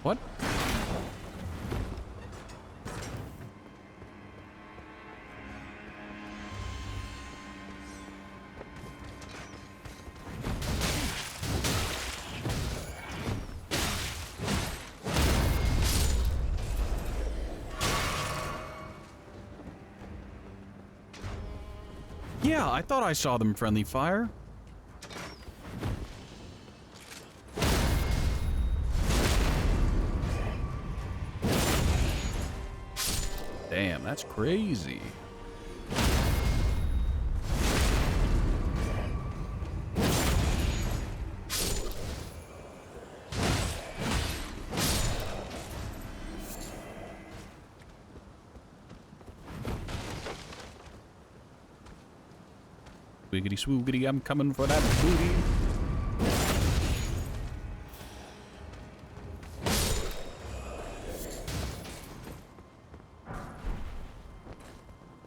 What? Yeah, I thought I saw them friendly fire. Damn, that's crazy. Wiggity swoogity, I'm coming for that booty.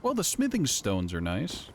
Well, the smithing stones are nice.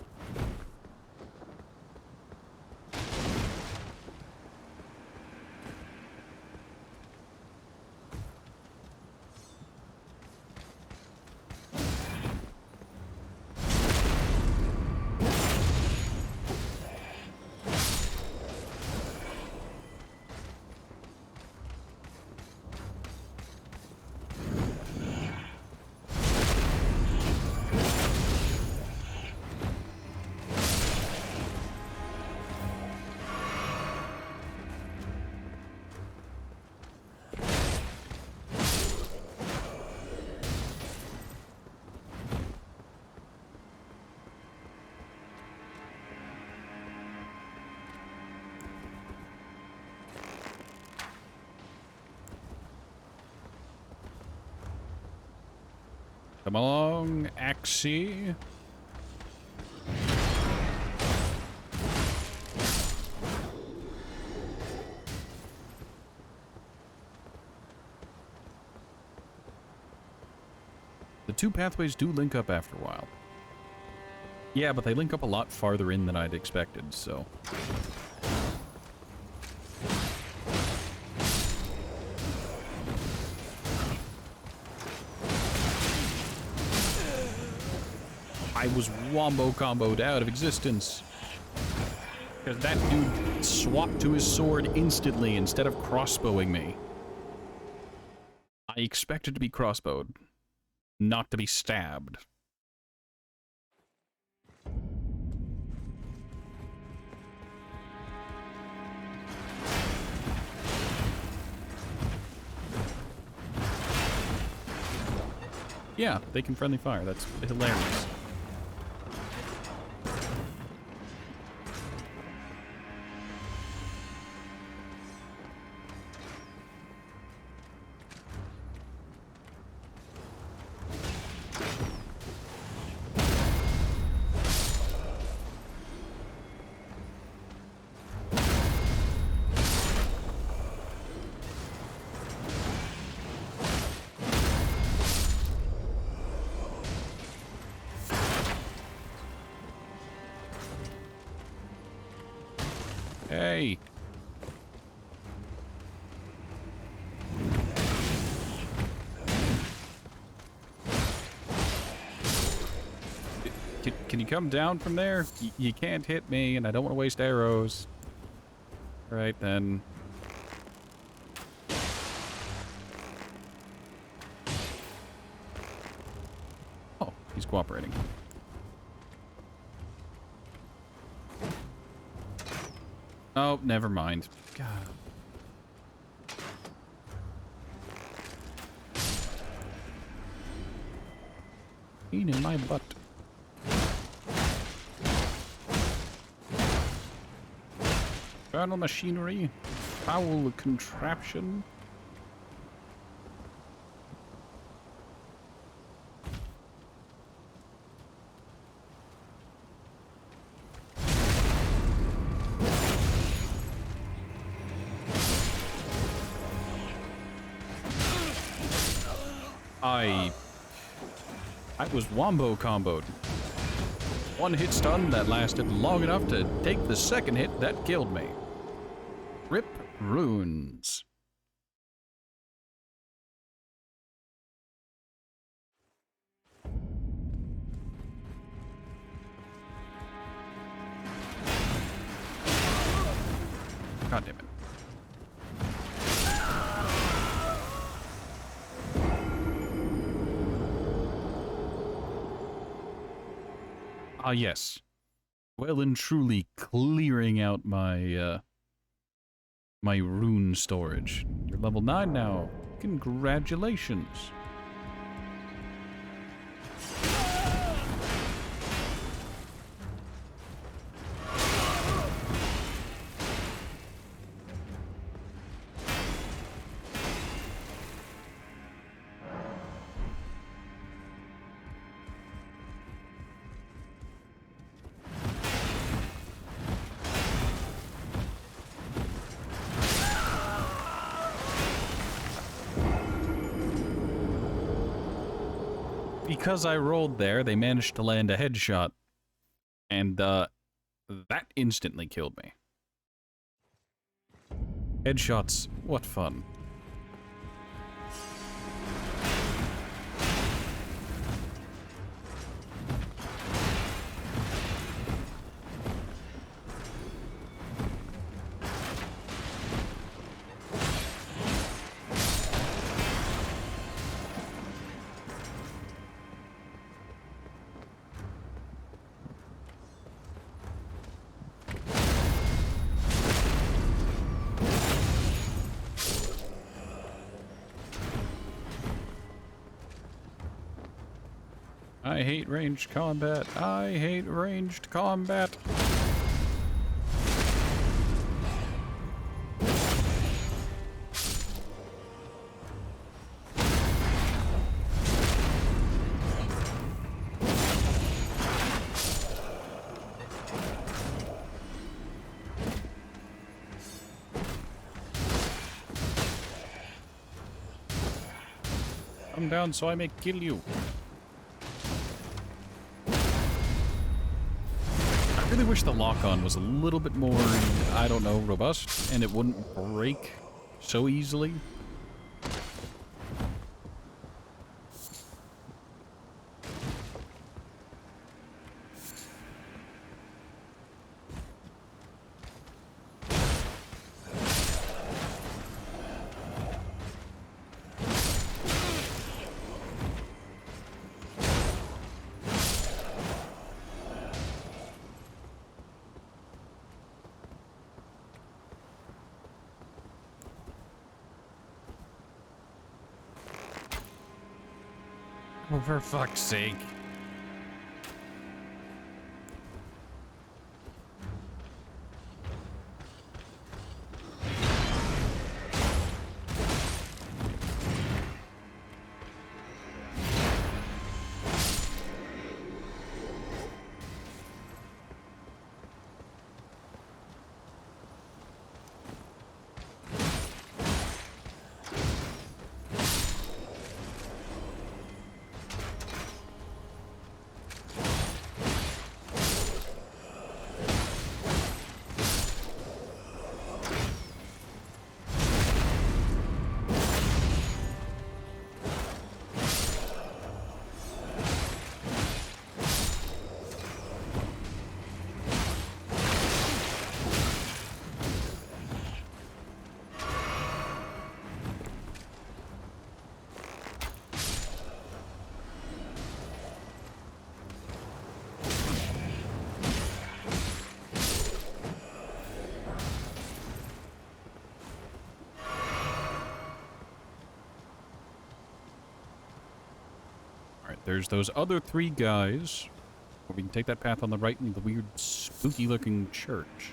Come along, Axie. The two pathways do link up after a while. Yeah, but they link up a lot farther in than I'd expected, so... I was wombo comboed out of existence. Because that dude swapped to his sword instantly instead of crossbowing me. I expected to be crossbowed, not to be stabbed. Yeah, they can friendly fire. That's hilarious. Hey. Can you come down from there? You can't hit me, and I don't want to waste arrows. Right then. Oh, he's cooperating. Oh, never mind. God. Pain in my butt. Infernal machinery. Foul contraption. I was wombo comboed. One hit stun that lasted long enough to take the second hit that killed me. Rip runes. God damn it. Ah, yes. Well and truly clearing out my, my rune storage. You're level 9 now. Congratulations. Because I rolled there, they managed to land a headshot. And, that instantly killed me. Headshots, what fun. I hate ranged combat. I hate ranged combat. Come down so I may kill you. I really wish the lock-on was a little bit more, I don't know, robust, and it wouldn't break so easily. Oh, for fuck's sake. There's those other 3 guys. We can take that path on the right in the weird, spooky-looking church.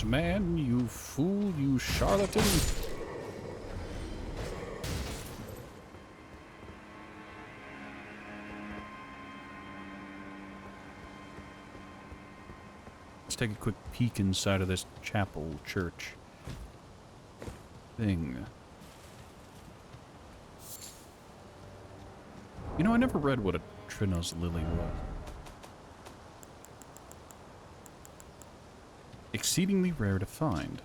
this man, you fool, you charlatan. Let's take a quick peek inside of this chapel church thing. You know, I never read what a Trinos lily was. Exceedingly rare to find.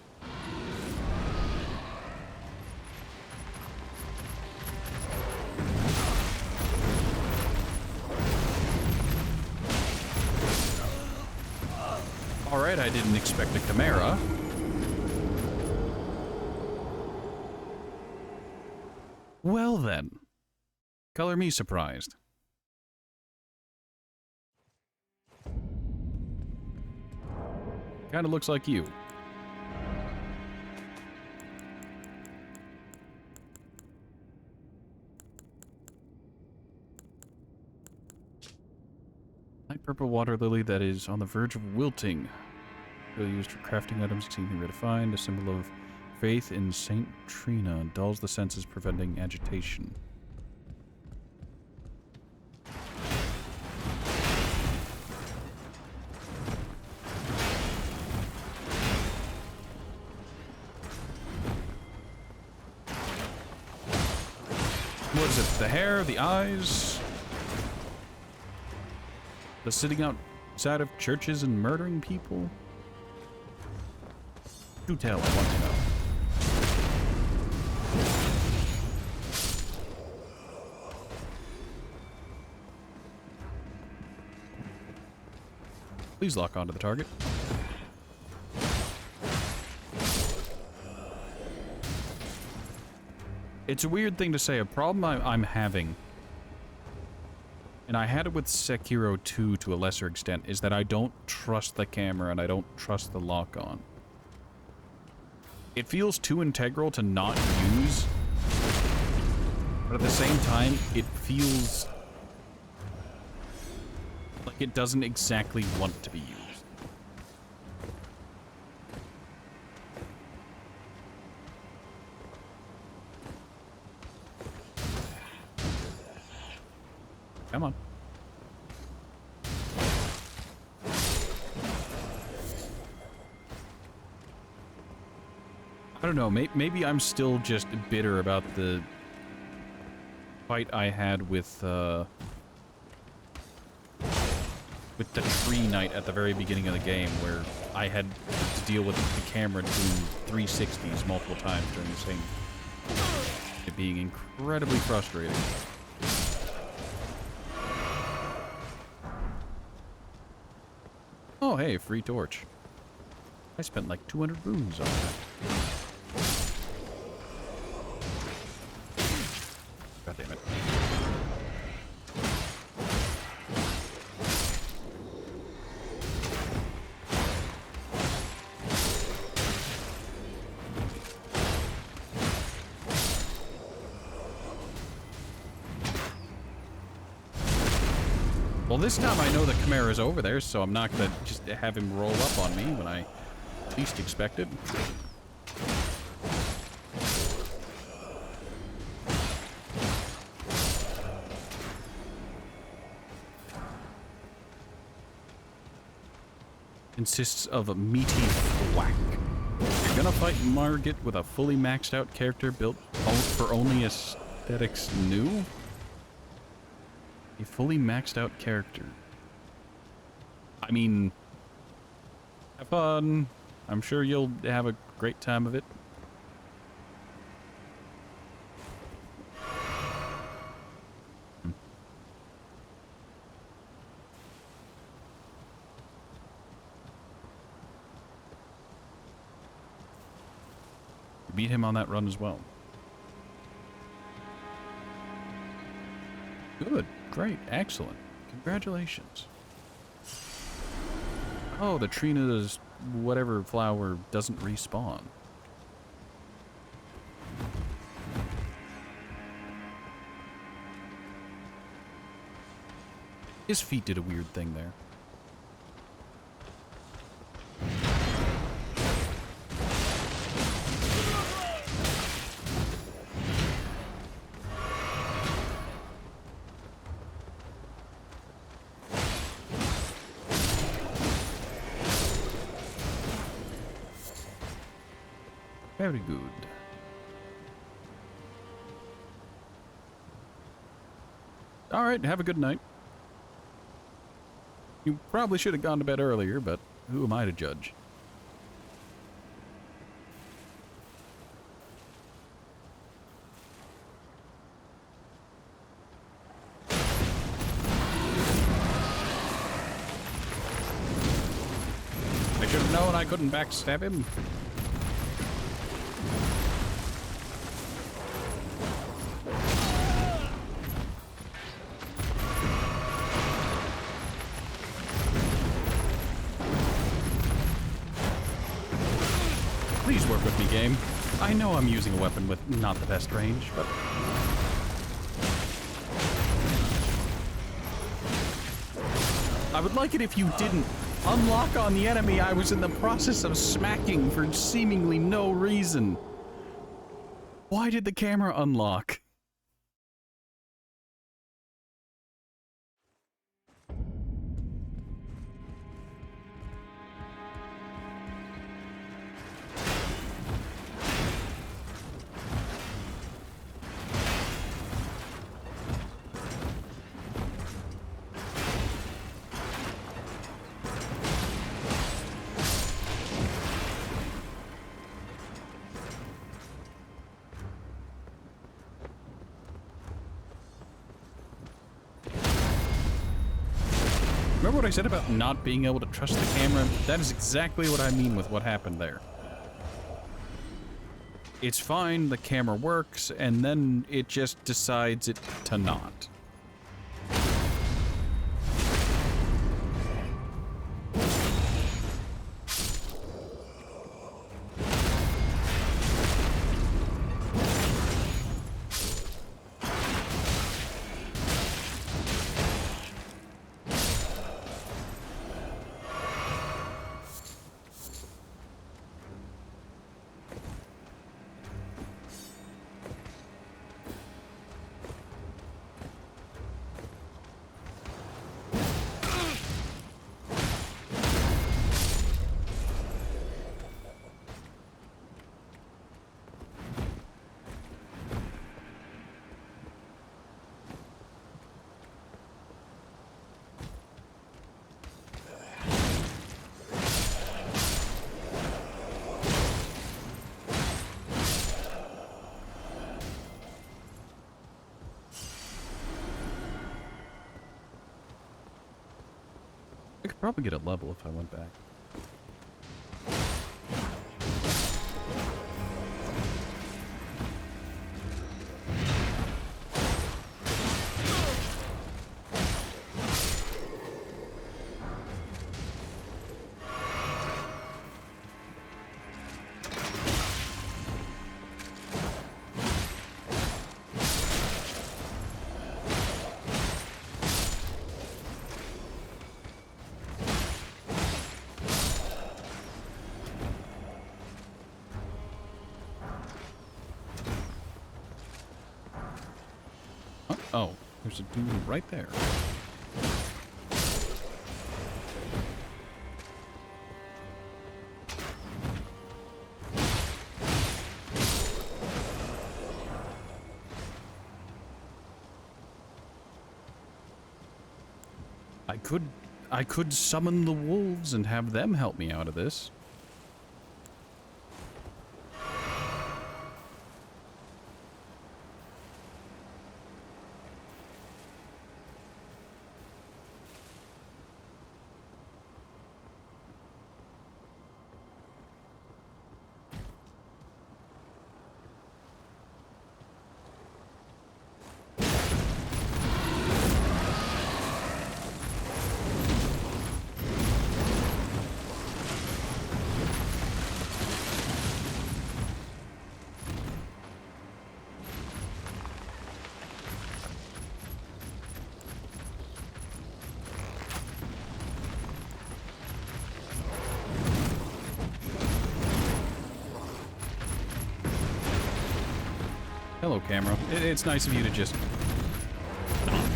Alright, I didn't expect a chimera. Well then. Color me surprised. Kinda looks like you. Light purple water lily that is on the verge of wilting. Really used for crafting items, exceedingly rare to find. A symbol of faith in Saint Trina. Dulls the senses, preventing agitation. What is it? The hair? The eyes? The sitting outside of churches and murdering people? Do tell, I want to know. Please lock onto the target. It's a weird thing to say. A problem I'm having, and I had it with Sekiro 2 to a lesser extent, is that I don't trust the camera and I don't trust the lock-on. It feels too integral to not use, but at the same time, it feels like it doesn't exactly want to be used. Come on. I don't know, maybe I'm still just bitter about the fight I had with the tree knight at the very beginning of the game, where I had to deal with the camera doing 360s multiple times during the same. It being incredibly frustrating. Oh, hey, free torch. I spent like 200 runes on that. God damn it. Well, this time I know the Chimera's over there, so I'm not gonna just have him roll up on me when I least expect it. Consists of a meaty thwack. You're gonna fight Margit with a fully maxed out character built for only aesthetics new? A fully maxed out character. I mean, have fun. I'm sure you'll have a great time of it. Beat him on that run as well. Good. Great. Excellent. Congratulations. Oh, the Trina's whatever flower doesn't respawn. His feet did a weird thing there. Very good. Alright, have a good night. You probably should have gone to bed earlier, but who am I to judge? I should have known I couldn't backstab him. Please work with me, game. I know I'm using a weapon with not the best range, but... I would like it if you didn't unlock on the enemy I was in the process of smacking for seemingly no reason. Why did the camera unlock? Remember what I said about not being able to trust the camera? That is exactly what I mean with what happened there. It's fine, the camera works, and then it just decides it to not. I could probably get a level if I went back. Oh, there's a dude right there. I could summon the wolves and have them help me out of this. Hello, camera. It's nice of you to just not.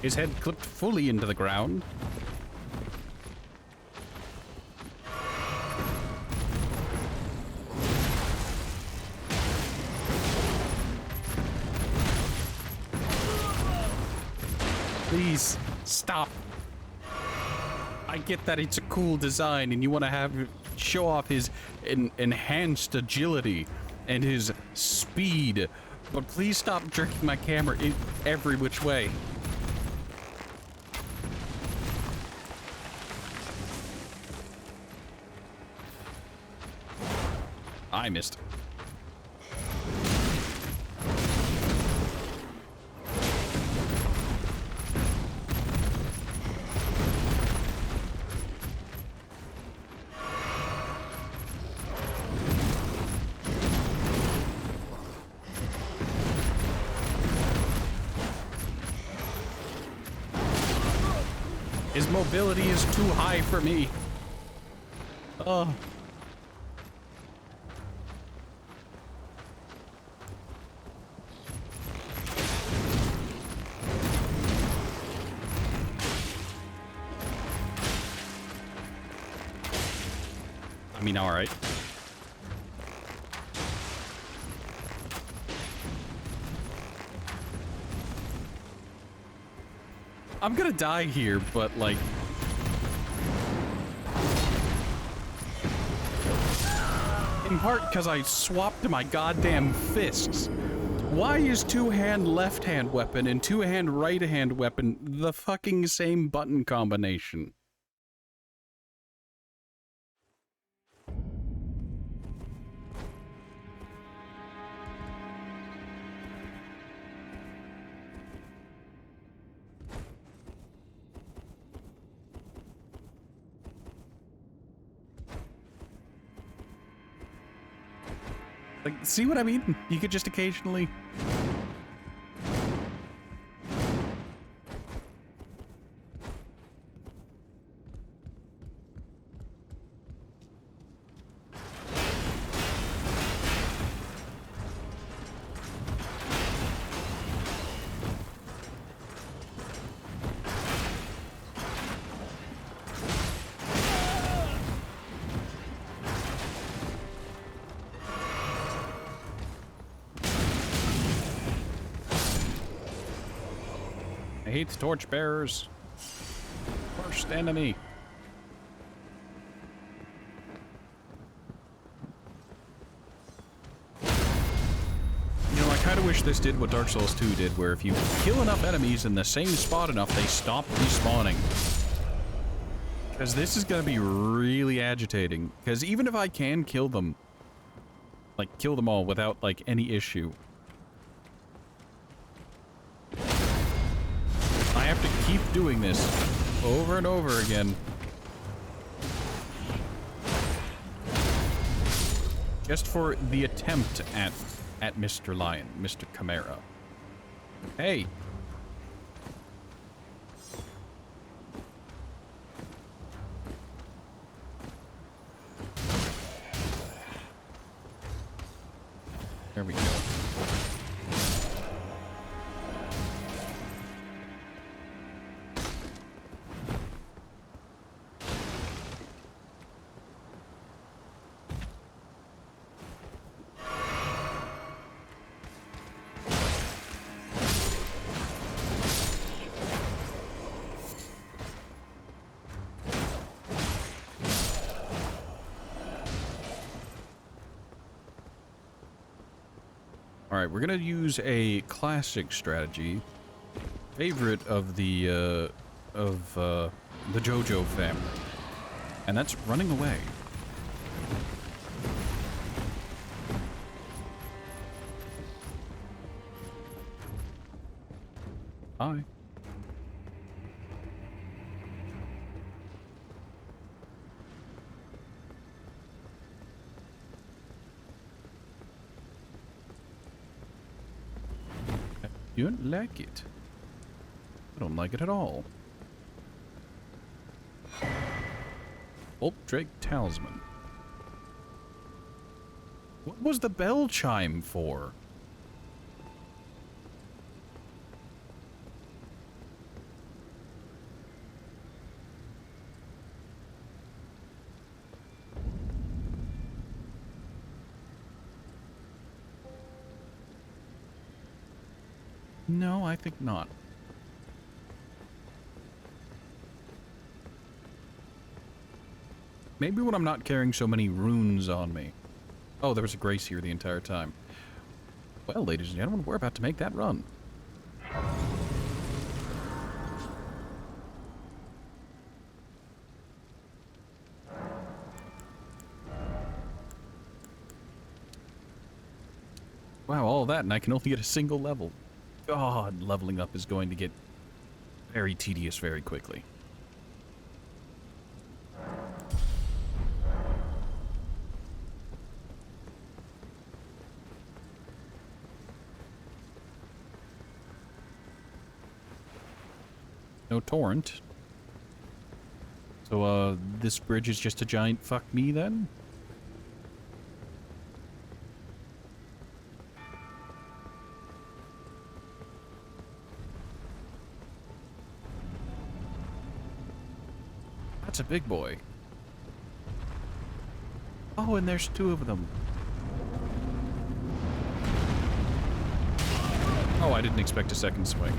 His head clipped fully into the ground. Please, stop. I get that it's a cool design and you want to have show off his enhanced agility and his speed, but please stop jerking my camera in every which way. I missed. His mobility is too high for me. Oh. I mean, all right. I'm gonna die here, but like... in part because I swapped my goddamn fists. Why is two-hand left-hand weapon and two-hand right-hand weapon the fucking same button combination? Like, see what I mean? You could just occasionally... I hate the torchbearers. Worst enemy. You know, I kind of wish this did what Dark Souls 2 did, where if you kill enough enemies in the same spot enough, they stop respawning. Because this is going to be really agitating. Because even if I can kill them, like, kill them all without, like, any issue, I have to keep doing this over and over again. Just for the attempt at Mr. Lion, Mr. Chimera. Hey. There we go. Alright, we're gonna use a classic strategy, favorite of the JoJo family, and that's running away. Hi. You don't like it. I don't like it at all. Bolt Drake Talisman. What was the bell chime for? No, I think not. Maybe when I'm not carrying so many runes on me. Oh, there was a grace here the entire time. Well, ladies and gentlemen, we're about to make that run. Wow, all that, and I can only get a single level. God, leveling up is going to get very tedious very quickly. No torrent. So, this bridge is just a giant fuck me then? That's a big boy. Oh, and there's two of them. Oh, I didn't expect a second swing.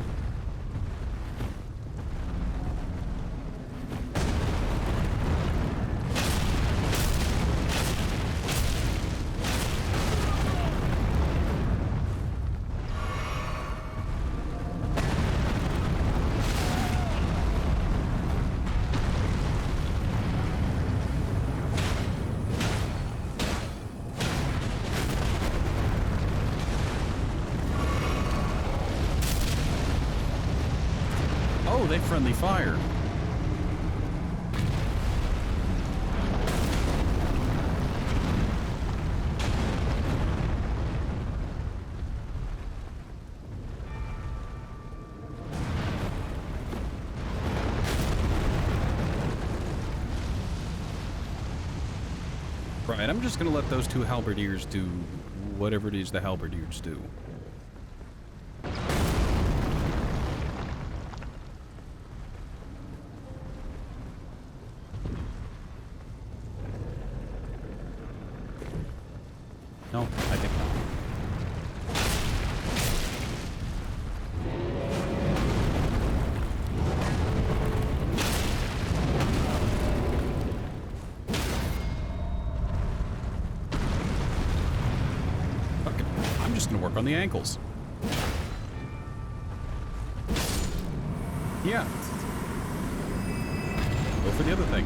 Oh, they friendly fire. Right, I'm just gonna let those two halberdiers do whatever it is the halberdiers do. No, I think not. Okay, I'm just gonna work on the ankles. Yeah. Go for the other thing.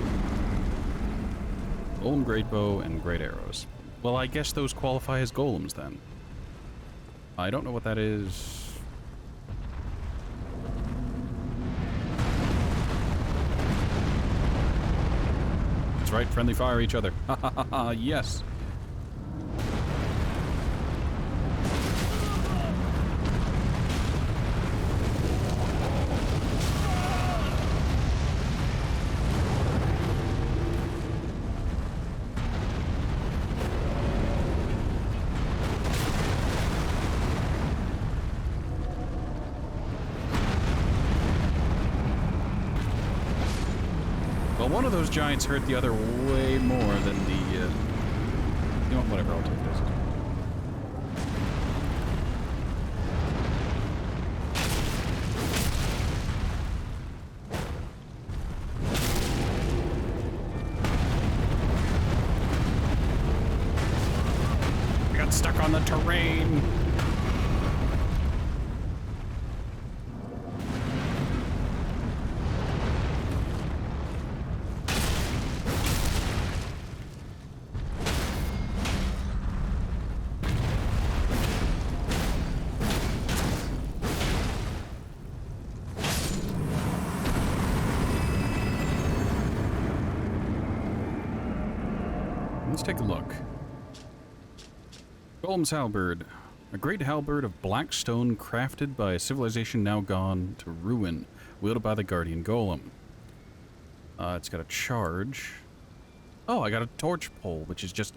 Golem, great bow, and great arrows. Well, I guess those qualify as golems then. I don't know what that is. That's right, friendly fire each other. Ha ha ha ha, yes. Well, one of those giants hurt the other way more than the, you know what, whatever, I'll take this. I got stuck on the terrain. Let's take a look. Golem's halberd. A great halberd of black stone crafted by a civilization now gone to ruin, wielded by the guardian golem. It's got a charge. Oh, I got a torch pole, which is just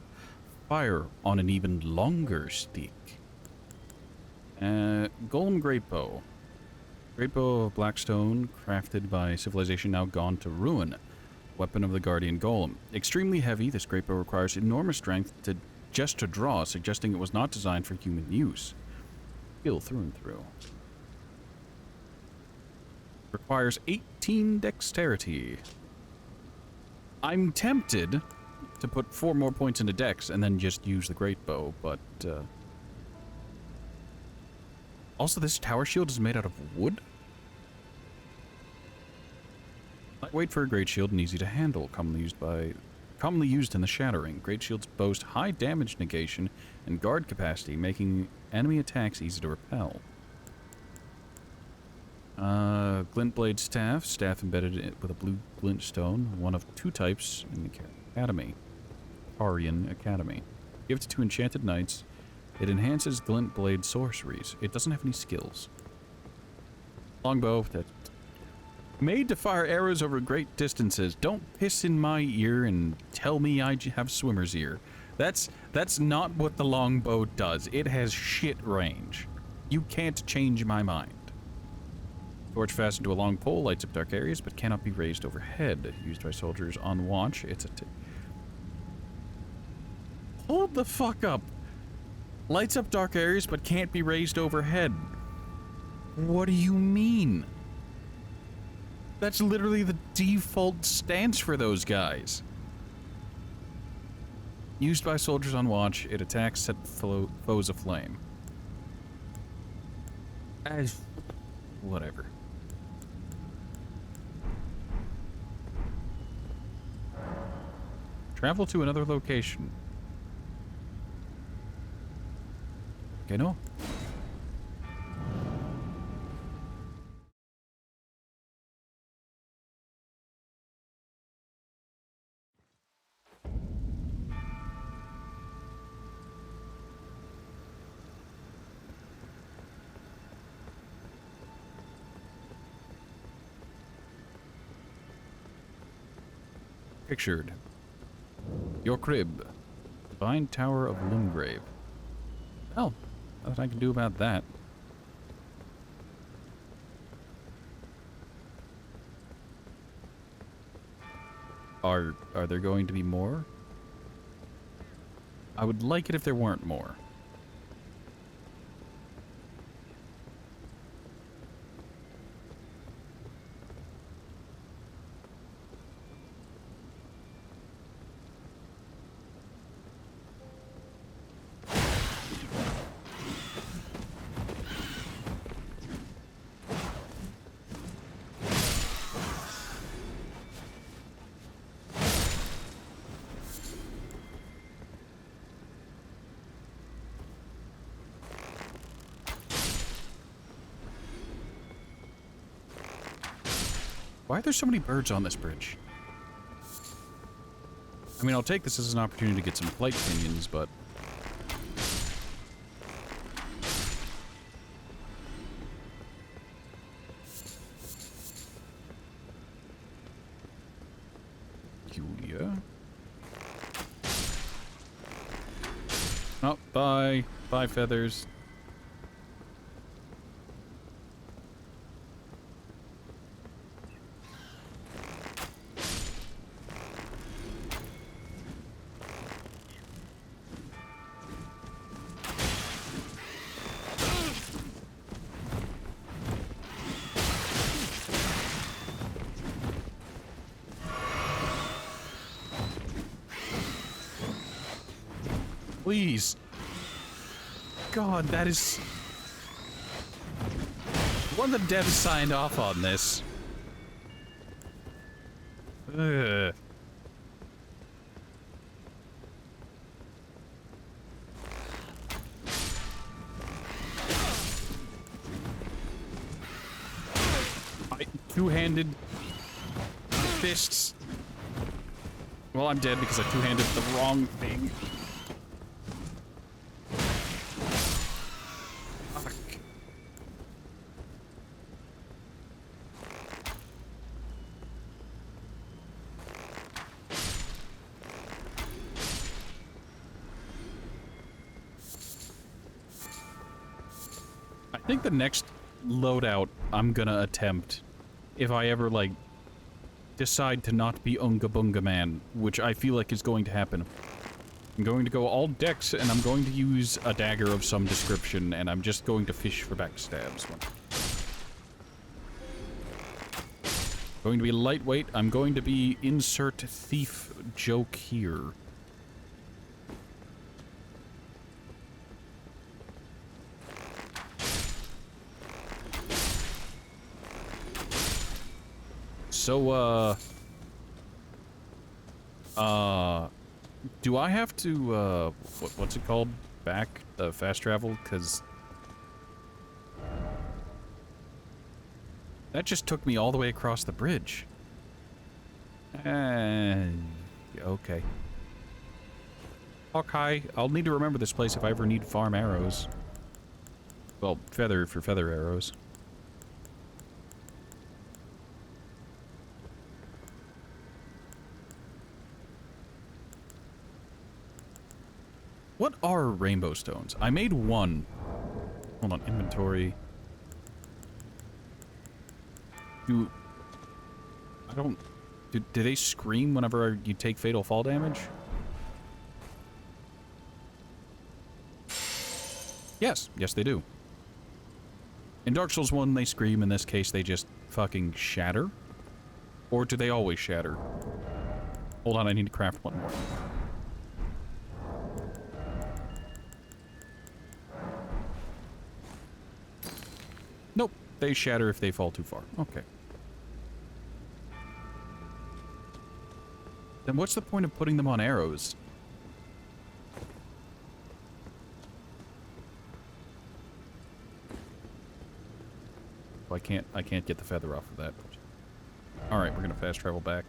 fire on an even longer stick. Golem great bow. Great bow of black stone crafted by a civilization now gone to ruin. Weapon of the guardian golem. Extremely heavy, this great bow requires enormous strength just to draw, suggesting it was not designed for human use. Skill through and through. Requires 18 dexterity. I'm tempted to put 4 more points into dex and then just use the great bow, but also this tower shield is made out of wood? Lightweight for a great shield and easy to handle, commonly used in the shattering. Great shields boast high damage negation and guard capacity, making enemy attacks easy to repel. Glint blade staff. Staff embedded with a blue glint stone. One of 2 types in the academy. Aryan Academy. Give it to 2 enchanted knights. It enhances glint blade sorceries. It doesn't have any skills. Longbow. That's made to fire arrows over great distances. Don't piss in my ear and tell me I have swimmer's ear. That's not what the longbow does. It has shit range. You can't change my mind. Torch fastened to a long pole lights up dark areas, but cannot be raised overhead. Used by soldiers on watch. It's a... Hold the fuck up. Lights up dark areas, but can't be raised overhead. What do you mean? That's literally the default stance for those guys. Used by soldiers on watch, it attacks set foes aflame. Whatever. Travel to another location. Okay, no. Pictured. Your crib. Divine Tower of Loomgrave. Oh, nothing I can do about that. Are there going to be more? I would like it if there weren't more. Why are there so many birds on this bridge? I mean, I'll take this as an opportunity to get some flight pinions, but... Julia? Oh, bye. Bye, feathers. Please. God, that is... One of the devs signed off on this. Ugh. Two-handed fists. Well, I'm dead because I two-handed the wrong thing. Fuck. I think the next loadout I'm gonna attempt, if I ever, like, decide to not be Unga Bunga Man, which I feel like is going to happen. I'm going to go all dex, and I'm going to use a dagger of some description, and I'm just going to fish for backstabs. Going to be lightweight. I'm going to be insert thief joke here. So, do I have to, what's it called? Back? Fast travel? Because that just took me all the way across the bridge. Okay. Hawkeye, I'll need to remember this place if I ever need farm arrows. Well, feather for feather arrows. What are rainbow stones? I made one. Hold on, inventory. Do they scream whenever you take fatal fall damage? Yes, yes they do. In Dark Souls 1 they scream, in this case they just fucking shatter? Or do they always shatter? Hold on, I need to craft one more. Nope, they shatter if they fall too far. Okay. Then what's the point of putting them on arrows? Well, I can't get the feather off of that. Alright, we're gonna fast travel back.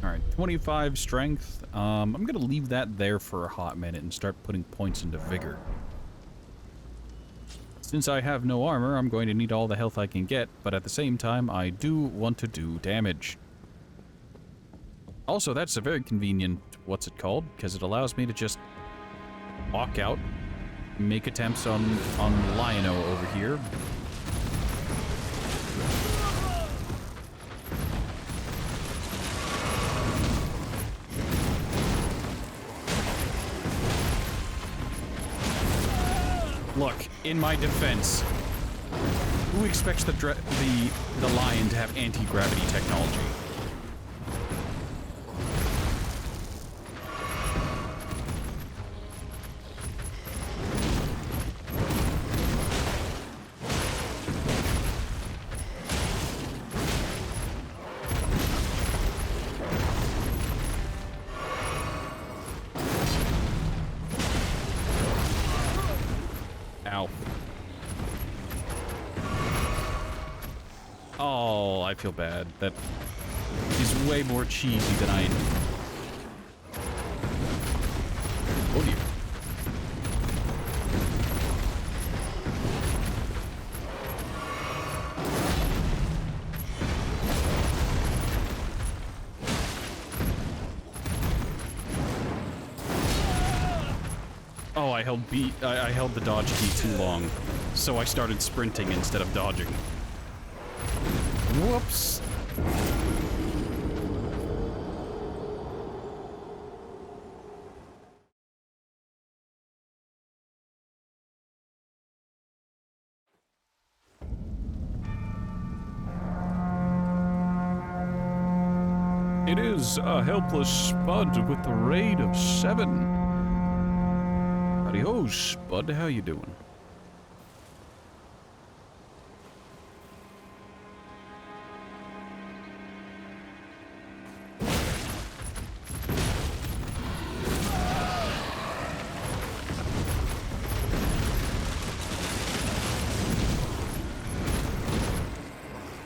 Alright, 25 strength. I'm gonna leave that there for a hot minute and start putting points into vigor. Since I have no armor, I'm going to need all the health I can get, but at the same time, I do want to do damage. Also, that's a very convenient, what's it called? Because it allows me to just walk out, make attempts on Lion-O over here. Look, in my defense, who expects the lion to have anti-gravity technology? Oh, I feel bad. That is way more cheesy than I... Oh dear. Oh, I held B. I held the dodge key too long, so I started sprinting instead of dodging. Whoops. It is a helpless Spud with the raid of 7. Howdy-ho, Spud. How you doing?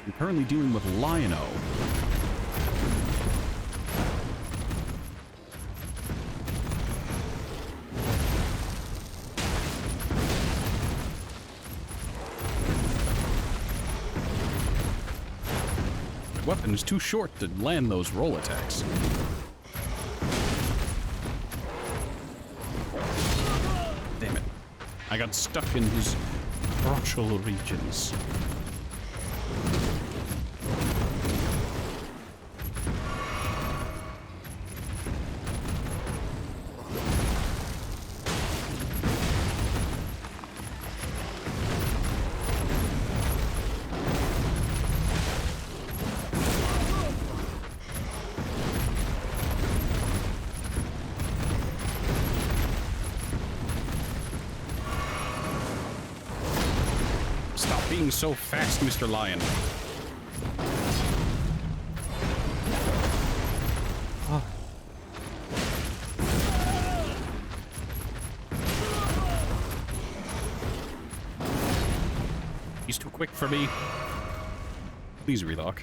I'm currently dealing with Lion-O. Weapon is too short to land those roll attacks. Damn it. I got stuck in his crotchal regions. Being so fast, Mr. Lion. Oh. He's too quick for me. Please relock.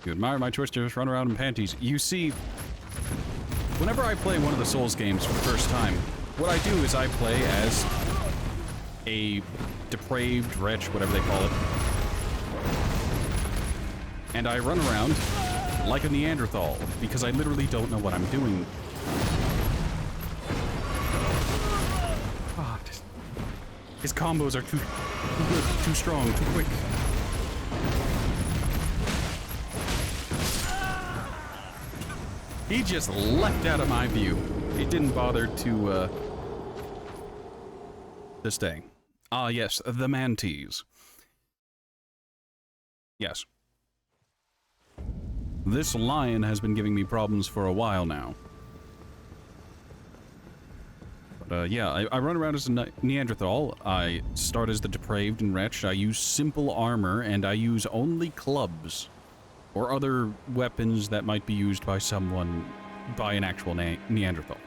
You admire my choice to just run around in panties. You see, whenever I play one of the Souls games for the first time, what I do is I play as a depraved wretch, whatever they call it. And I run around like a Neanderthal, because I literally don't know what I'm doing. Ah, his combos are too good, too strong, too quick. He just leapt out of my view. He didn't bother to stay. Ah, yes, the mantis. Yes. This lion has been giving me problems for a while now. But, yeah, I run around as a Neanderthal. I start as the depraved and wretched. I use simple armor, and I use only clubs. Or other weapons that might be used by someone, by an actual Neanderthal.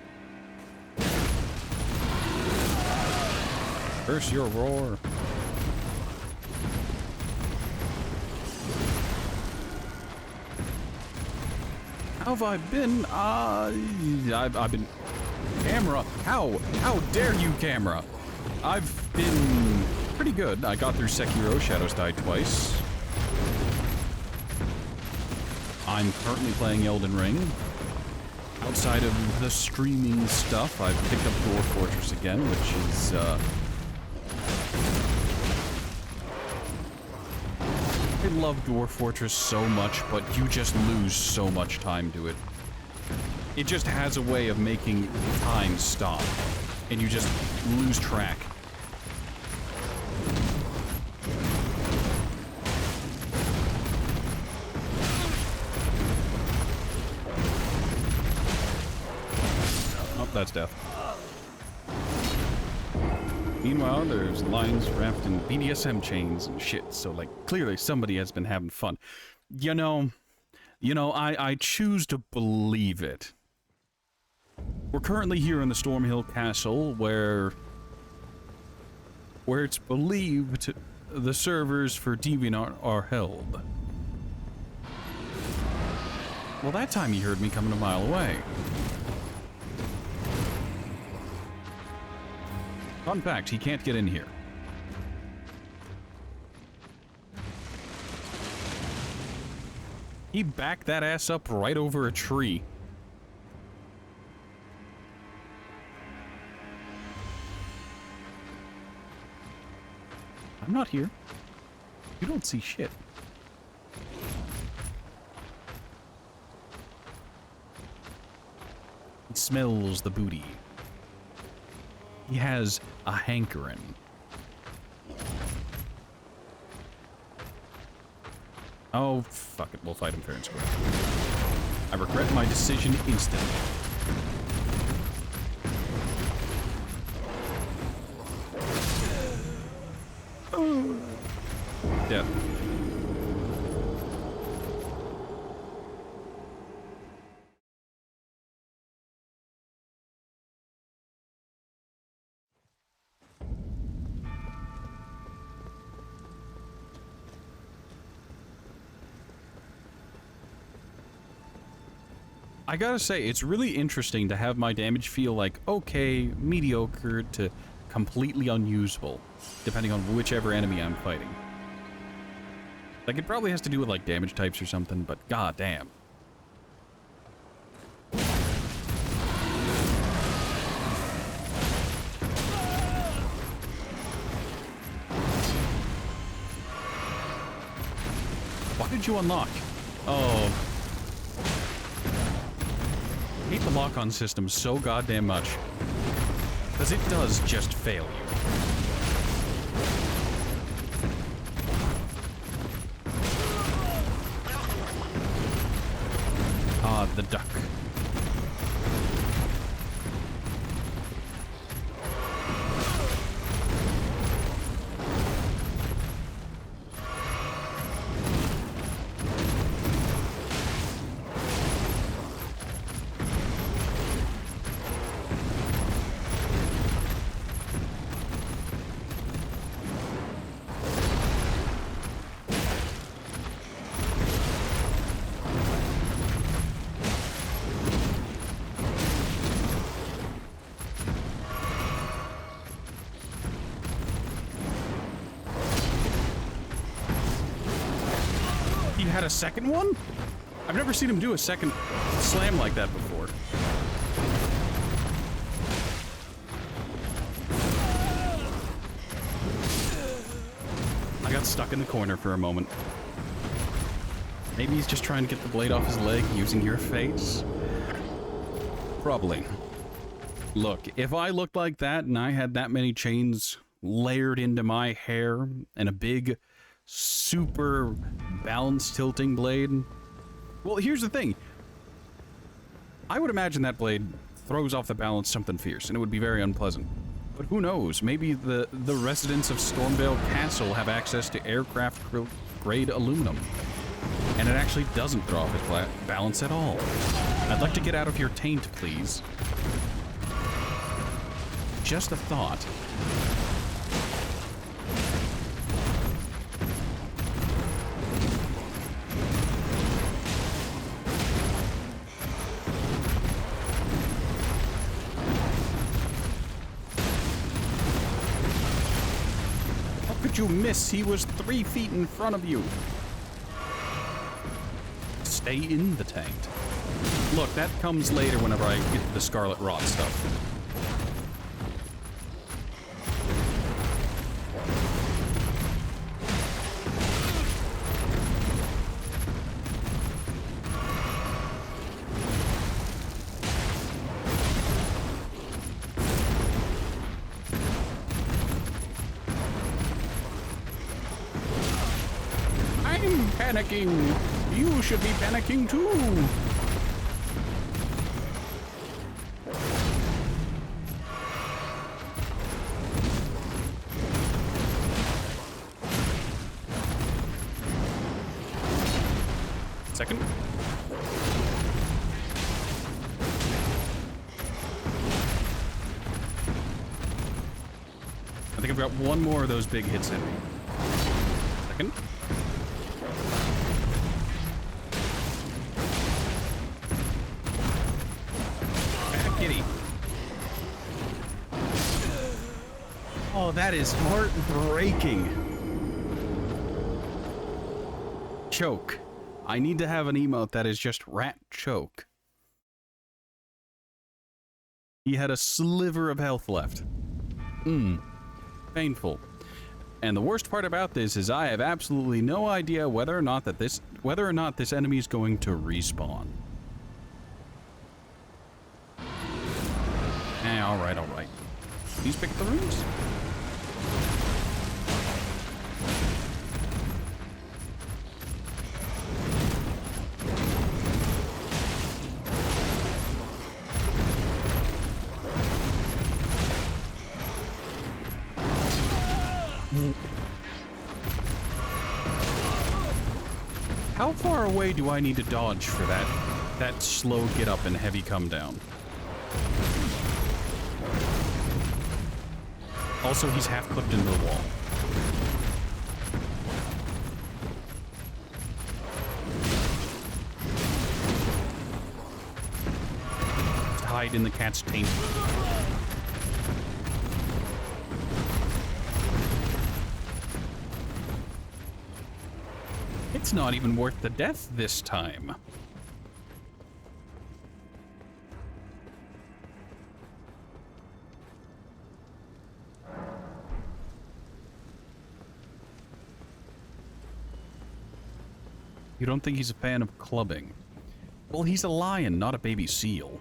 Curse your roar. How have I been? I've been... Camera! How dare you, camera? I've been pretty good. I got through Sekiro, Shadows died twice. I'm currently playing Elden Ring. Outside of the streaming stuff, I've picked up Dwarf Fortress again, which is, I love Dwarf Fortress so much, but you just lose so much time to it. It just has a way of making time stop, and you just lose track. Oh, that's death. Meanwhile, there's lines wrapped in BDSM chains and shit, so, like, clearly somebody has been having fun. You know, I choose to believe it. We're currently here in the Stormhill Castle, where it's believed the servers for DeviantArt are held. Well, that time he heard me coming a mile away. Fun fact, he can't get in here. He backed that ass up right over a tree. I'm not here. You don't see shit. He smells the booty. He has a hankering. Oh, fuck it. We'll fight him fair and square. I regret my decision instantly. Death. I gotta say, it's really interesting to have my damage feel like, okay, mediocre to completely unusable, depending on whichever enemy I'm fighting. Like, it probably has to do with, like, damage types or something, but goddamn. did you unlock? Oh. I hate the lock-on system so goddamn much. Because it does just fail you. Ah, the duck. He had a second one? I've never seen him do a second slam like that before. I got stuck in the corner for a moment. Maybe he's just trying to get the blade off his leg using your face? Probably. Look, if I looked like that and I had that many chains layered into my hair and a big, super balance tilting blade, well, here's the thing. I would imagine that blade throws off the balance something fierce, and it would be very unpleasant. But who knows? Maybe the residents of Stormvale Castle have access to aircraft-grade aluminum, and it actually doesn't throw off its balance at all. I'd like to get out of your taint, please. Just a thought. How could you miss? He was 3 feet in front of you. Stay in the taint. Look, that comes later whenever I get the Scarlet Rot stuff. I'm panicking. You should be panicking too. Second. I think I've got one more of those big hits in me. Second. Kitty. Oh, that is heartbreaking. Choke. I need to have an emote that is just rat choke. He had a sliver of health left. Painful. And the worst part about this is I have absolutely no idea whether or not this enemy is going to respawn. Alright, alright. Please pick the rooms. How far away do I need to dodge for that slow get up and heavy come down? Also, he's half clipped into the wall. Hide in the cat's taint. It's not even worth the death this time. You don't think he's a fan of clubbing? Well, he's a lion, not a baby seal.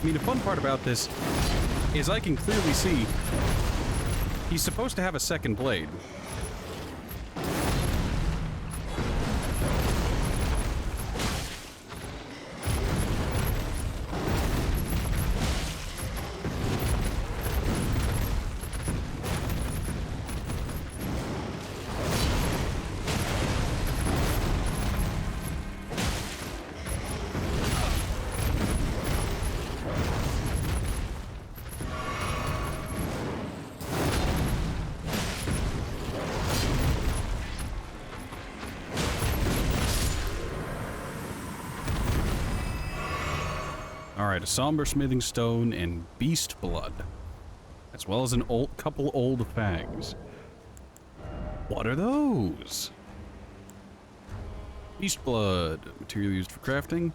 I mean, the fun part about this is I can clearly see he's supposed to have a second blade. Alright, a somber smithing stone and beast blood, as well as couple old fangs. What are those? Beast blood, material used for crafting.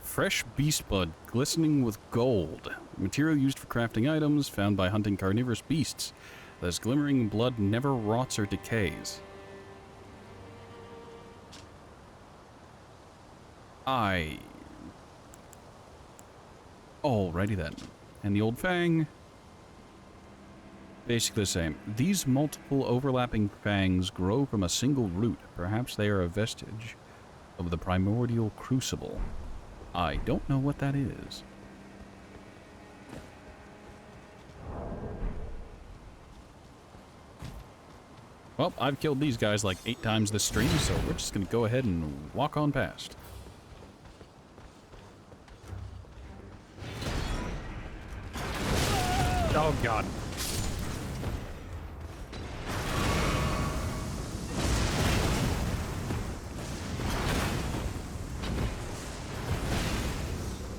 Fresh beast blood, glistening with gold. Material used for crafting items, found by hunting carnivorous beasts. This glimmering blood never rots or decays. Alrighty then. And the old fang? Basically the same. These multiple overlapping fangs grow from a single root. Perhaps they are a vestige of the primordial crucible. I don't know what that is. Well, I've killed these guys like 8 times this stream, so we're just gonna go ahead and walk on past. Oh, God.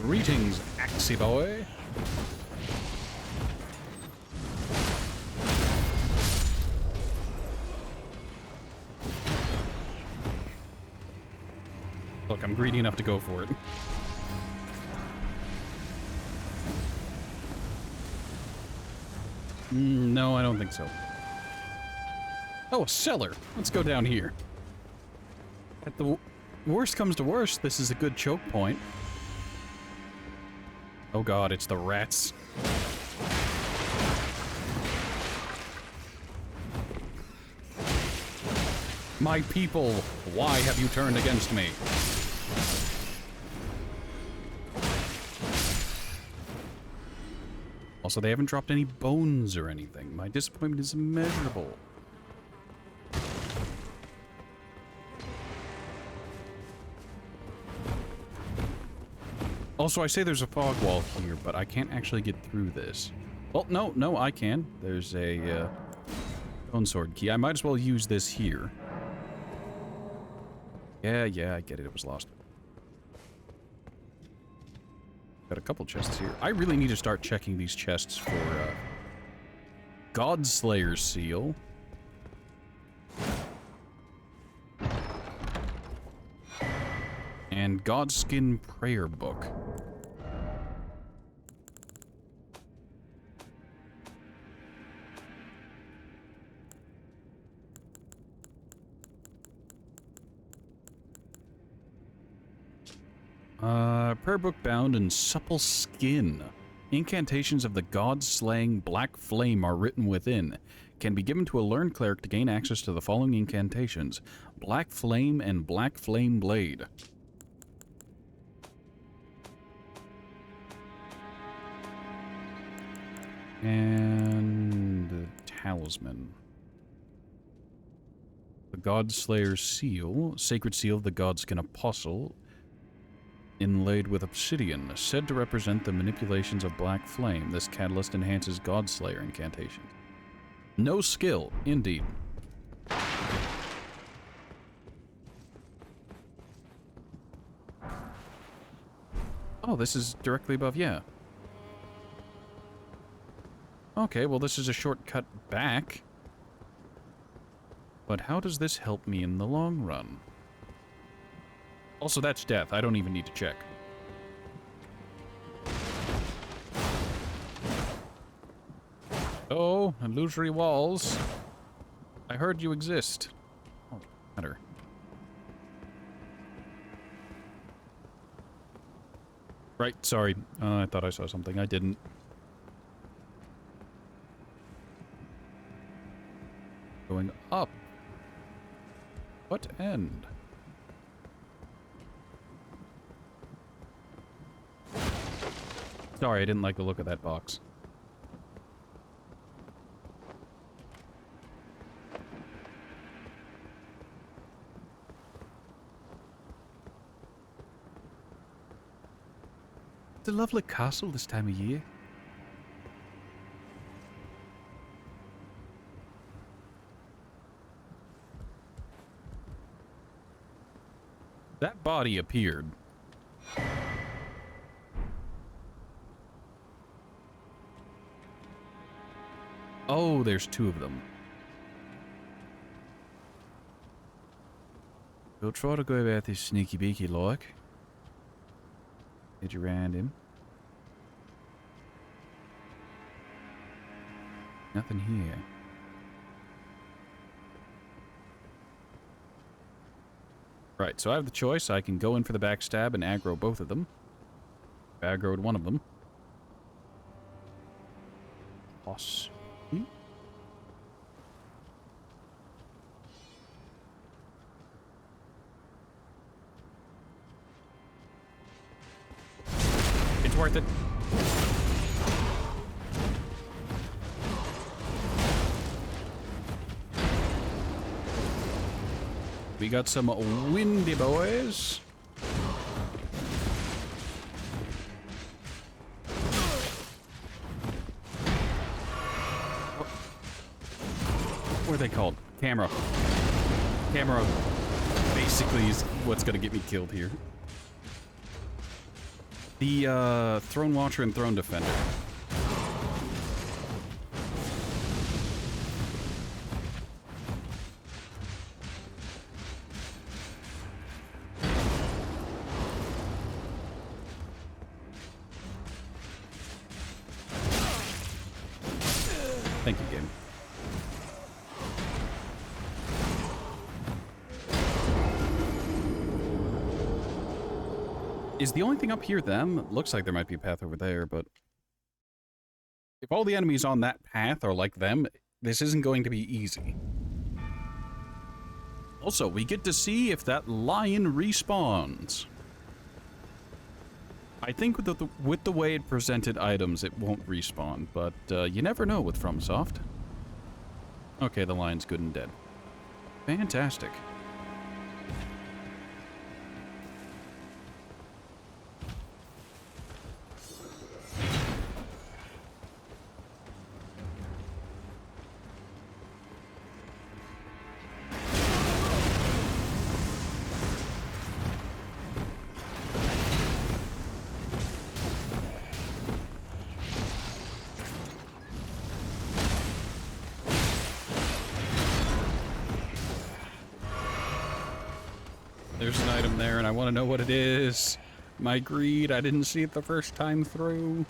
Greetings, Axie Boy. Look, I'm greedy enough to go for it. No, I don't think so. Oh, a cellar. Let's go down here. At the worst comes to worst, this is a good choke point. Oh God, it's the rats. My people, why have you turned against me? Also, they haven't dropped any bones or anything. My disappointment is immeasurable. Also, I say there's a fog wall here, but I can't actually get through this. Well, no, I can. There's a bone sword key. I might as well use this here. Yeah, I get it. It was lost. Got a couple chests here. I really need to start checking these chests for Godslayer's seal. And Godskin prayer book. Prayer book bound in supple skin. Incantations of the god-slaying black flame are written within. Can be given to a learned cleric to gain access to the following incantations. Black flame and black flame blade. And the talisman. The Godslayer's seal, sacred seal of the Godskin Apostle, inlaid with obsidian, said to represent the manipulations of black flame. This catalyst enhances Godslayer incantations. No skill, indeed. Oh, this is directly above, yeah. Okay, well this is a shortcut back. But how does this help me in the long run? Also, that's death. I don't even need to check. Oh, illusory walls. I heard you exist. Oh, matter. Right, sorry. I thought I saw something. I didn't. Going up. What end? Sorry, I didn't like the look of that box. It's a lovely castle this time of year. That body appeared. Oh, there's two of them. We'll try to go about this sneaky beaky like. Get around him. Nothing here. Right, so I have the choice. I can go in for the backstab and aggro both of them. Aggroed one of them. Boss. It's worth it. We got some windy boys. What are they called? Camera. Camera basically is what's gonna get me killed here. The Throne Watcher and Throne Defender. Thank you, game. Is the only thing up here them? It looks like there might be a path over there, but if all the enemies on that path are like them, this isn't going to be easy. Also, we get to see if that lion respawns. I think with the way it presented items, it won't respawn, but you never know with FromSoft. Okay, the lion's good and dead. Fantastic. There's an item there, and I want to know what it is. My greed, I didn't see it the first time through.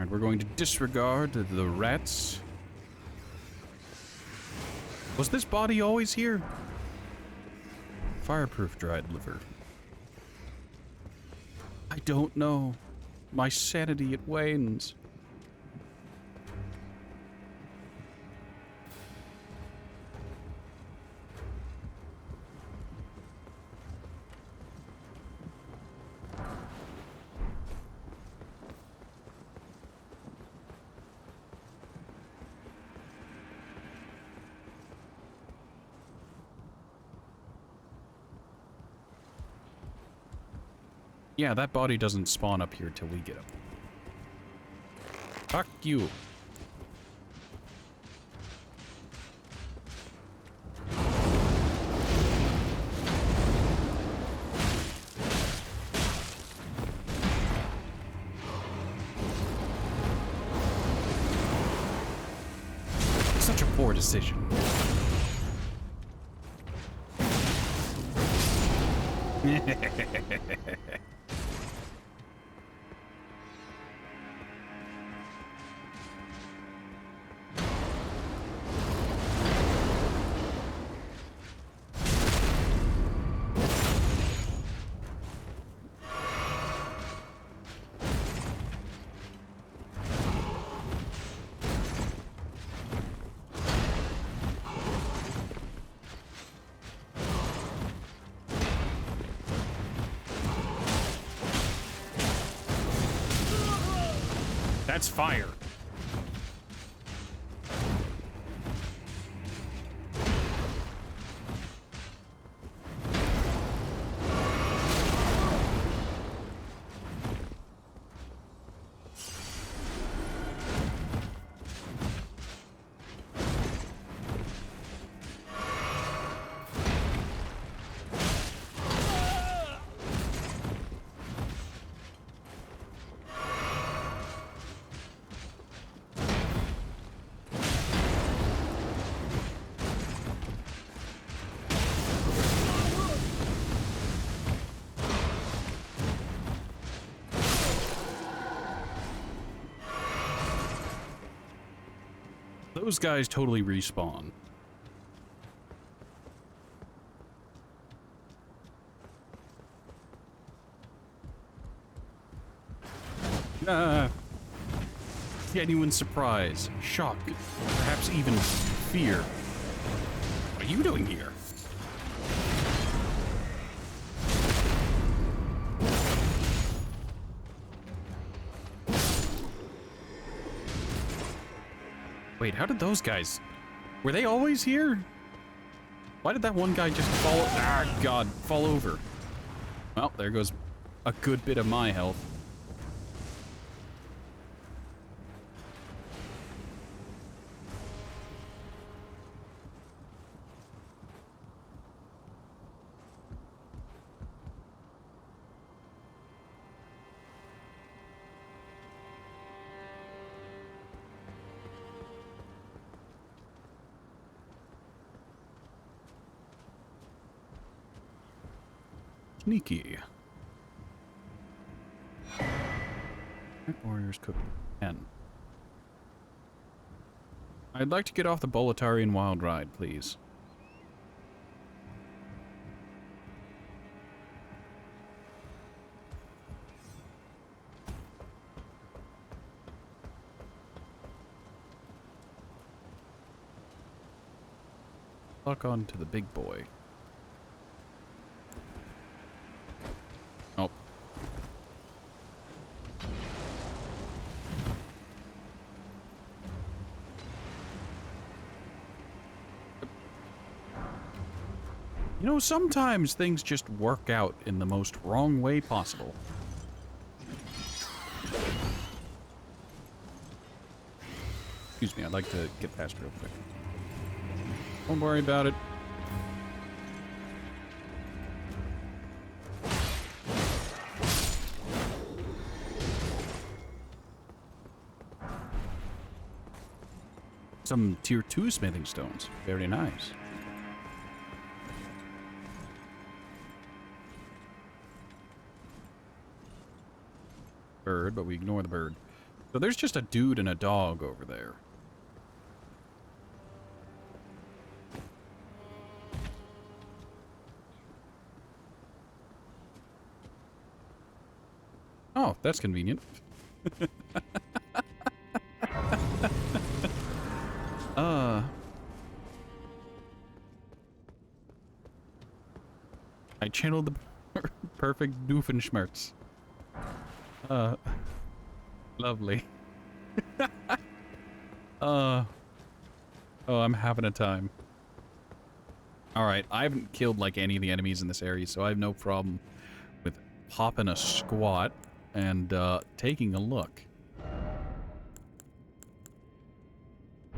Alright, we're going to disregard the rats. Was this body always here? Fireproof dried liver. I don't know. My sanity, it wanes. Yeah, that body doesn't spawn up here till we get up. Fuck you. Such a poor decision. That's fire. Those guys totally respawn. Genuine surprise, shock, perhaps even fear. What are you doing here? Wait, how did those guys... Were they always here? Why did that one guy just fall... Ah, God, fall over? Well, there goes a good bit of my health. Sneaky. Night Warriors cook 10. I'd like to get off the Boletarian Wild Ride, please. Lock on to the big boy. Oh. You know, sometimes things just work out in the most wrong way possible. Excuse me, I'd like to get past real quick. Don't worry about it. Some tier 2 smithing stones. Very nice. Bird, but we ignore the bird. So there's just a dude and a dog over there. Oh, that's convenient. I channeled the perfect Doofenshmirtz. Lovely. Oh, I'm having a time. Alright, I haven't killed, like, any of the enemies in this area, so I have no problem with popping a squat and, taking a look.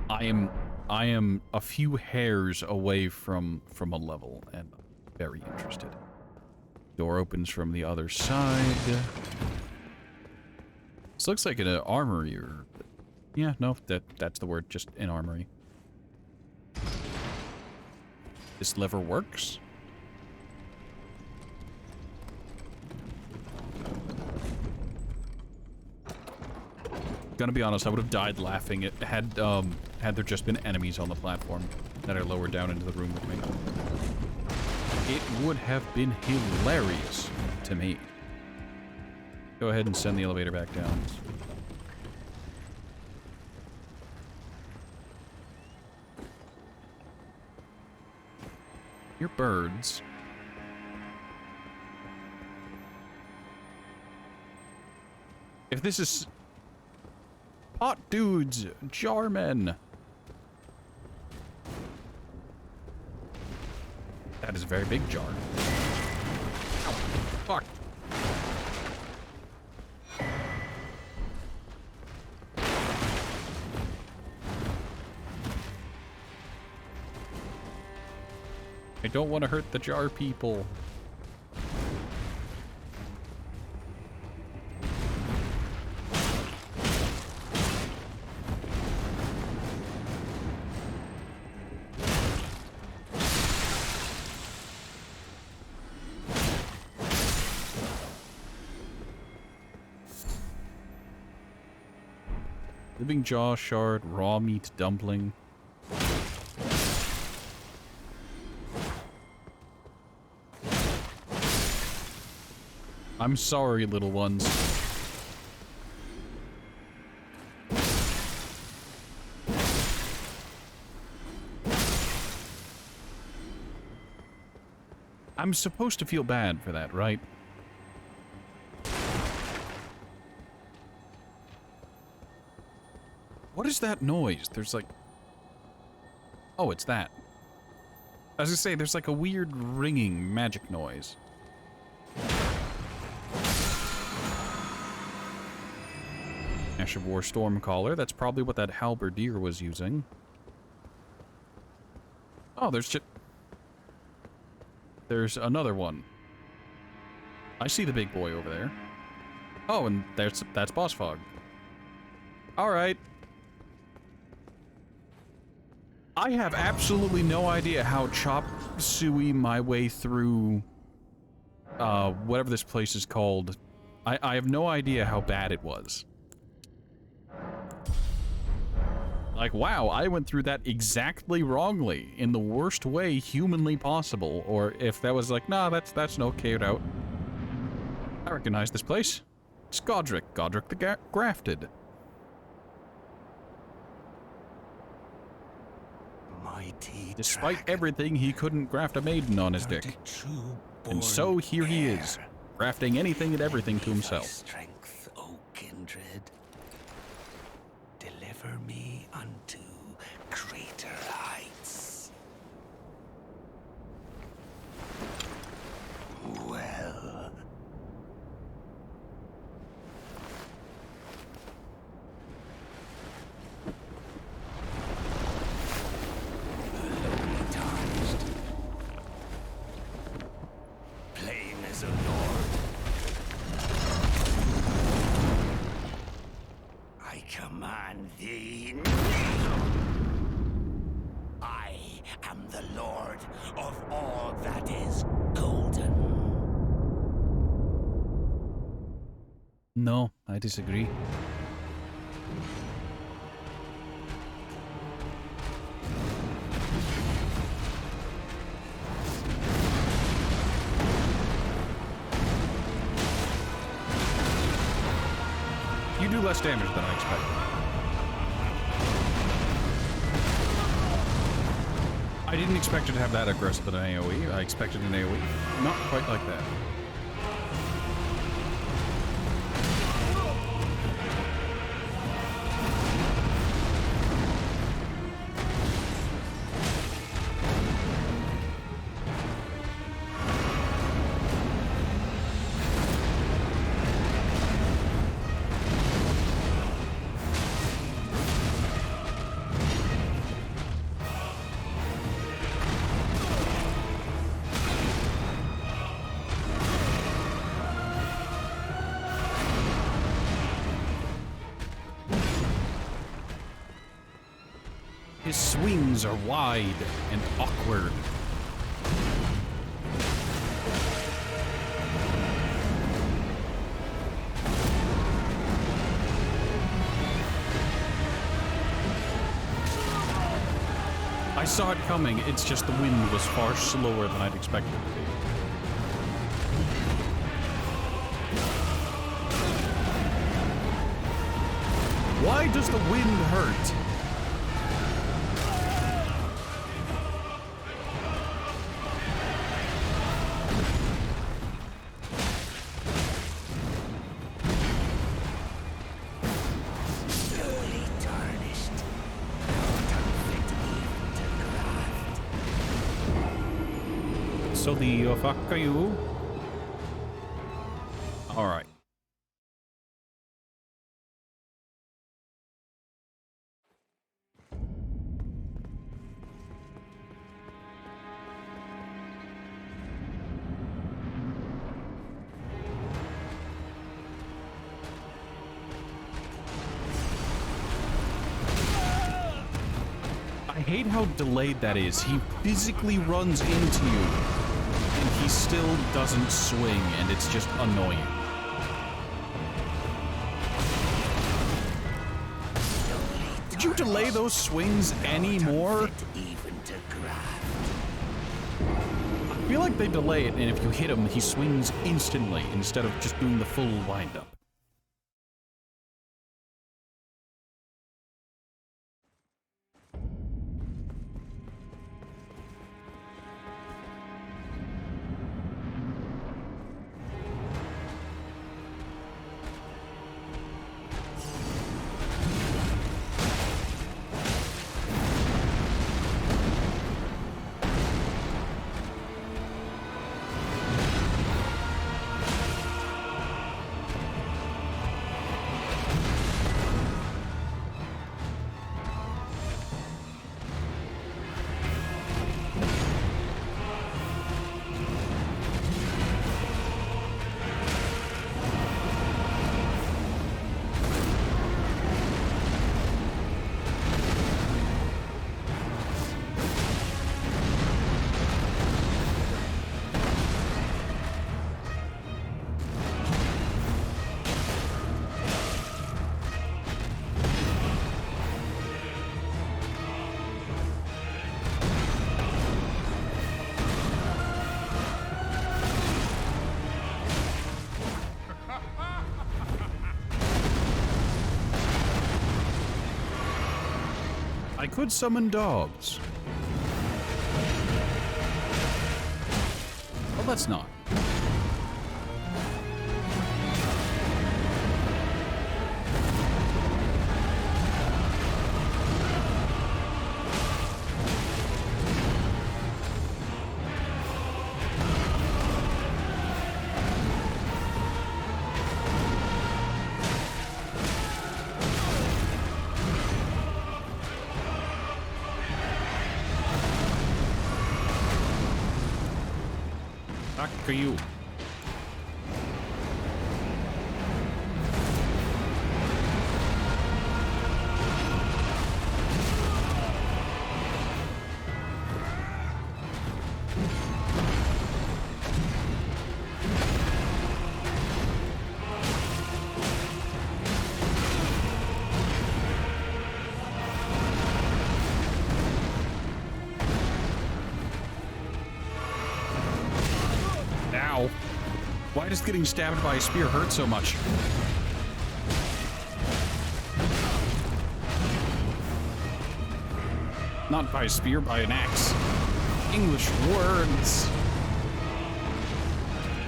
I am a few hairs away from a level, and I'm very interested. Door opens from the other side. This looks like an armory, or... Yeah, no, that's the word, just an armory. This lever works? Gonna be honest, I would have died laughing had there just been enemies on the platform that are lowered down into the room with me. It would have been hilarious to me. Go ahead and send the elevator back down. Your birds. If this is... Pot dudes, jarmen. That is a very big jar. Ow, fuck. I don't want to hurt the jar people. Living jaw shard, raw meat dumpling. I'm sorry, little ones. I'm supposed to feel bad for that, right? What is that noise? There's like... Oh, it's that. As I say, there's like a weird ringing magic noise. Ash of War Stormcaller. That's probably what that halberdier was using. Oh, there's another one. I see the big boy over there. Oh, and that's Boss Fog. Alright. I have absolutely no idea how chop suey my way through whatever this place is called. I have no idea how bad it was. Like, wow, I went through that exactly wrongly, in the worst way humanly possible. Or if that was like, nah, that's an okay route. I recognize this place. It's Godric. Godric the Grafted. Mighty Despite dragon, everything, he couldn't graft a maiden on his thou dick. the true-born And so here he is, heir. grafting anything and everything to Lend me thy himself. strength, O kindred. Deliver me unto greater heights. Well, lonely tarnished, plain as a lord. I command thee now. I am the lord of all that is golden. No, I disagree. You do less damage than I expected. I didn't expect it to have that aggressive an AoE. I expected an AoE. Not quite like that. His swings are wide and awkward. I saw it coming, it's just the wind was far slower than I'd expected it to be. Why does the wind hurt? So the fuck are you? Alright. I hate how delayed that is. He physically runs into you, and he still doesn't swing, and it's just annoying. Did you delay those swings anymore? I feel like they delay it, and if you hit him, he swings instantly instead of just doing the full wind-up. I could summon dogs. Well, let's not. Fuck you. Why does getting stabbed by a spear hurt so much? Not by a spear, by an axe. English words.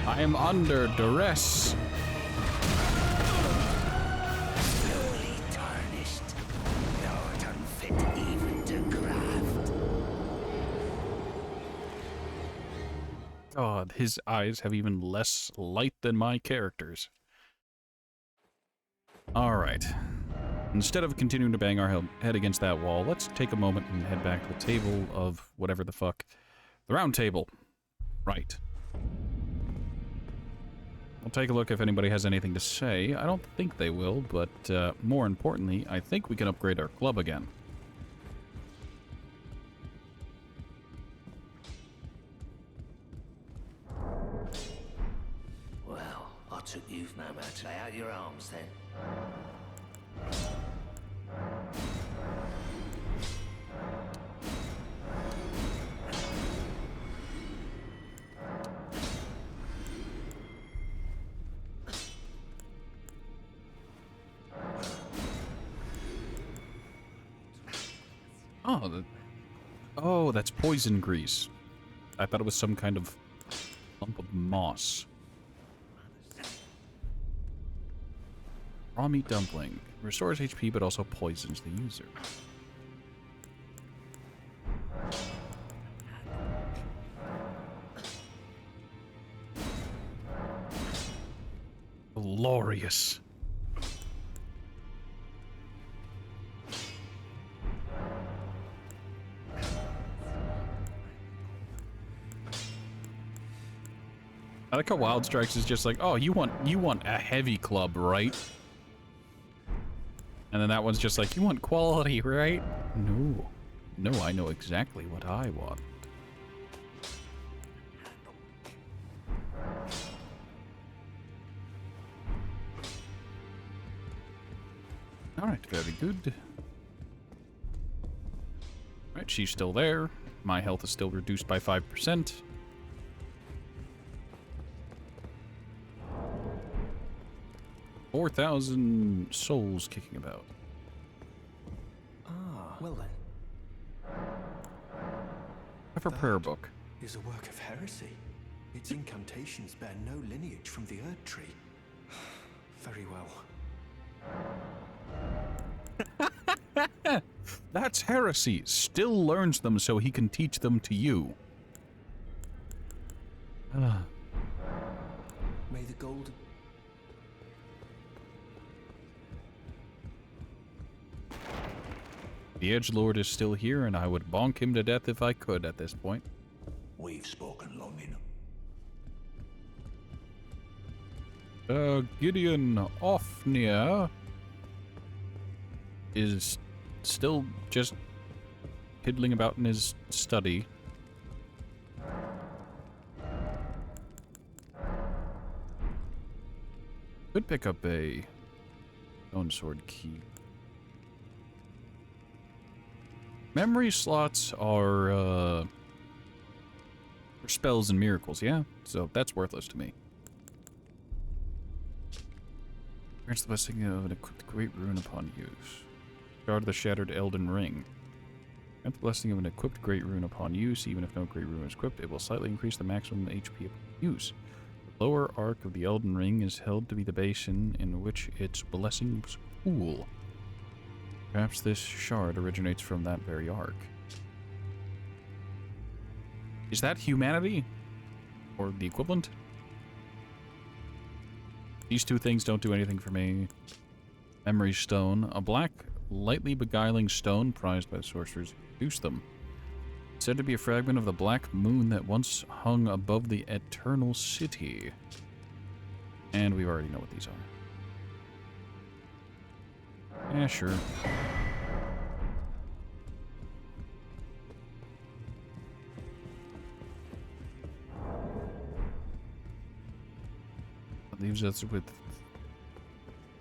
I am under duress. Slowly tarnished. Not unfit even to craft. God, his eyes have even less light than my characters. Alright. Instead of continuing to bang our head against that wall, let's take a moment and head back to the table of whatever the fuck. The round table. Right. I'll take a look if anybody has anything to say. I don't think they will, but more importantly, I think we can upgrade our club again. Well, I took you've no matter. Lay out your arms then. Oh, that's poison grease. I thought it was some kind of lump of moss. Raw meat dumpling. Restores HP, but also poisons the user. Glorious. I like how Wild Strikes is just like, oh, you want a heavy club, right? And then that one's just like, you want quality, right? No. No, I know exactly what I want. Alright, very good. Alright, she's still there. My health is still reduced by 5%. $4,000 souls kicking about. Ah, well then. I have a prayer book. Is a work of heresy. Its incantations bear no lineage from the Erd Tree. Very well. That's heresy. Still learns them so he can teach them to you. May the golden... The Edgelord is still here, and I would bonk him to death if I could at this point. We've spoken long enough. Gideon Offnia is still just piddling about in his study. Could pick up a stone sword key. Memory slots are for spells and miracles, yeah? So that's worthless to me. Grants the blessing of an equipped great rune upon use. Guard the shattered Elden Ring. Grant the blessing of an equipped great rune upon use. Even if no great rune is equipped, it will slightly increase the maximum HP upon use. The lower arc of the Elden Ring is held to be the basin in which its blessings pool. Perhaps this shard originates from that very arc. Is that humanity? Or the equivalent? These two things don't do anything for me. Memory stone. A black, lightly beguiling stone prized by sorcerers who produce them. Said to be a fragment of the black moon that once hung above the eternal city. And we already know what these are. Yeah, sure.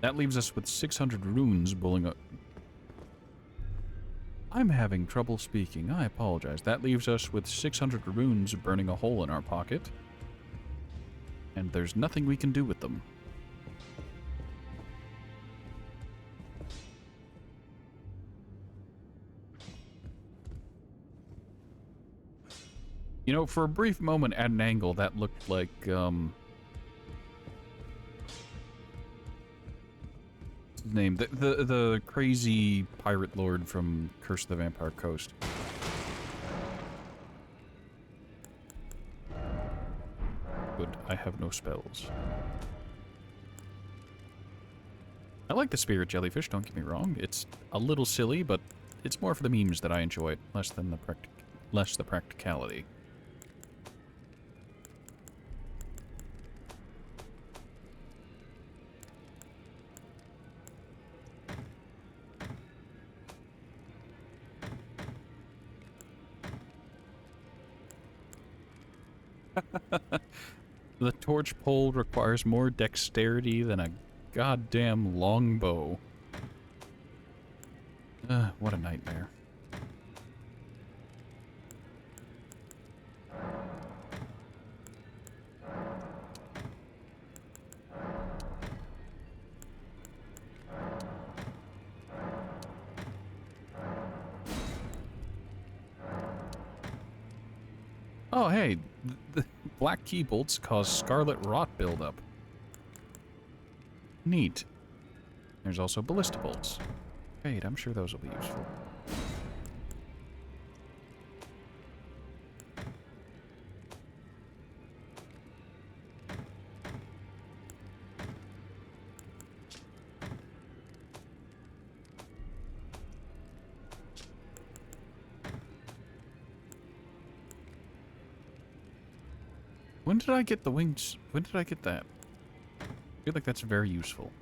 That leaves us with 600 runes bulling up. I'm having trouble speaking. I apologize. That leaves us with 600 runes burning a hole in our pocket. And there's nothing we can do with them. You know, for a brief moment at an angle, that looked like, what's his name? The crazy pirate lord from Curse of the Vampire Coast. Good, I have no spells. I like the spirit jellyfish, don't get me wrong. It's a little silly, but it's more for the memes that I enjoy it, less the practicality. The torch pole requires more dexterity than a goddamn longbow. What a nightmare. Oh, hey, the black key bolts cause scarlet rot buildup. Neat. There's also ballista bolts. Great, I'm sure those will be useful. When did I get the wings? When did I get that? I feel like that's very useful.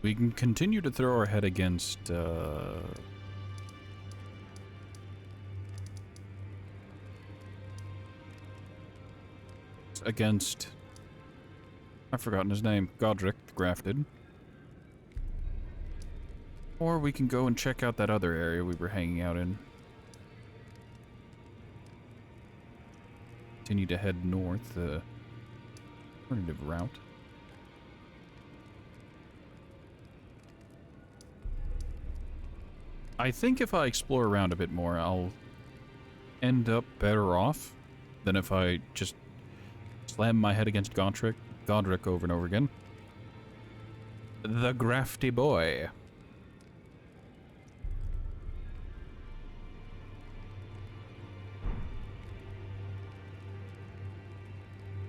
We can continue to throw our head against, I've forgotten his name, Godric the Grafted. Or we can go and check out that other area we were hanging out in. Continue to head north, the alternative route. I think if I explore around a bit more, I'll end up better off than if I just slam my head against Godric over and over again. The Grafty Boy.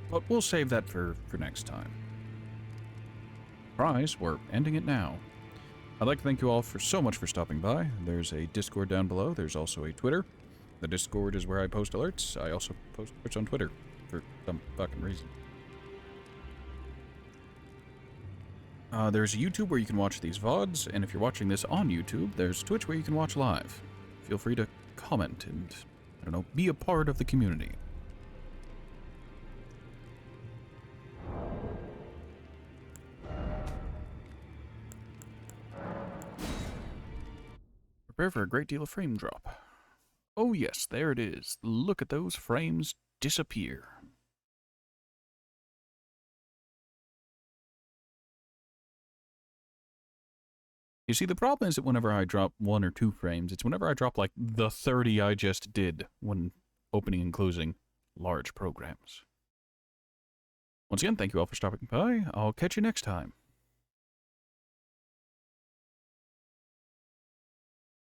But we'll save that for next time. Surprise, we're ending it now. I'd like to thank you all so much for stopping by. There's a Discord down below. There's also a Twitter. The Discord is where I post alerts. I also post alerts on Twitter for some fucking reason. There's YouTube where you can watch these VODs, and if you're watching this on YouTube, there's Twitch where you can watch live. Feel free to comment and, I don't know, be a part of the community. Prepare for a great deal of frame drop. Oh yes, there it is. Look at those frames disappear. You see, the problem is that whenever I drop 1 or 2 frames, it's whenever I drop like the 30 I just did when opening and closing large programs. Once again, thank you all for stopping by. I'll catch you next time.